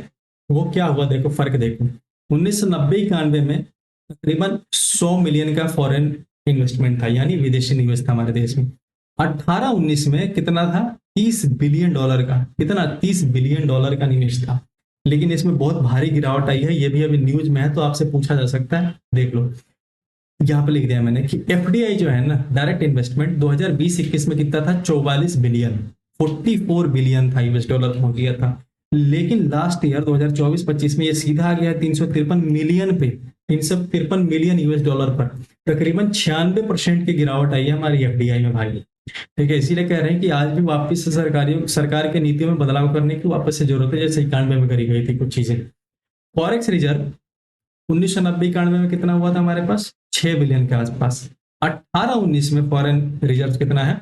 वो क्या हुआ? देखो फर्क देखो। 1990-91 में तकरीबन 100 मिलियन का फॉरेन इन्वेस्टमेंट था, यानी विदेशी निवेश था हमारे देश में। 18-19 में कितना था? 30 बिलियन डॉलर का। कितना? 30 बिलियन डॉलर का निवेश था। लेकिन इसमें बहुत भारी गिरावट आई है, ये भी अभी न्यूज में है, तो आपसे पूछा जा सकता है, देख लो। यहाँ पे लिख दिया मैंने कि एफडीआई जो है ना, डायरेक्ट इन्वेस्टमेंट, 2020-21 में कितना था? 44 बिलियन, 44 बिलियन था यूएस डॉलर पहुंच गया था। लेकिन लास्ट ईयर 2024-25 में ये सीधा आ गया 353 मिलियन पे, 353 मिलियन यूएस डॉलर पर। तकरीबन 96% की गिरावट आई है हमारी एफडीआई में भाई, ठीक है। इसीलिए कह रहे हैं कि आज भी वापस से सरकार के नीतियों में बदलाव करने की वापस से जरूरत है, जैसे 91 में करी गई थी कुछ चीजें। फॉरेक्स रिजर्व 1990-91 में कितना हुआ था हमारे पास? 6 बिलियन के आसपास। 18-19 में फॉरेन रिजर्व कितना है?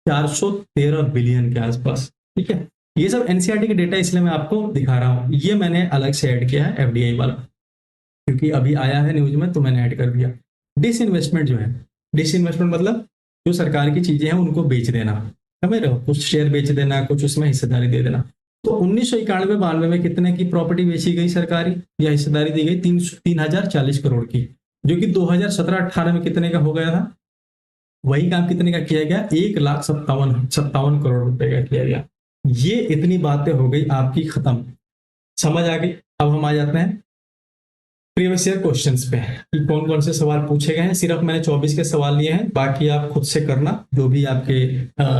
413 बिलियन के आसपास, ठीक है। ये सब एनसीईआरटी के डेटा, इसलिए मैं आपको दिखा रहा हूं। ये मैंने अलग से ऐड किया है एफडीआई वाला, क्योंकि अभी आया है न्यूज में तो मैंने ऐड कर दिया। डिसइन्वेस्टमेंट जो है, डिसइन्वेस्टमेंट मतलब जो सरकार की चीजें हैं उनको बेच देना, समझ रहे हो? कुछ शेयर बेच देना, कुछ उसमें हिस्सेदारी दे देना। तो 1991-92 में कितने की प्रॉपर्टी बेची गई सरकारी या हिस्सेदारी दी गई? 3,040 करोड़ की, जो कि 2017-18 में कितने का हो गया था? वही काम कितने का किया गया? 1,57,57 करोड़ रुपए का किया गया। ये इतनी बातें हो गई आपकी खत्म, समझ आ गई। अब हम आ जाते हैं प्रीवियस ईयर क्वेश्चंस पे कि कौन कौन से सवाल पूछे गए हैं। सिर्फ मैंने 24 के सवाल लिए हैं, बाकी आप खुद से करना जो भी आपके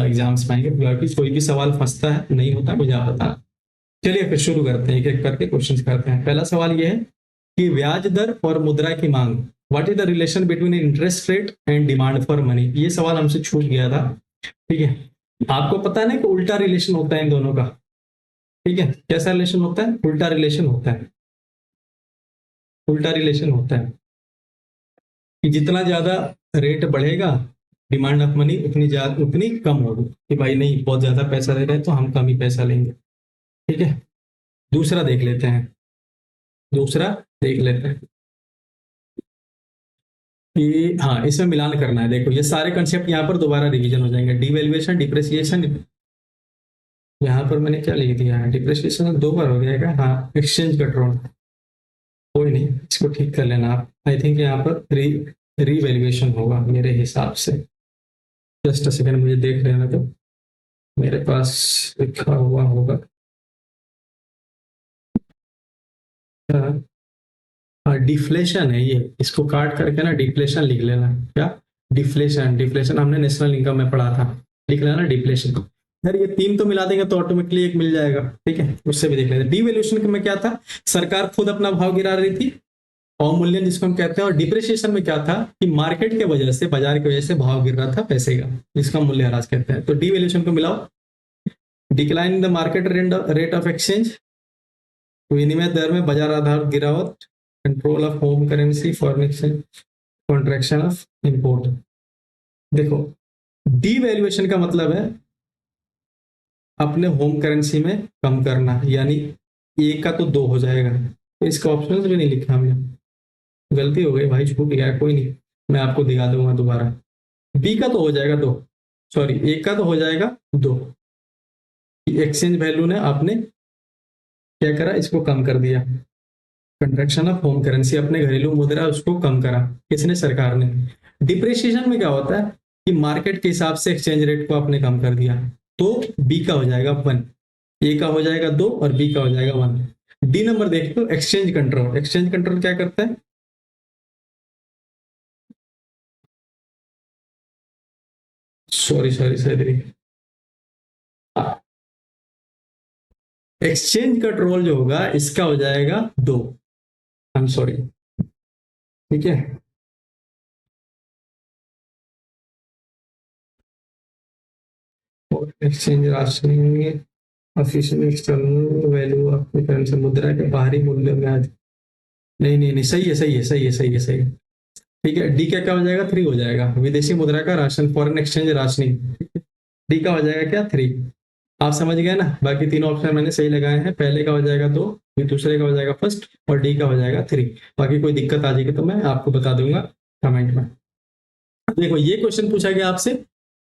एग्जाम्स में आएंगे। कोई भी सवाल फंसता है, नहीं होता, मुझे आप बताना। चलिए फिर शुरू करते हैं, एक एक करके क्वेश्चंस करते हैं। पहला सवाल ये है कि ब्याज दर और मुद्रा की मांग, what is the relation between interest rate and demand for money. ये सवाल हमसे छूट गया था, ठीक है। आपको पता है ना कि उल्टा रिलेशन होता है इन दोनों का, ठीक है। कैसा रिलेशन होता है? उल्टा रिलेशन होता है। उल्टा रिलेशन होता है कि जितना ज्यादा रेट बढ़ेगा डिमांड ऑफ मनी, उतनी कम होगी, कि भाई नहीं बहुत ज्यादा पैसा दे रहे हैं तो हम कम ही पैसा लेंगे, ठीक है। दूसरा देख लेते हैं, दूसरा देख लेते हैं कि हाँ इसमें मिलान करना है। देखो ये सारे कंसेप्ट यहाँ पर दोबारा रिवीजन हो जाएंगे। डिवैल्यूएशन, डिप्रेसिएशन, यहाँ पर मैंने क्या लिख दिया है? डिप्रेसिएशन 2 बार हो गया क्या? हाँ, एक्सचेंज कट, कोई नहीं, इसको ठीक कर लेना आप। आई थिंक यहाँ पर रीवैल्यूएशन होगा मेरे हिसाब से। जस्ट अ सेकंड, मुझे देख लेना तो मेरे पास लिखा हुआ होगा। डिफ्लेशन है ये, इसको काट करके ना डिफ्लेशन लिख लेना। क्या? डिफ्लेशन, डिफ्लेशन हमने नेशनल इनकम में पढ़ा था, लिख लेना डिफ्लेशन। यार ये तीन तो मिला देंगे तो ऑटोमेटिकली एक मिल जाएगा, ठीक है। उससे भी देख लेते हैं। डिवैल्यूएशन में क्या था? सरकार खुद अपना भाव गिरा रही थी, अवमूल्यन जिसको हम कहते हैं। और डिप्रिसिएशन में क्या था कि मार्केट के वजह से, बाजार की वजह से भाव गिर रहा था पैसे का, जिसका मूल्य ह्रास कहते हैं। तो डिवैल्यूएशन को मिलाओ। Decline in the market rate of exchange, विनिमय दर में बाजार आधार गिरावट। Control of home currency, foreign exchange, contraction of import. देखो डिवैल्यूएशन का मतलब है अपने होम करेंसी में कम करना, यानी एक का तो 2 हो जाएगा। तो इसका ऑप्शन भी नहीं लिखा हमने, गलती हो गई भाई, छूट गया, कोई नहीं, मैं आपको दिखा दूंगा दोबारा। बी का तो हो जाएगा 2, सॉरी एक का तो हो जाएगा 2। एक्सचेंज वैल्यू ने आपने क्या करा? इसको कम कर दिया। कंट्रैक्शन ऑफ होम करेंसी, अपने घरेलू मुद्रा उसको कम करा, किसने? सरकार ने। डिप्रिसिएशन में क्या होता है कि मार्केट के हिसाब से एक्सचेंज रेट को आपने कम कर दिया। तो बी का हो जाएगा 1। ए का हो जाएगा 2 और बी का हो जाएगा 1। डी नंबर देखो, एक्सचेंज कंट्रोल। एक्सचेंज कंट्रोल क्या करता है? Sorry sorry sorry, exchange control जो होगा इसका हो जाएगा 2। आई एम सॉरी, ठीक है। और exchange rationing official external value of currency, मुद्रा के बाहरी मूल्य में आज। नहीं नहीं नहीं, सही है सही है सही है सही है सही है। ठीक है, डी का क्या हो जाएगा? 3 हो जाएगा, विदेशी मुद्रा का ration, foreign exchange rationing. D का हो जाएगा क्या? 3। आप समझ गए ना? बाकी तीनों ऑप्शन मैंने सही लगाए हैं। पहले का हो जाएगा 2, फिर दूसरे का हो जाएगा फर्स्ट, और डी का हो जाएगा 3। बाकी कोई दिक्कत आ जाएगी तो मैं आपको बता दूंगा कमेंट में। देखो ये क्वेश्चन पूछा गया आपसे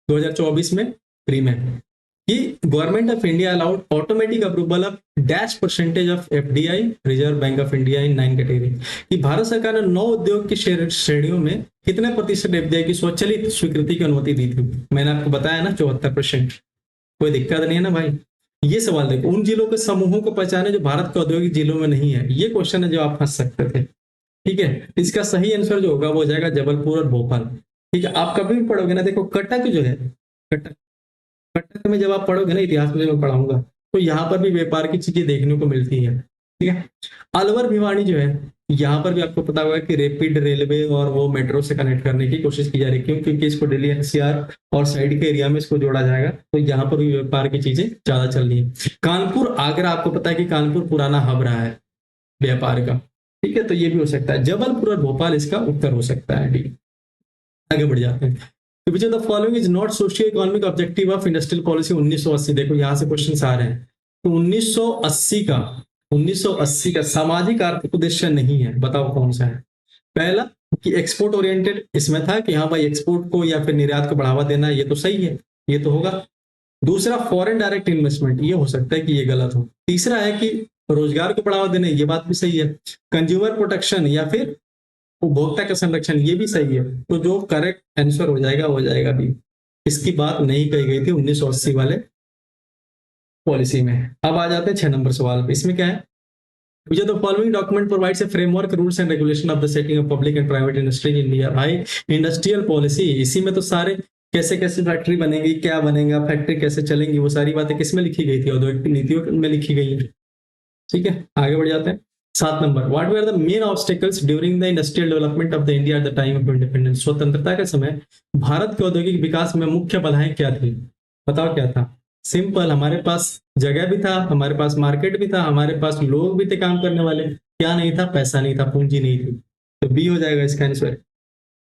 2024 में प्री में, कि government of India allowed automatic approval of dash percentage of FDI, reserve bank of India in 9 category. कि भारत सरकार ने 9 उद्योग की श्रेणियों में कितने प्रतिशत एफडीआई की स्वचालित स्वीकृति की अनुमति दी थी? मैंने आपको बताया ना 74%। कोई दिक्कत नहीं है ना भाई? ये सवाल देखो, उन जिलों के समूहों को पहचाने जो भारत के औद्योगिक जिलों में नहीं है। ये क्वेश्चन है जो आप फंस सकते थे। ठीक है, इसका सही आंसर जो होगा वो हो जाएगा जबलपुर और भोपाल। ठीक है, आप कभी भी पढ़ोगे ना, देखो कटक जो है, कटक, कटक में जब आप पढ़ोगे ना, इतिहास में जब मैं पढ़ाऊंगा, तो यहाँ पर भी व्यापार की चीजें देखने को मिलती है। ठीक है, अलवर भिवानी जो है, यहाँ पर भी आपको पता होगा कि रैपिड रेलवे और वो मेट्रो से कनेक्ट करने की कोशिश की जा रही है। क्यों? क्योंकि इसको दिल्ली एनसीआर और साइड के एरिया में इसको जोड़ा जाएगा, तो यहाँ पर भी व्यापार की चीजें ज्यादा चल रही है। कानपुर आगरा, आपको पता है कि कानपुर पुराना हब रहा है व्यापार का। ठीक है, तो ये भी हो सकता है। जबलपुर और भोपाल इसका उत्तर हो सकता है, डी। आगे बढ़ जाते हैं। तो which of the following is not socio economic objective of industrial policy 1980। देखो यहाँ से क्वेश्चन आ रहे हैं। तो 1980 का सामाजिक आर्थिक उद्देश्य नहीं है, बताओ कौन सा है? पहला कि एक्सपोर्ट ओरिएंटेड, इसमें था कि हाँ भाई एक्सपोर्ट को या फिर निर्यात को बढ़ावा देना, ये तो सही है, ये तो होगा। दूसरा फॉरेन डायरेक्ट इन्वेस्टमेंट, ये हो सकता है कि ये गलत हो। तीसरा है कि रोजगार को बढ़ावा देना, ये बात भी सही है। कंज्यूमर प्रोटेक्शन या फिर उपभोक्ता का संरक्षण, ये भी सही है। तो जो करेक्ट आंसर हो जाएगा हो जाएगा बी। इसकी बात नहीं कही गई थी 1980 वाले पॉलिसी में। अब आ जाते हैं 6 नंबर सवाल पे। इसमें क्या है? Which of the following document provides a framework, rules and regulation of the setting of public and private industry in India? भाई इंडस्ट्रियल पॉलिसी, इसी में तो सारे कैसे कैसे फैक्ट्री बनेगी, क्या बनेगा, फैक्ट्री कैसे चलेंगी, वो सारी बातें किसमें लिखी गई थी? औद्योगिक नीतियों में लिखी गई है। ठीक है, आगे बढ़ जाते हैं। 7 number, what were the main obstacles during the industrial development of the India at the time of independence? स्वतंत्रता के समय भारत के औद्योगिक विकास में मुख्य बाधाएं क्या थी? बताओ क्या था? सिंपल, हमारे पास जगह भी था, हमारे पास मार्केट भी था, हमारे पास लोग भी थे काम करने वाले। क्या नहीं था? पैसा नहीं था, पूंजी नहीं थी। तो बी हो जाएगा इसका आंसर।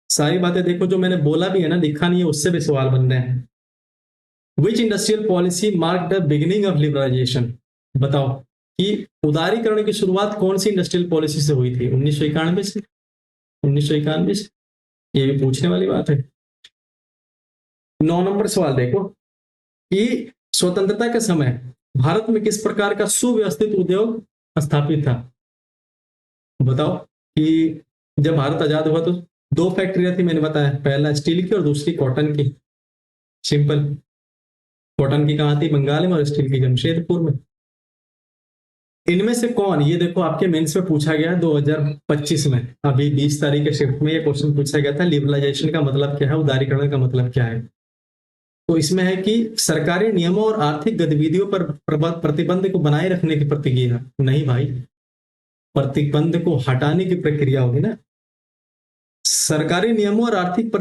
सारी बातें देखो जो मैंने बोला भी है ना, लिखा नहीं है, उससे भी सवाल बन रहे हैं। Which industrial policy mark the beginning of liberalisation? बताओ कि उदारीकरण की शुरुआत कौन सी इंडस्ट्रियल पॉलिसी से हुई थी? 1991 से। 1991 से, ये भी पूछने वाली बात है। 9 नंबर सवाल देखो कि स्वतंत्रता के समय भारत में किस प्रकार का सुव्यवस्थित उद्योग स्थापित था? बताओ कि जब भारत आजाद हुआ तो 2 फैक्ट्रियां थी, मैंने बताया, पहला स्टील की और दूसरी कॉटन की। सिंपल, कॉटन की कहाँ थी? बंगाल में, और स्टील की जमशेदपुर में। इनमें से कौन, ये देखो आपके मेंस में पूछा गया 2025 में, अभी 20 तारीख के शिफ्ट में ये क्वेश्चन पूछा गया था, लिबरलाइजेशन का मतलब क्या है, उदारीकरण का मतलब क्या है? तो इसमें है कि सरकारी नियमों और आर्थिक गतिविधियों पर प्रतिबंध को बनाए रखने की प्रक्रिया। नहीं भाई, प्रतिबंध को हटाने की प्रक्रिया होगी ना। सरकारी नियमों और आर्थिक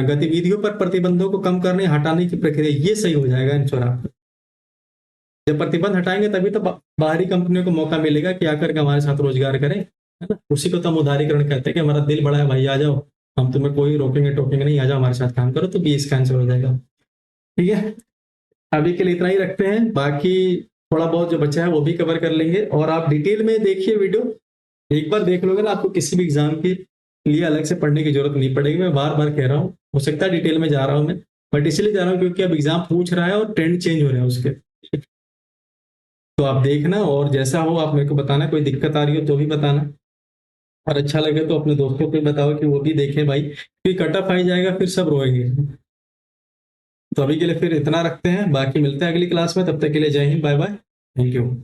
गतिविधियों पर प्रतिबंधों को कम करने हटाने की प्रक्रिया, ये सही हो जाएगा आंसर आपका। जब प्रतिबंध हटाएंगे तभी तो बाहरी कंपनियों को मौका मिलेगा कि आकर के हमारे साथ रोजगार करें, है ना। उसी को तो हम उदारीकरण कहते हैं कि हमारा दिल बड़ा है भाई, आ जाओ, हम तुम्हें कोई रोकेंगे टोकेंगे नहीं, आ जाओ हमारे साथ काम करो। तो भी इसका आंसर हो जाएगा। ठीक है, अभी के लिए इतना ही रखते हैं, बाकी थोड़ा बहुत जो बचा है वो भी कवर कर लेंगे। और आप डिटेल में देखिए वीडियो, एक बार देख लोगे ना, आपको किसी भी एग्जाम के लिए अलग से पढ़ने की जरूरत नहीं पड़ेगी। मैं बार बार कह रहा हूँ, हो सकता है डिटेल में जा रहा हूँ मैं, बट इसलिए जा रहा हूँ क्योंकि अब एग्जाम पूछ रहा है और ट्रेंड चेंज हो रहे हैं उसके। तो आप देखना, और जैसा हो आप मेरे को बताना, कोई दिक्कत आ रही हो तो भी बताना, और अच्छा लगे तो अपने दोस्तों को भी बताओ कि वो भी देखें भाई, क्योंकि कट ऑफ आ जाएगा फिर सब रोएंगे। तो अभी के लिए फिर इतना रखते हैं, बाकी मिलते हैं अगली क्लास में, तब तक के लिए जय हिंद, बाय बाय, थैंक यू।